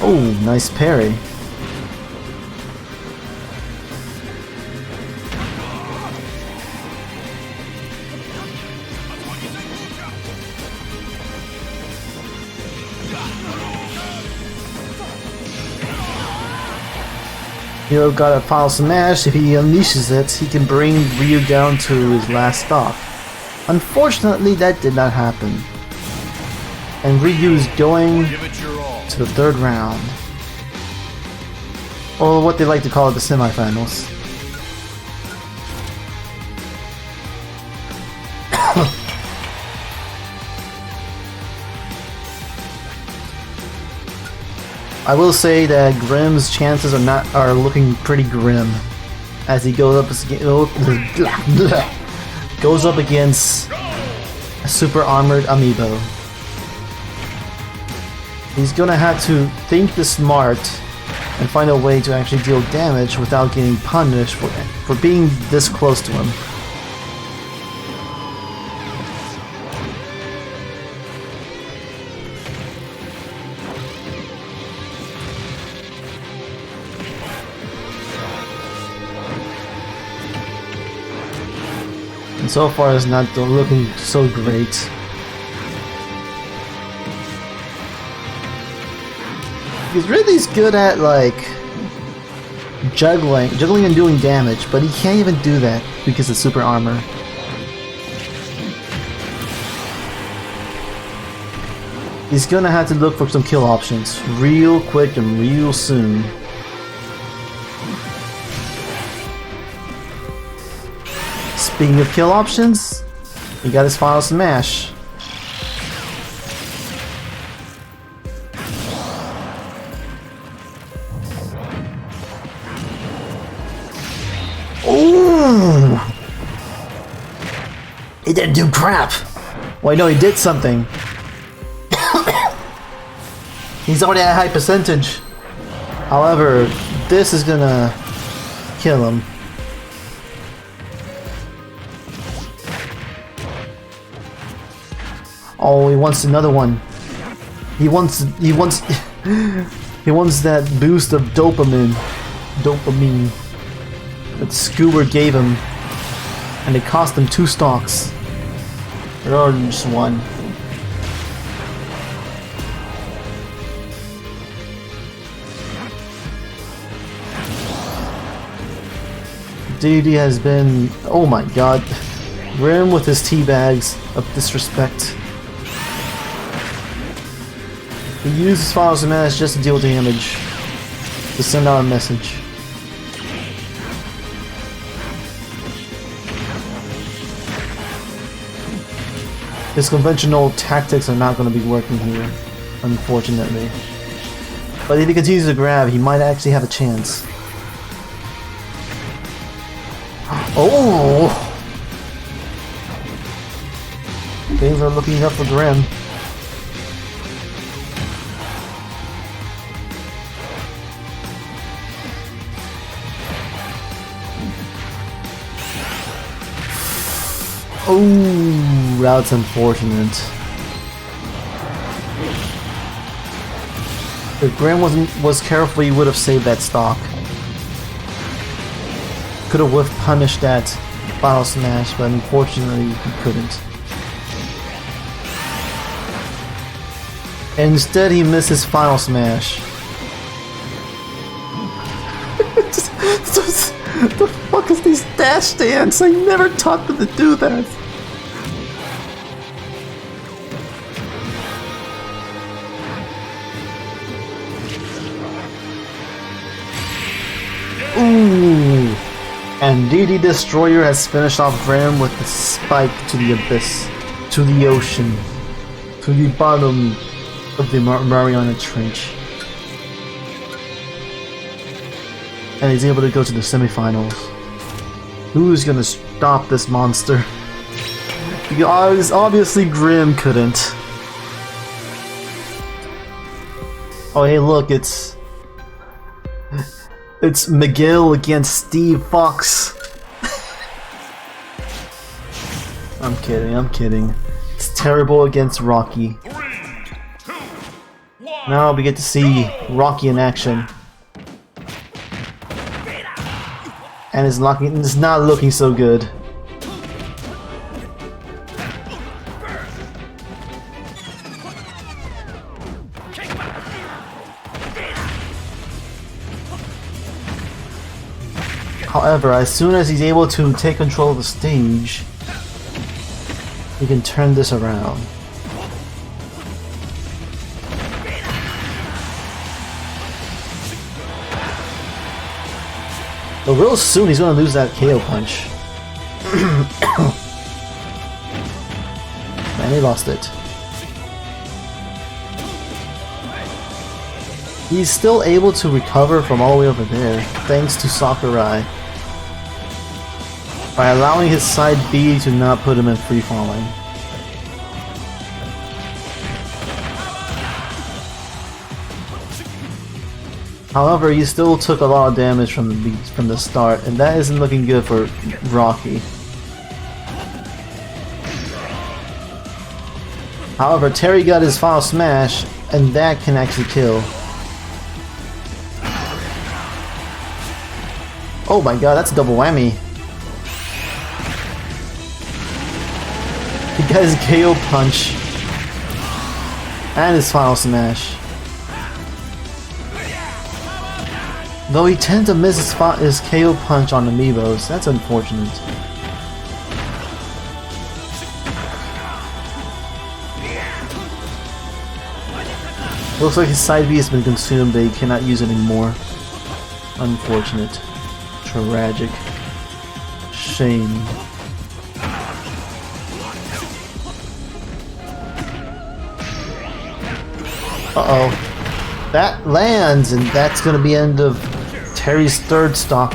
Oh, nice parry. Hero got a Final Smash. If he unleashes it, he can bring Ryu down to his last stop. Unfortunately, that did not happen. And Ryu is going to the third round. Or what they like to call it, the semifinals. I will say that Grimm's chances are looking pretty grim as he goes up against a super armored Amiibo. He's gonna have to think the smart and find a way to actually deal damage without getting punished for being this close to him. And so far it's not looking so great. He's really good at like juggling and doing damage, but he can't even do that because of super armor. He's gonna have to look for some kill options real quick and real soon. Speaking of kill options, he got his Final Smash. Ooh! He didn't do crap! Wait, no, he did something. He's already at a high percentage. However, this is gonna kill him. Oh, he wants another one. He wants he wants that boost of dopamine that Scuba gave him, and it cost him 2 stocks. Or just 1. DD has been, oh my god, Grim with his tea bags of disrespect. He used his final smash just to deal damage, to send out a message. His conventional tactics are not going to be working here, unfortunately. But if he continues to grab, he might actually have a chance. Oh! Things are looking up for Grim. Oh, that's unfortunate. If Grim was careful, he would have saved that stock. Could have whiff punished that final smash, but unfortunately he couldn't. And instead he missed his final smash. The fuck is these dash dance? I never taught them to do that. Ooh. And DD Destroyer has finished off Grim with the spike to the abyss, to the ocean, to the bottom of the Mariana Trench. And he's able to go to the semifinals. Who's gonna stop this monster? Because obviously Grim couldn't. Oh hey look, it's Miguel against Steve Fox. I'm kidding. It's Terrible against Rocky. 3, 2, 1. Now we get to see Rocky in action. And it's not looking so good. However, as soon as he's able to take control of the stage, he can turn this around. But real soon he's gonna lose that KO punch. Man, he lost it. He's still able to recover from all the way over there, thanks to Sakurai, by allowing his side B to not put him in free falling. However, he still took a lot of damage from the start, and that isn't looking good for Rocky. However, Terry got his final smash, and that can actually kill. Oh my god, that's a double whammy. He got his KO punch and his final smash. Though he tends to miss his KO punch on Amiibos, that's unfortunate. Looks like his side B has been consumed, but he cannot use it anymore. Unfortunate. Tragic. Shame. Uh-oh. That lands, and that's gonna be end of Terry's third stock.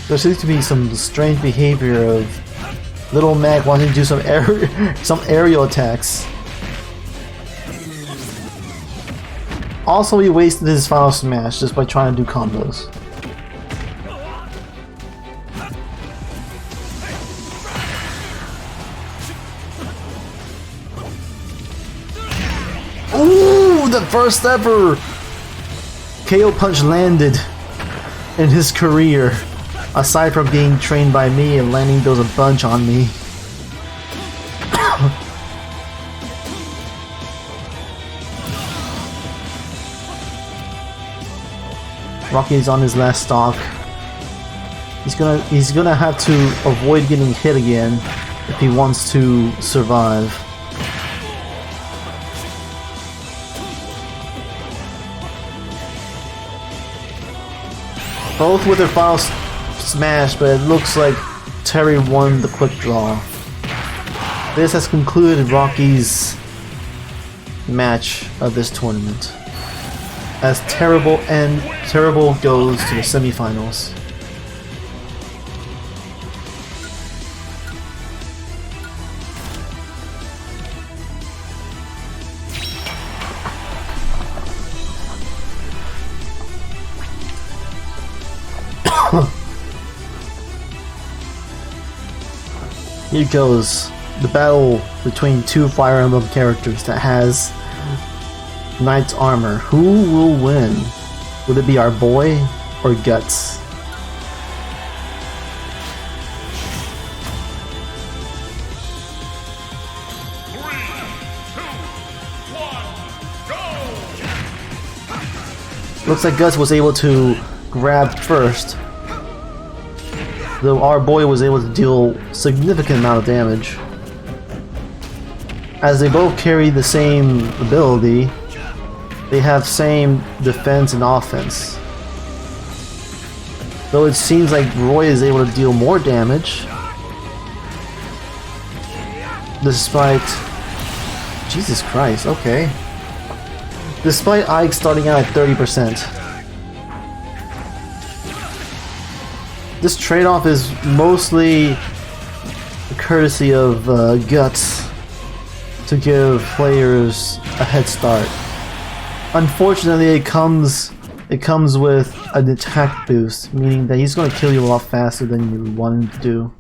There seems to be some strange behavior of Little Mac wanting to do some aerial attacks. Also, he wasted his final smash just by trying to do combos. Ooh, the first ever KO punch landed in his career. Aside from being trained by me and landing those a bunch on me. Rocky's on his last stock. He's gonna have to avoid getting hit again if he wants to survive. Both with their final smash, but it looks like Terry won the quick draw. This has concluded Rocky's match of this tournament, as Terrible goes to the semifinals. Here goes the battle between two Fire Emblem characters that has Knight's armor. Who will win? Would it be our boy or Guts? Looks like Guts was able to grab first, though our boy was able to deal significant amount of damage. As they both carry the same ability, they have same defense and offense. Though it seems like Roy is able to deal more damage, despite... Jesus Christ, okay. Despite Ike starting out at 30%. This trade-off is mostly the courtesy of Guts to give players a head start. Unfortunately, it comes with an attack boost, meaning that he's going to kill you a lot faster than you want him to do.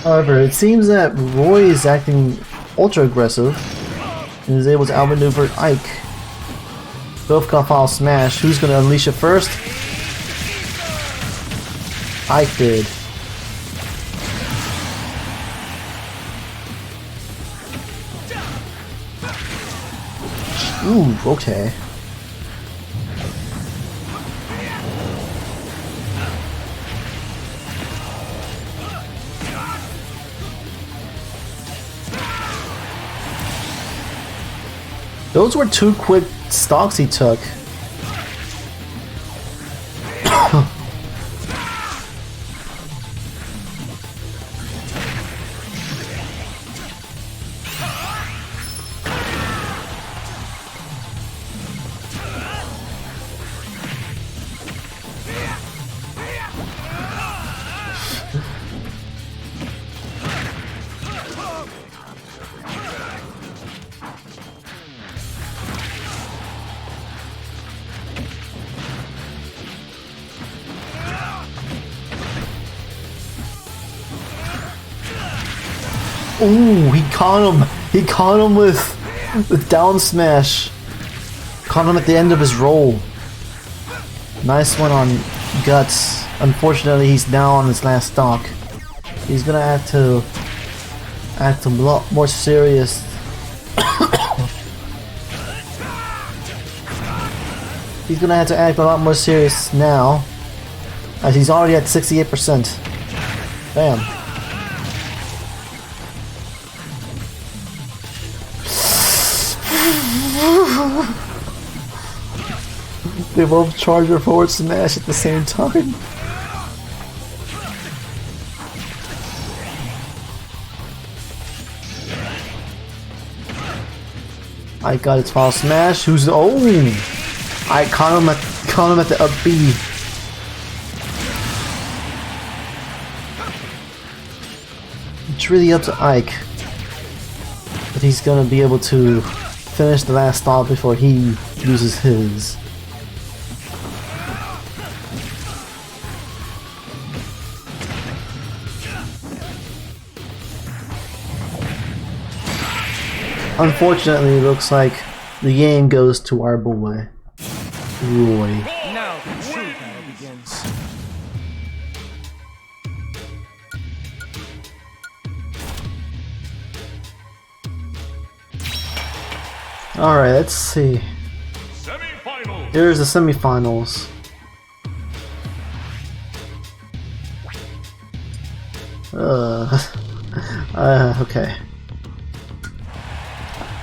However, it seems that Roy is acting ultra aggressive and is able to outmaneuver Ike. Both got final smash. Who's going to unleash it first? Ike did. Ooh, okay. Those were two quick stocks he took. Ooh, he caught him. He caught him with the down smash. Caught him at the end of his roll. Nice one on Guts. Unfortunately, he's now on his last stock. He's gonna have to act a lot more serious. He's gonna have to act a lot more serious now, as he's already at 68%. Bam. They both charge their forward smash at the same time. I got its final smash. Who's I caught him at the up B. It's really up to Ike, but he's gonna be able to finish the last stop before he uses his. Unfortunately, it looks like the game goes to our boy, Roy. Now the true battle begins. Alright, let's see. Semi-finals. Here's the semifinals. Okay.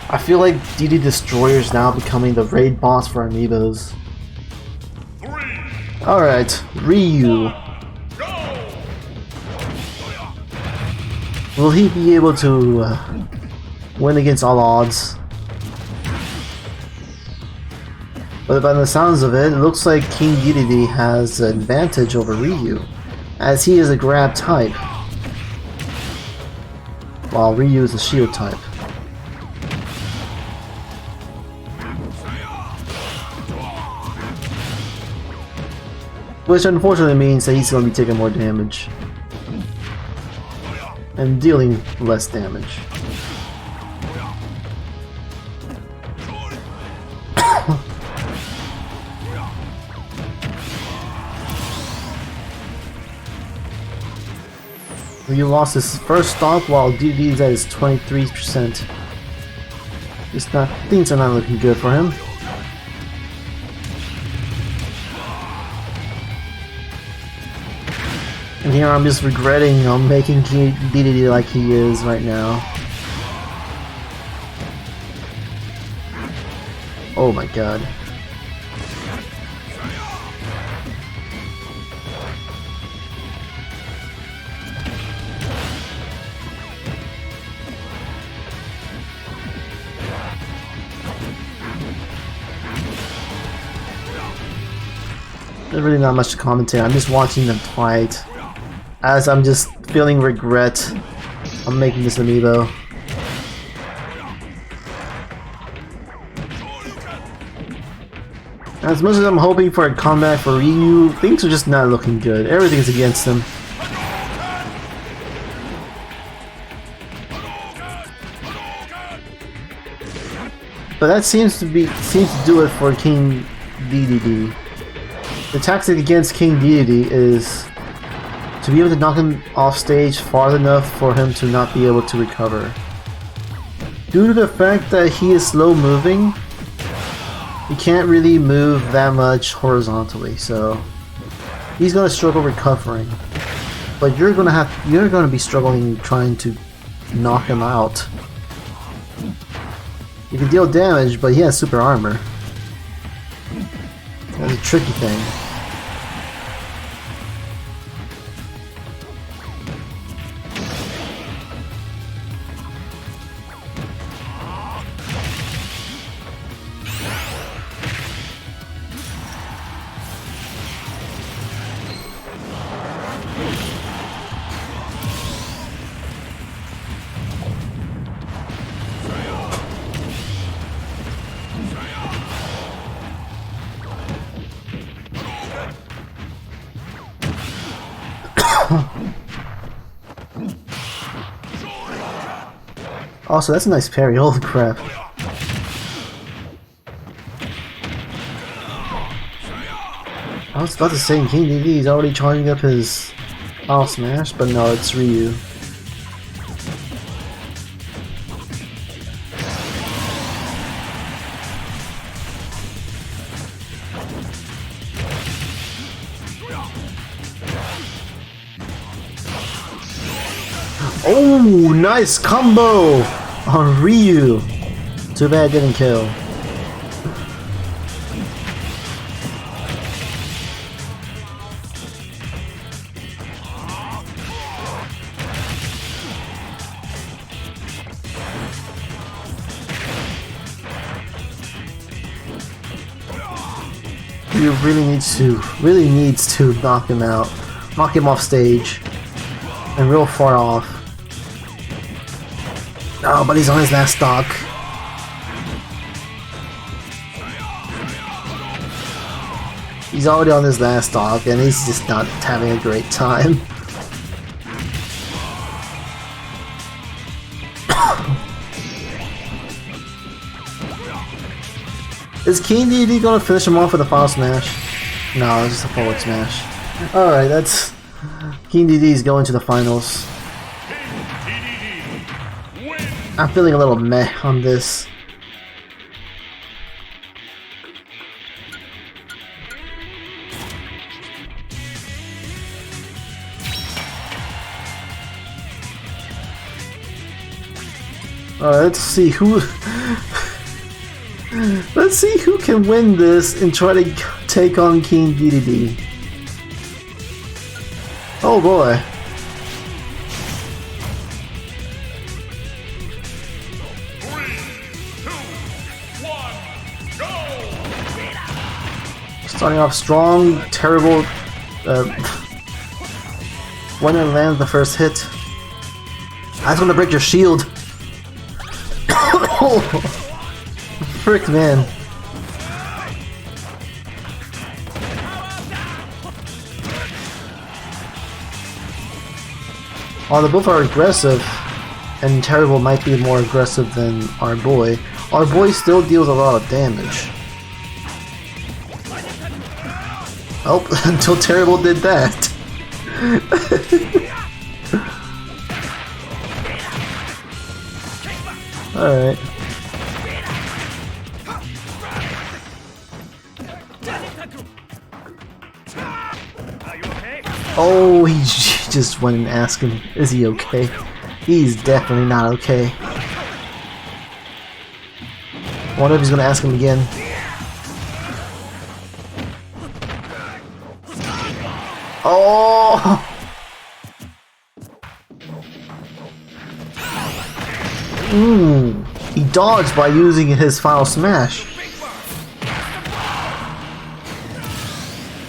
I feel like DD Destroyer is now becoming the raid boss for Amiibos. 3, Alright, Ryu. go! Will he be able to win against all odds? But by the sounds of it, it looks like King Dedede has an advantage over Ryu, as he is a grab type, while Ryu is a shield type. Which unfortunately means that he's going to be taking more damage and dealing less damage. Ryu lost his first stock while DD is at his 23%. Things are not looking good for him. And here I'm just regretting making DD like he is right now. Oh my god. There's really not much to commentate. I'm just watching them fight, as I'm just feeling regret on making this amiibo. As much as I'm hoping for a comeback for Ryu, things are just not looking good. Everything's against him. But that seems to do it for King Dedede. The tactic against King Dedede is to be able to knock him off stage far enough for him to not be able to recover. Due to the fact that he is slow moving, he can't really move that much horizontally, so he's gonna struggle recovering. But you're gonna be struggling trying to knock him out. You can deal damage, but he has super armor. That's a tricky thing. Also, that's a nice parry, holy crap. I was about to say King Dedede is already charging up his final smash, but no, it's Ryu. Oh, nice combo on Ryu. Too bad it didn't kill. RB really needs to knock him out, knock him off stage, and real far off. Oh, but he's on his last stock. He's already on his last stock, and he's just not having a great time. Is King DD gonna finish him off with a final smash? No, it's just a forward smash. Alright, that's... King DD's going to the finals. I'm feeling a little meh on this. Alright, let's see who... Let's see who can win this and try to take on King DDD. Oh boy. Starting off strong, terrible. When it lands the first hit, that's gonna break your shield. Frick, man. While they both are aggressive, and Terrible might be more aggressive than our boy still deals a lot of damage. Oh, until Terrible did that. Alright. Oh, he just went and asked him, is he okay? He's definitely not okay. I wonder if he's gonna ask him again. Oh! He dodged by using his final smash.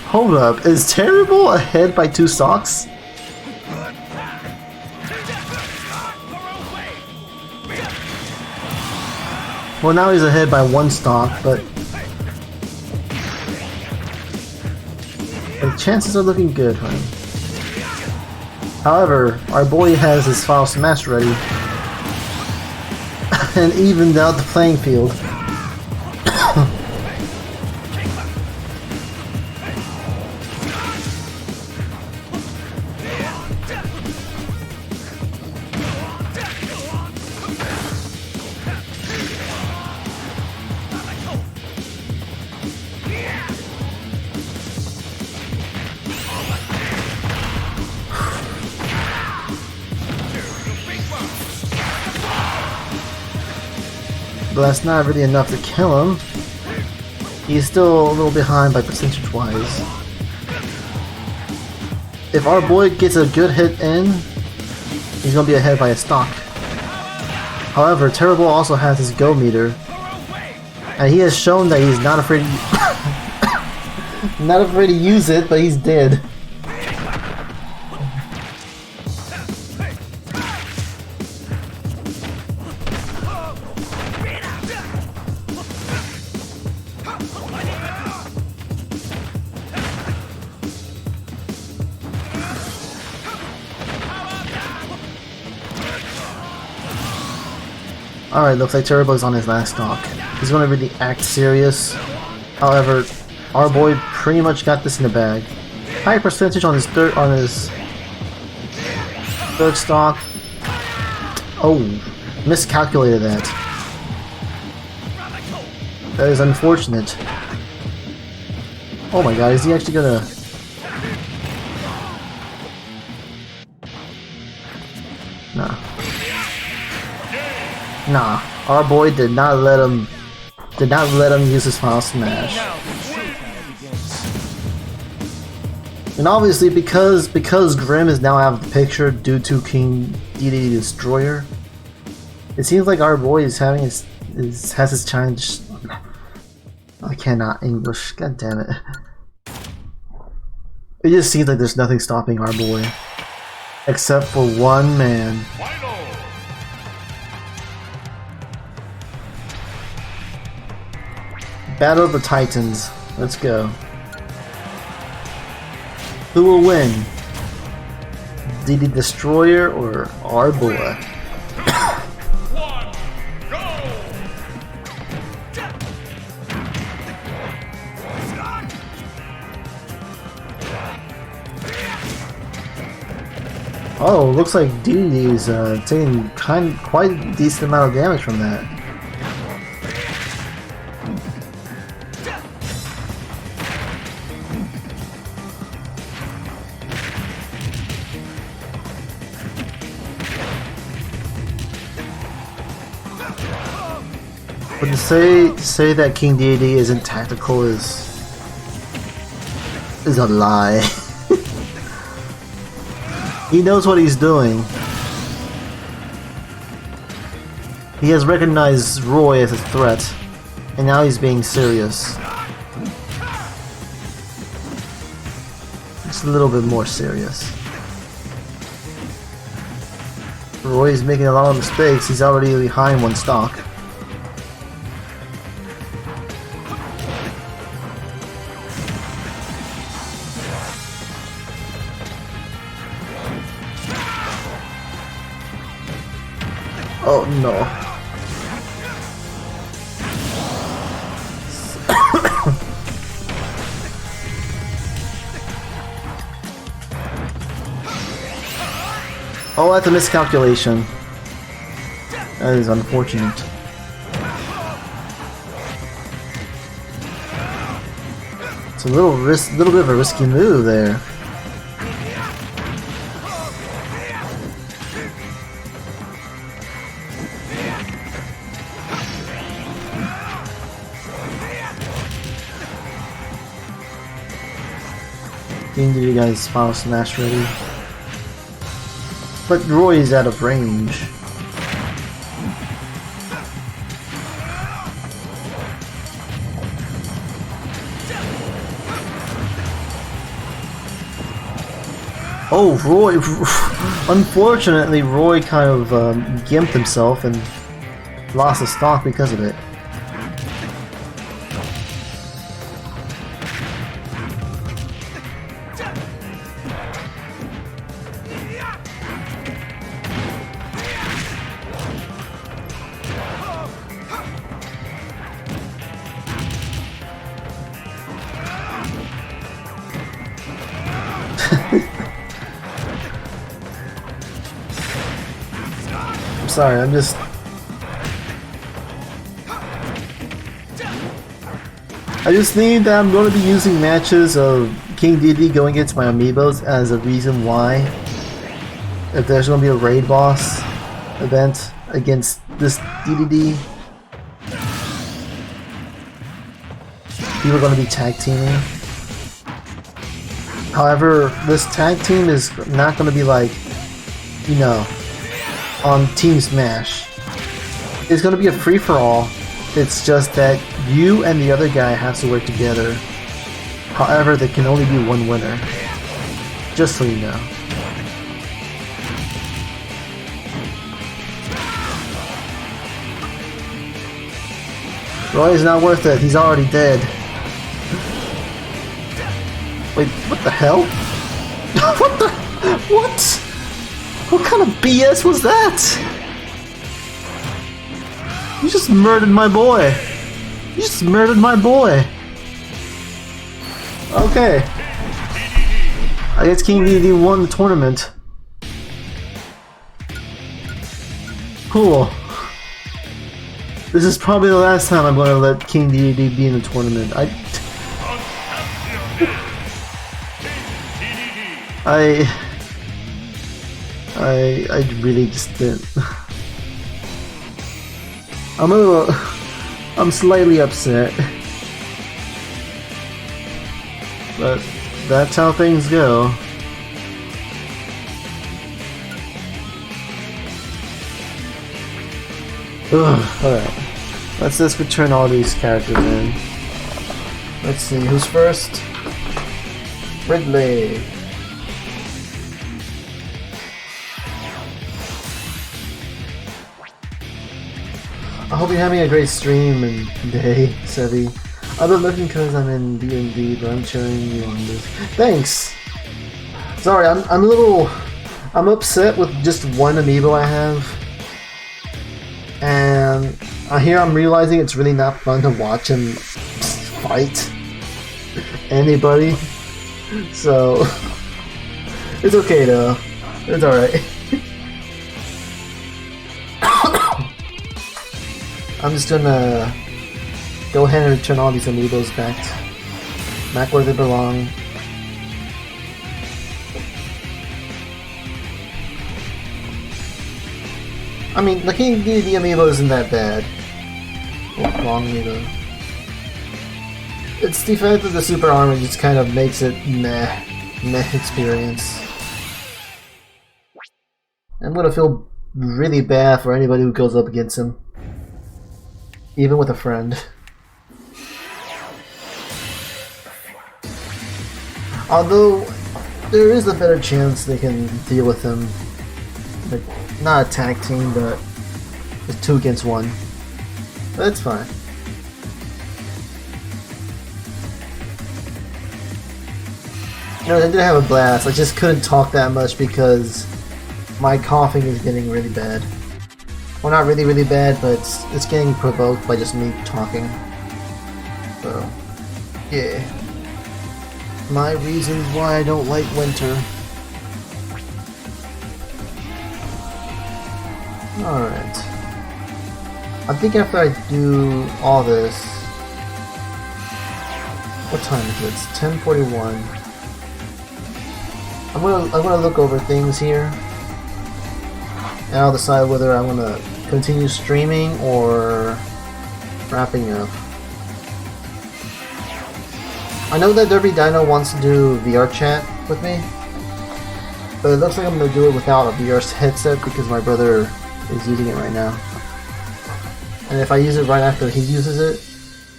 Hold up, is Terrible ahead by 2 stocks? Well, now he's ahead by 1 stock, but the chances are looking good for him. However, our boy has his final smash ready and evened out the playing field. But that's not really enough to kill him. He's still a little behind by percentage-wise. If our boy gets a good hit in, he's gonna be ahead by a stock. However, Terrible also has his go meter, and he has shown that he's not afraid to not afraid to use it, but he's dead. Alright, looks like Terrible is on his last stock. He's gonna really act serious. However, our boy pretty much got this in the bag. High percentage on his third stock. Oh, miscalculated that. That is unfortunate. Oh my god, is he actually gonna... Nah. Nah, our boy did not let him use his final smash. And obviously because Grim is now out of the picture due to King DD Destroyer, it seems like our boy is having has his challenge. I cannot English, god damn it. It just seems like there's nothing stopping our boy. Except for one man. Final. Battle of the Titans. Let's go. Who will win? DD Destroyer or our boy? 1, go! Oh, looks like DD is taking quite a decent amount of damage from that. But to say that King Deity isn't tactical is a lie. He knows what he's doing. He has recognized Roy as a threat, and now he's being serious. It's a little bit more serious. Roy's making a lot of mistakes. He's already behind one stock. Oh no. Oh, that's a miscalculation. That is unfortunate. It's a little bit of a risky move there. Getting you guys final smash ready. But Roy is out of range. Oh, Roy! Unfortunately, Roy kind of gimped himself and lost his stock because of it. I'm sorry, I just think that I'm going to be using matches of King Dedede going against my Amiibos as a reason why, if there's going to be a raid boss event against this Dedede, people are going to be tag teaming. However, this tag team is not going to be like, you know, on Team Smash. It's going to be a free-for-all. It's just that you and the other guy have to work together. However, there can only be one winner. Just so you know. Roy is not worth it. He's already dead. Wait, what the hell? What the? What? What kind of BS was that? You just murdered my boy. You just murdered my boy. Okay. I guess King Dedede won the tournament. Cool. This is probably the last time I'm going to let King Dedede be in the tournament. I really just didn't. I'm slightly upset. But that's how things go. Alright. Let's just return all these characters in. Let's see, who's first? Ridley. I hope you're having a great stream and day, Sevi. I've been looking because I'm in D&D, but I'm cheering you on this. Thanks! Sorry, I'm upset with just one amiibo I have. And I'm realizing it's really not fun to watch him fight anybody. So, it's okay though. It's alright. I'm just gonna go ahead and return all these amiibos back where they belong. I mean, looking at the amiibo isn't that bad. Oh, wrong amiibo. It's the fact that the super armor just kind of makes it meh experience. I'm gonna feel really bad for anybody who goes up against him. Even with a friend. Although, there is a better chance they can deal with him. Like, not a tag team, but it's 2 against 1. But that's fine. You know, I did have a blast. I just couldn't talk that much because my coughing is getting really bad. Well, not really, really bad, but it's getting provoked by just me talking. So, yeah. My reasons why I don't like winter. Alright. I think after I do all this... What time is it? It's 10:41. I'm gonna look over things here. And I'll decide whether I'm gonna continue streaming or wrapping up. I know that Derby Dino wants to do VR chat with me, but it looks like I'm gonna do it without a VR headset because my brother is using it right now. And if I use it right after he uses it,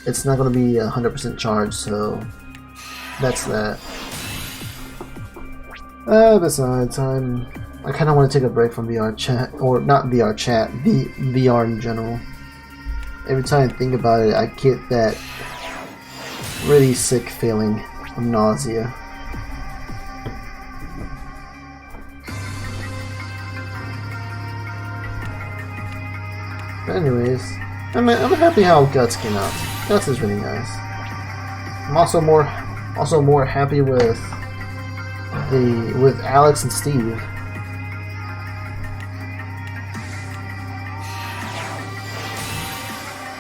it's not gonna be 100% charged, so that's that. Besides, I kind of want to take a break from VR chat, or not VR chat, VR in general. Every time I think about it, I get that really sick feeling of nausea. But anyways, I'm happy how Guts came out. Guts is really nice. I'm also more happy with Alex and Steve.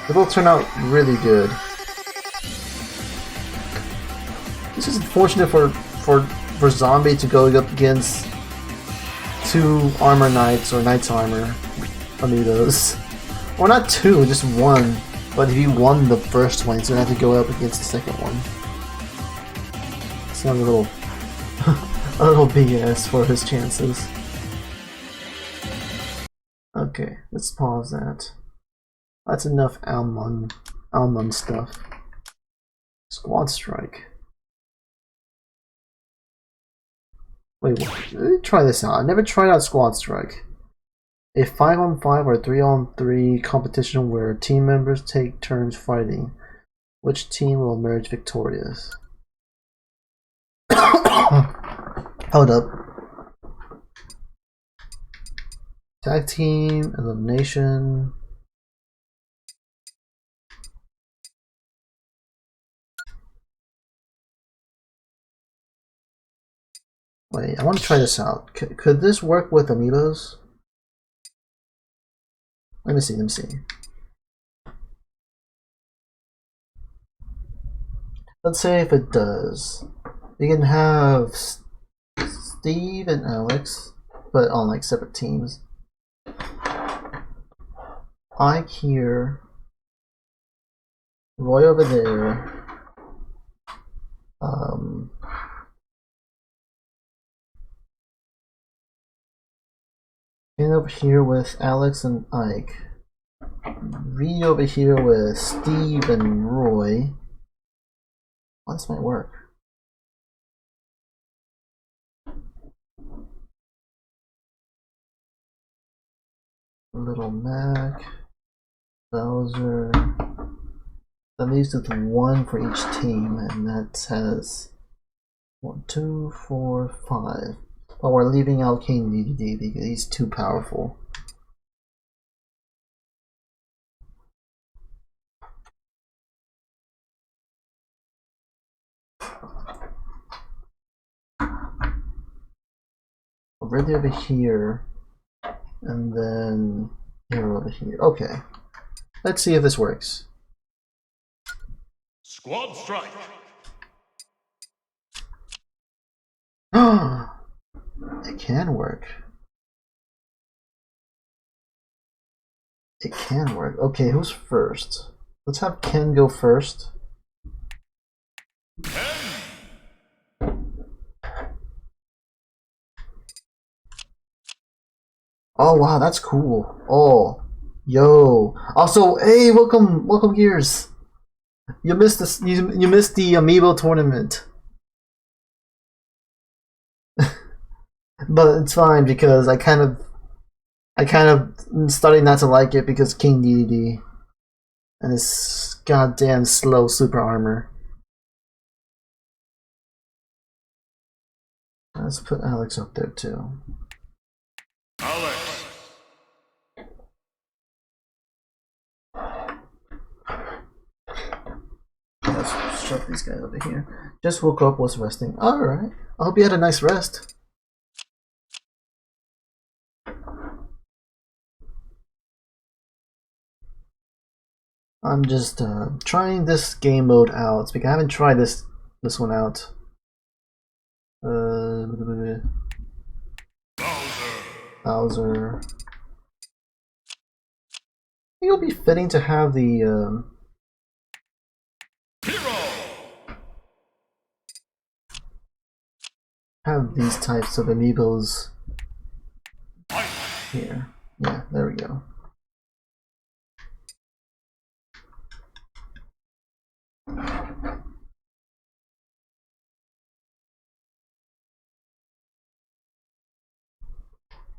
They both turn out really good. It's just unfortunate for Zombie to go up against 2 Armor Knights or Knights Armor amiibos. Or not 2, just 1. But if he won the first one, he's gonna have to go up against the second one. Sounds a little BS for his chances. Okay, let's pause that. That's enough Almond stuff. Squad Strike. Wait, what? Let me try this out. I never tried out Squad Strike. A 5-on-5 or 3-on-3 competition where team members take turns fighting. Which team will emerge victorious? Hold up. Tag team, elimination. Wait, I want to try this out. Could this work with amiibos? Let me see. Let's say if it does. You can have Steve and Alex, but on like separate teams. Ike here. Roy over there. And over here with Alex and Ike. Reed over here with Steve and Roy. Well, this might work. Little Mac, Bowser. That leaves with one for each team, and that has 1, 2, 4, 5. But we're leaving out King DDD because he's too powerful. Already over here, and then here over here. Okay, let's see if this works. Squad strike. It can work. It can work. Okay, who's first? Let's have Ken go first. Oh wow, that's cool. Oh, yo. Also, hey, welcome, Gears. You missed this. You missed the Amiibo tournament. But it's fine because I kind of started not to like it because King DDD and his goddamn slow super armor. Let's put Alex up there too. Alex. Let's shove these guys over here. Just woke up, was resting. Alright. I hope you had a nice rest. I'm just trying this game mode out because I haven't tried this one out. Bowser. I think it'll be fitting to have the have these types of amiibos here. Yeah, there we go.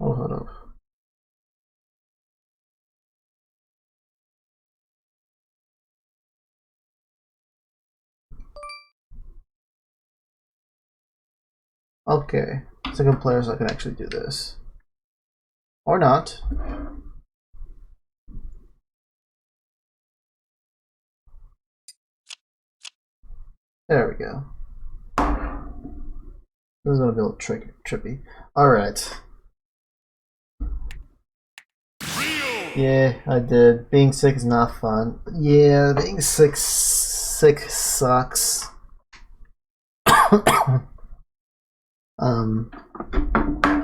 Oh, hold up. Okay, second player, so I can actually do this. Or not. There we go. This is gonna be a little trippy. Alright. Yeah, I did. Being sick is not fun. Yeah, being sick sucks.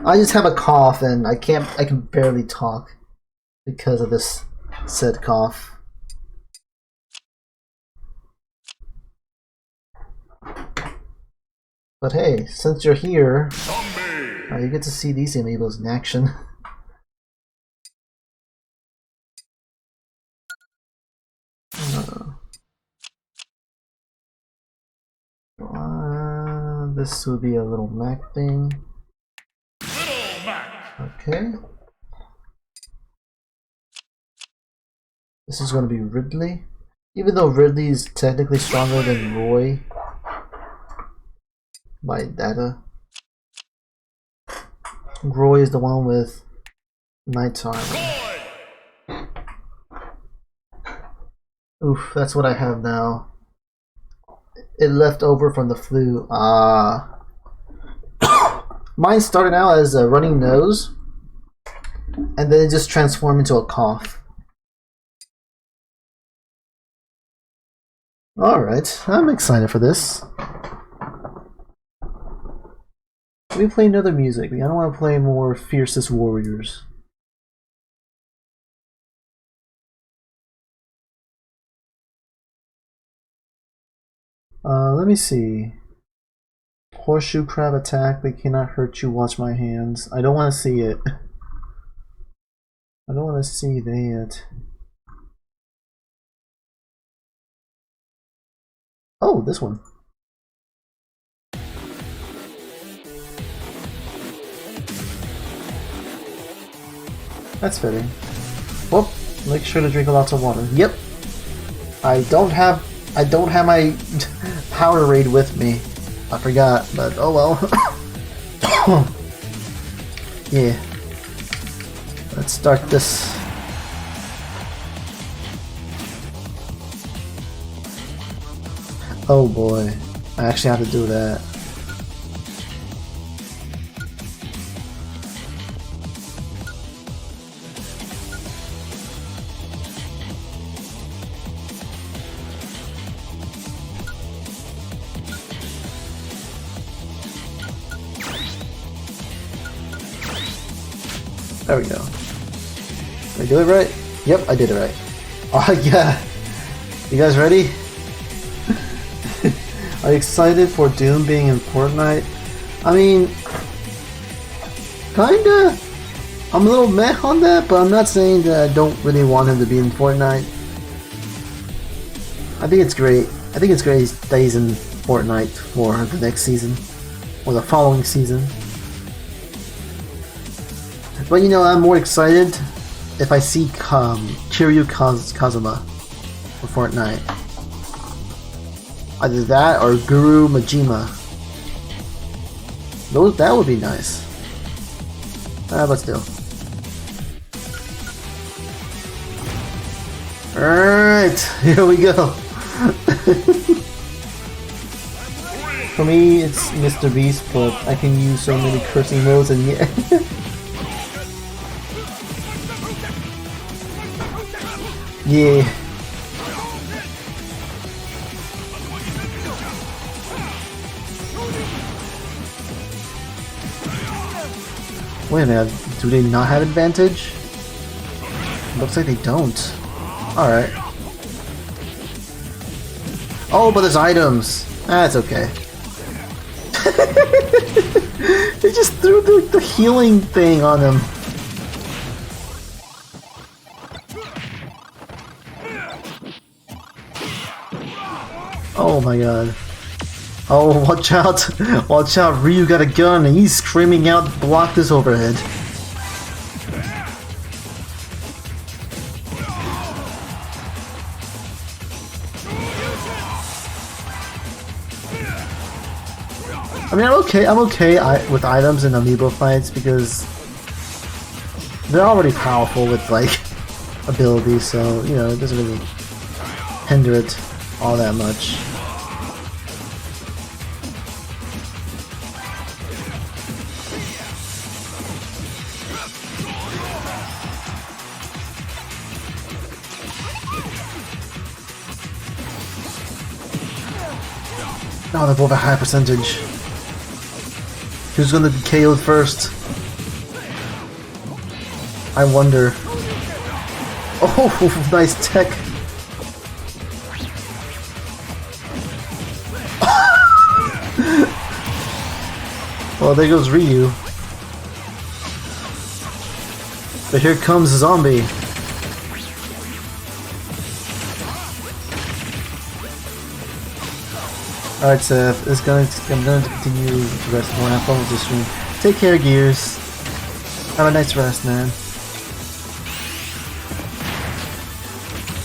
I just have a cough and I can barely talk because of this said cough. But hey, since you're here, you get to see these amiibos in action. This will be a little Mac thing. Okay. This is going to be Ridley. Even though Ridley is technically stronger than Roy by data. Roy is the one with Knight's armor. Oof, that's what I have now. It left over from the flu. Mine started out as a running nose, and then it just transformed into a cough. Alright, I'm excited for this. Let me play another music. I don't want to play more Fiercest Warriors. Let me see. Horseshoe crab attack. They cannot hurt you. Watch my hands. I don't want to see it. I don't want to see that. Oh, this one. That's fitting. Whoop! Make sure to drink lots of water. Yep. I don't have my Powerade with me. I forgot, but oh well. Yeah. Let's start this. Oh boy. I actually have to do that. There we go. Did I do it right? Yep, I did it right. Oh yeah. You guys ready? Are you excited for Doom being in Fortnite? I mean, kinda. I'm a little meh on that, but I'm not saying that I don't really want him to be in Fortnite. I think it's great. I think it's great that he's in Fortnite for the next season. Or the following season. But you know, I'm more excited if I see Kiryu Kazuma for Fortnite. Either that or Guru Majima. That would be nice. Let's do. Alright, here we go. For me, it's Mr. Beast, but I can use so many cursing modes and yeah. Yeah. Wait a minute, do they not have advantage? Looks like they don't. Alright. Oh, but there's items! That's okay. They just threw the healing thing on him. Oh my god. Oh, watch out! Watch out, Ryu got a gun and he's screaming out, block this overhead. I mean, I'm okay with items in Amiibo fights because they're already powerful with, like, abilities, so, you know, it doesn't really hinder it all that much. Oh, they're both a high percentage. Who's gonna be KO'd first? I wonder. Oh, nice tech. Well, there goes Ryu. But here comes a zombie. Alright, Seth, I'm going to continue the rest of have fun with this stream. Take care, Gears. Have a nice rest, man.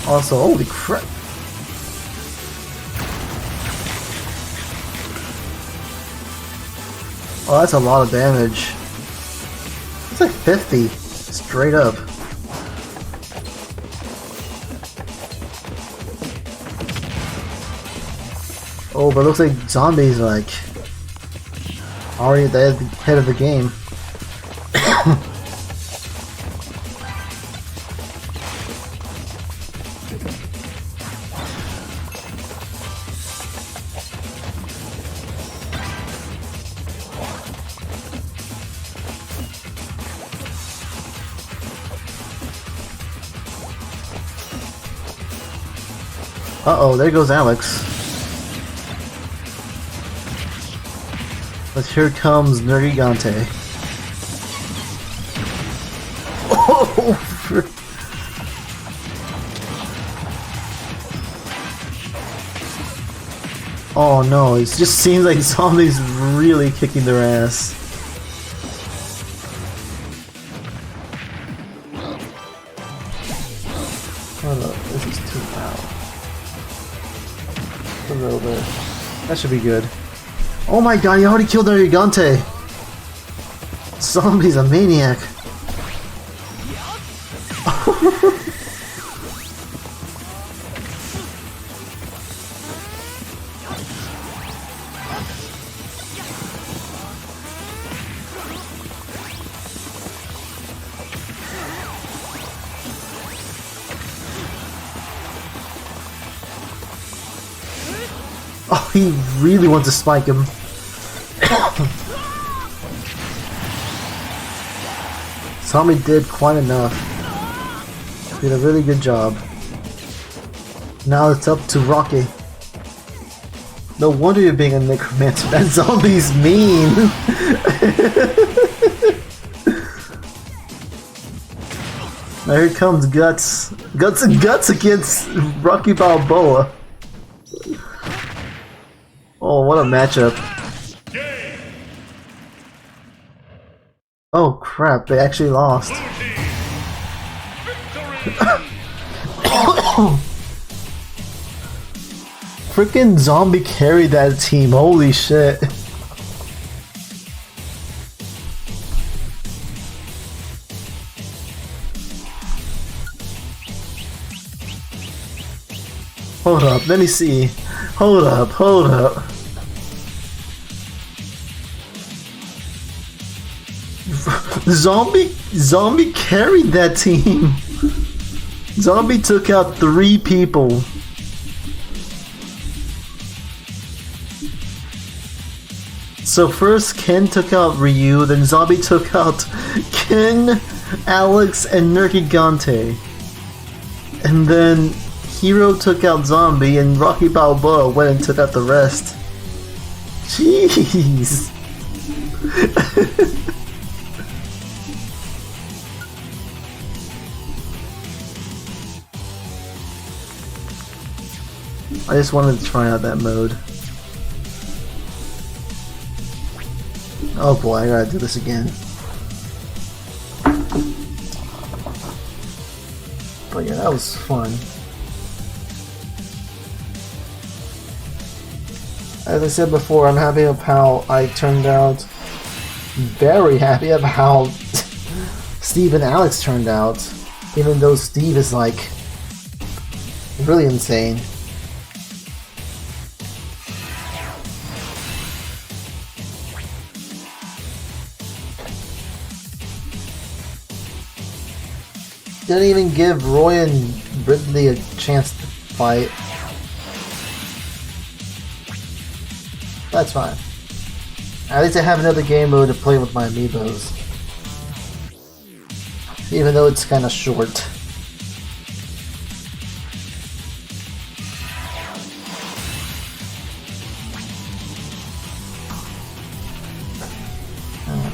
Also, holy crap. Oh, that's a lot of damage. It's like 50, straight up. Oh, but it looks like zombies like already at the head of the game. Uh-oh, there goes Alex. But here comes Nerigante. Oh! Oh no, it just seems like zombies really kicking their ass. Just 2 out. A little bit. That should be good. Oh my god, he already killed our Gigante! Zombie's a maniac. Oh, he really wants to spike him. Tommy did quite enough. Did a really good job. Now it's up to Rocky. No wonder you're being a necromancer. That zombie's mean. Now here comes Guts. Guts and Guts against Rocky Balboa. Oh, what a matchup. Oh crap, they actually lost. Freaking zombie carried that team, holy shit. Hold up, let me see. Hold up, hold up. Zombie carried that team. Zombie took out 3 people. So first Ken took out Ryu, then Zombie took out Ken, Alex, and Nergigante. And then Hero took out Zombie, and Rocky Balboa went and took out the rest. Jeez. I just wanted to try out that mode. Oh boy, I gotta do this again. But yeah, that was fun. As I said before, I'm happy of how I turned out. Very happy of how Steve and Alex turned out. Even though Steve is like really insane. Didn't even give Roy and Ridley a chance to fight. That's fine. At least I have another game mode to play with my Amiibos. Even though it's kinda short.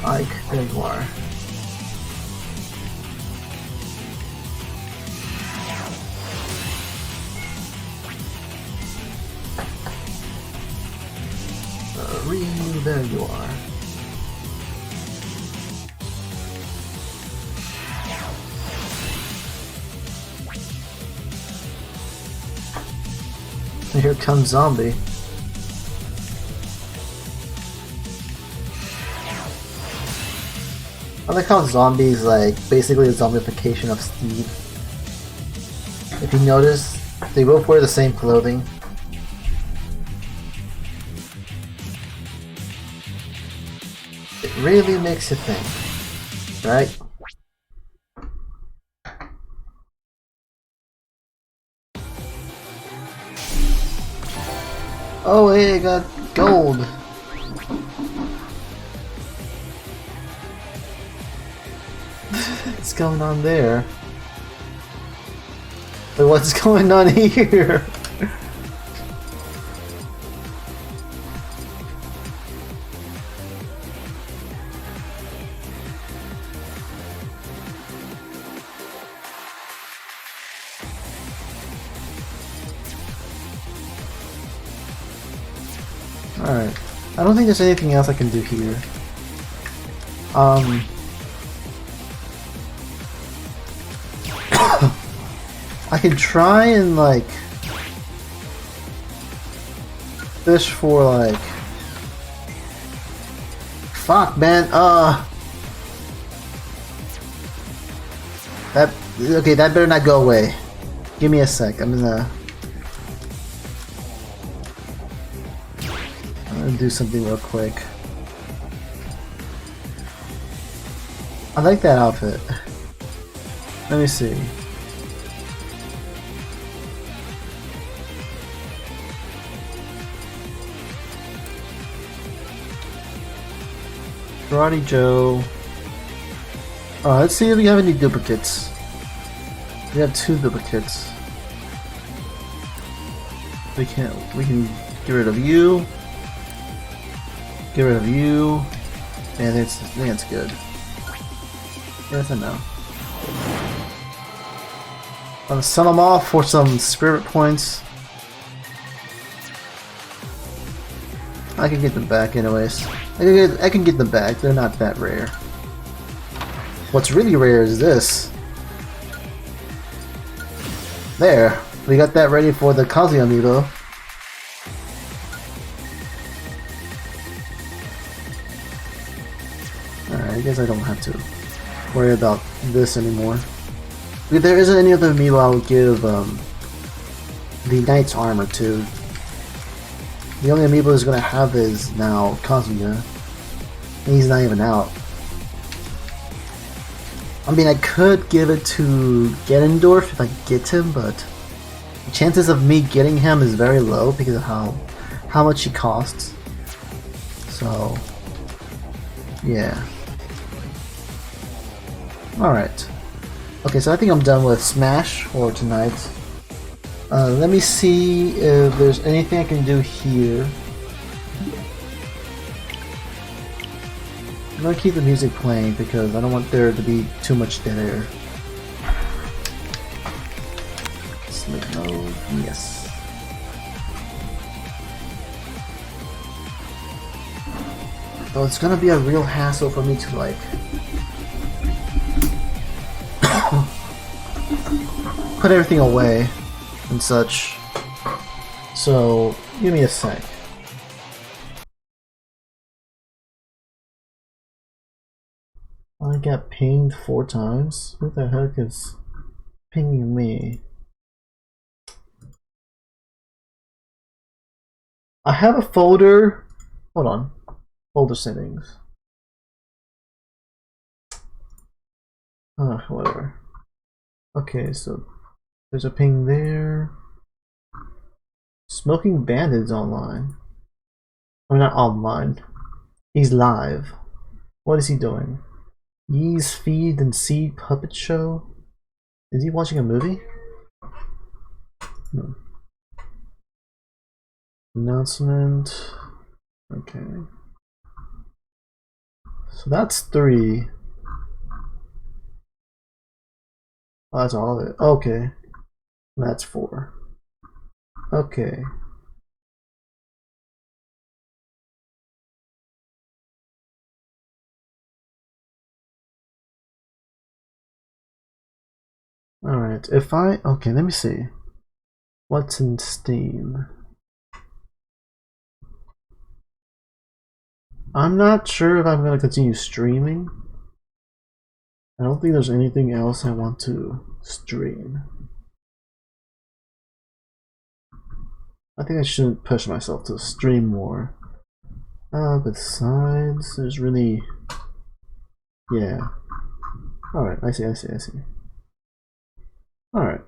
Ike, there you are. Ryu, there you are. And here comes Zombie. I like how Zombie is like basically a zombification of Steve. If you notice, they both wear the same clothing. It really makes you think, right? Oh hey, I got gold! What's going on there? But what's going on here? Alright. I don't think there's anything else I can do here. I can try and like fish for like fuck man, that okay, that better not go away. Give me a sec. I'm gonna do something real quick. I like that outfit. Let me see. Karate Joe. Let's see if we have any duplicates. We have 2 duplicates. We can get rid of you. Get rid of you. And I think it's good. Yes and no. I'm gonna sell them off for some spirit points. I can get them back anyways. I can get them back, they're not that rare. What's really rare is this. There, we got that ready for the Kazi Amiibo. Alright, I guess I don't have to worry about this anymore. If there isn't any other amiibo, I would give the Knight's Armor to. The only amiibo is gonna have is now Kazuya. And he's not even out. I mean, I could give it to Ganondorf if I get him, but the chances of me getting him is very low because of how much he costs. So, yeah. Alright. Okay, so I think I'm done with Smash for tonight. Let me see if there's anything I can do here. I'm gonna keep the music playing because I don't want there to be too much dead air. Sleep mode, yes. So it's gonna be a real hassle for me to like put everything away and such. So give me a sec. I got pinged 4 times? Who the heck is pinging me? I have a folder. Hold on. Folder settings. Whatever. Okay, so there's a ping there. Smoking Bandit's online. Or not online. He's live. What is he doing? Yee's Feed and Seed Puppet Show? Is he watching a movie? No. Announcement. Okay. So that's 3. Oh, that's all of it. Okay. That's 4. Okay. Alright, okay, let me see. What's in Steam? I'm not sure if I'm going to continue streaming. I don't think there's anything else I want to stream. I think I shouldn't push myself to stream more. Besides, there's really... Yeah. Alright, I see. Alright.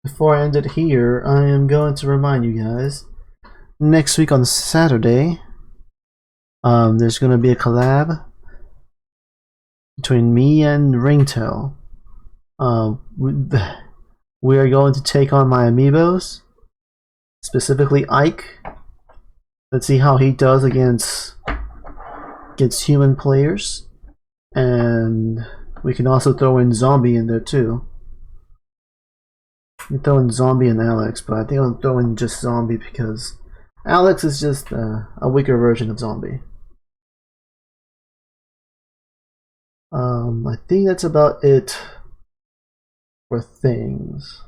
Before I end it here, I am going to remind you guys, next week on Saturday, there's going to be a collab between me and Ringtail. We are going to take on my Amiibos, specifically Ike. Let's see how he does against human players, and we can also throw in Zombie in there too. We throw in Zombie and Alex, but I think I'll throw in just Zombie because Alex is just a weaker version of Zombie. I think that's about it for things.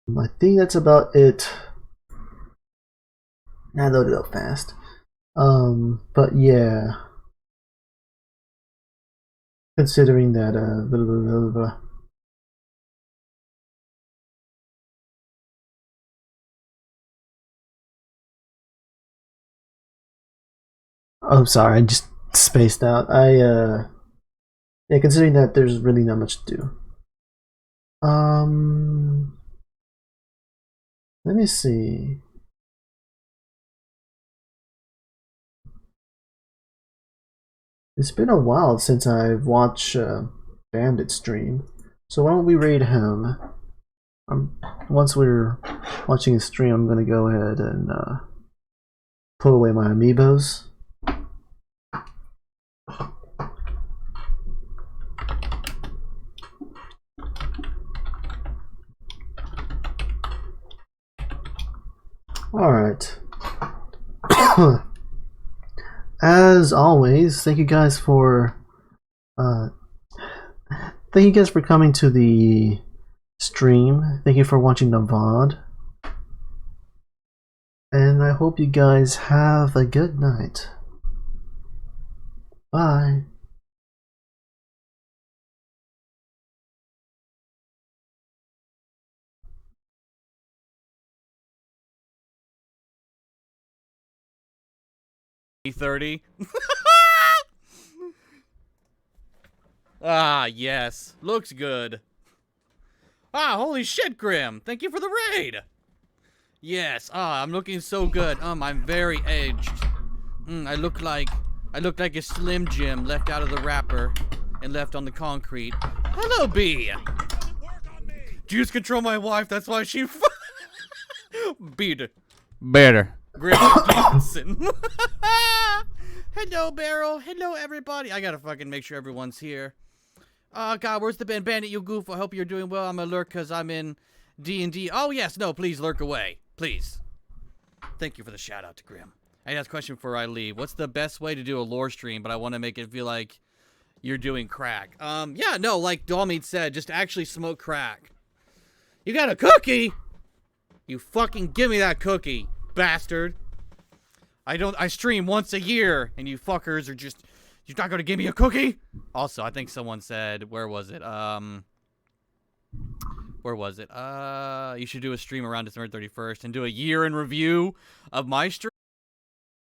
I think that's about it. Now load it up fast. But yeah. Considering that blah, blah, blah, blah. Oh, sorry, I just spaced out. Yeah, considering that there's really not much to do. Let me see. It's been a while since I've watched Bandit stream, so why don't we raid him? Once we're watching his stream, I'm gonna go ahead and put away my Amiibos. Alright. As always, thank you guys for coming to the stream. Thank you for watching the VOD. And I hope you guys have a good night. Bye. E30. Ah, yes. Looks good. Ah, holy shit, Grim. Thank you for the raid. Yes. Ah, I'm looking so good. I'm very edged. I look like a Slim Jim left out of the wrapper and left on the concrete. Hello, B. Juice control my wife. That's why she beat better. Grim Johnson. Hello, Barrel. Hello, everybody. I gotta fucking make sure everyone's here. Oh, God, where's the Bandit, you goof? I hope you're doing well. I'm alert because I'm in D&D. Oh, yes. No, please lurk away. Please. Thank you for the shout-out to Grim. I got a question before I leave. What's the best way to do a lore stream, but I want to make it feel like you're doing crack? Yeah, no, like Dalmead said, just actually smoke crack. You got a cookie? You fucking give me that cookie, bastard. I stream once a year, and you fuckers are just, you're not gonna give me a cookie? Also, I think someone said, where was it? You should do a stream around December 31st and do a year in review of my stream.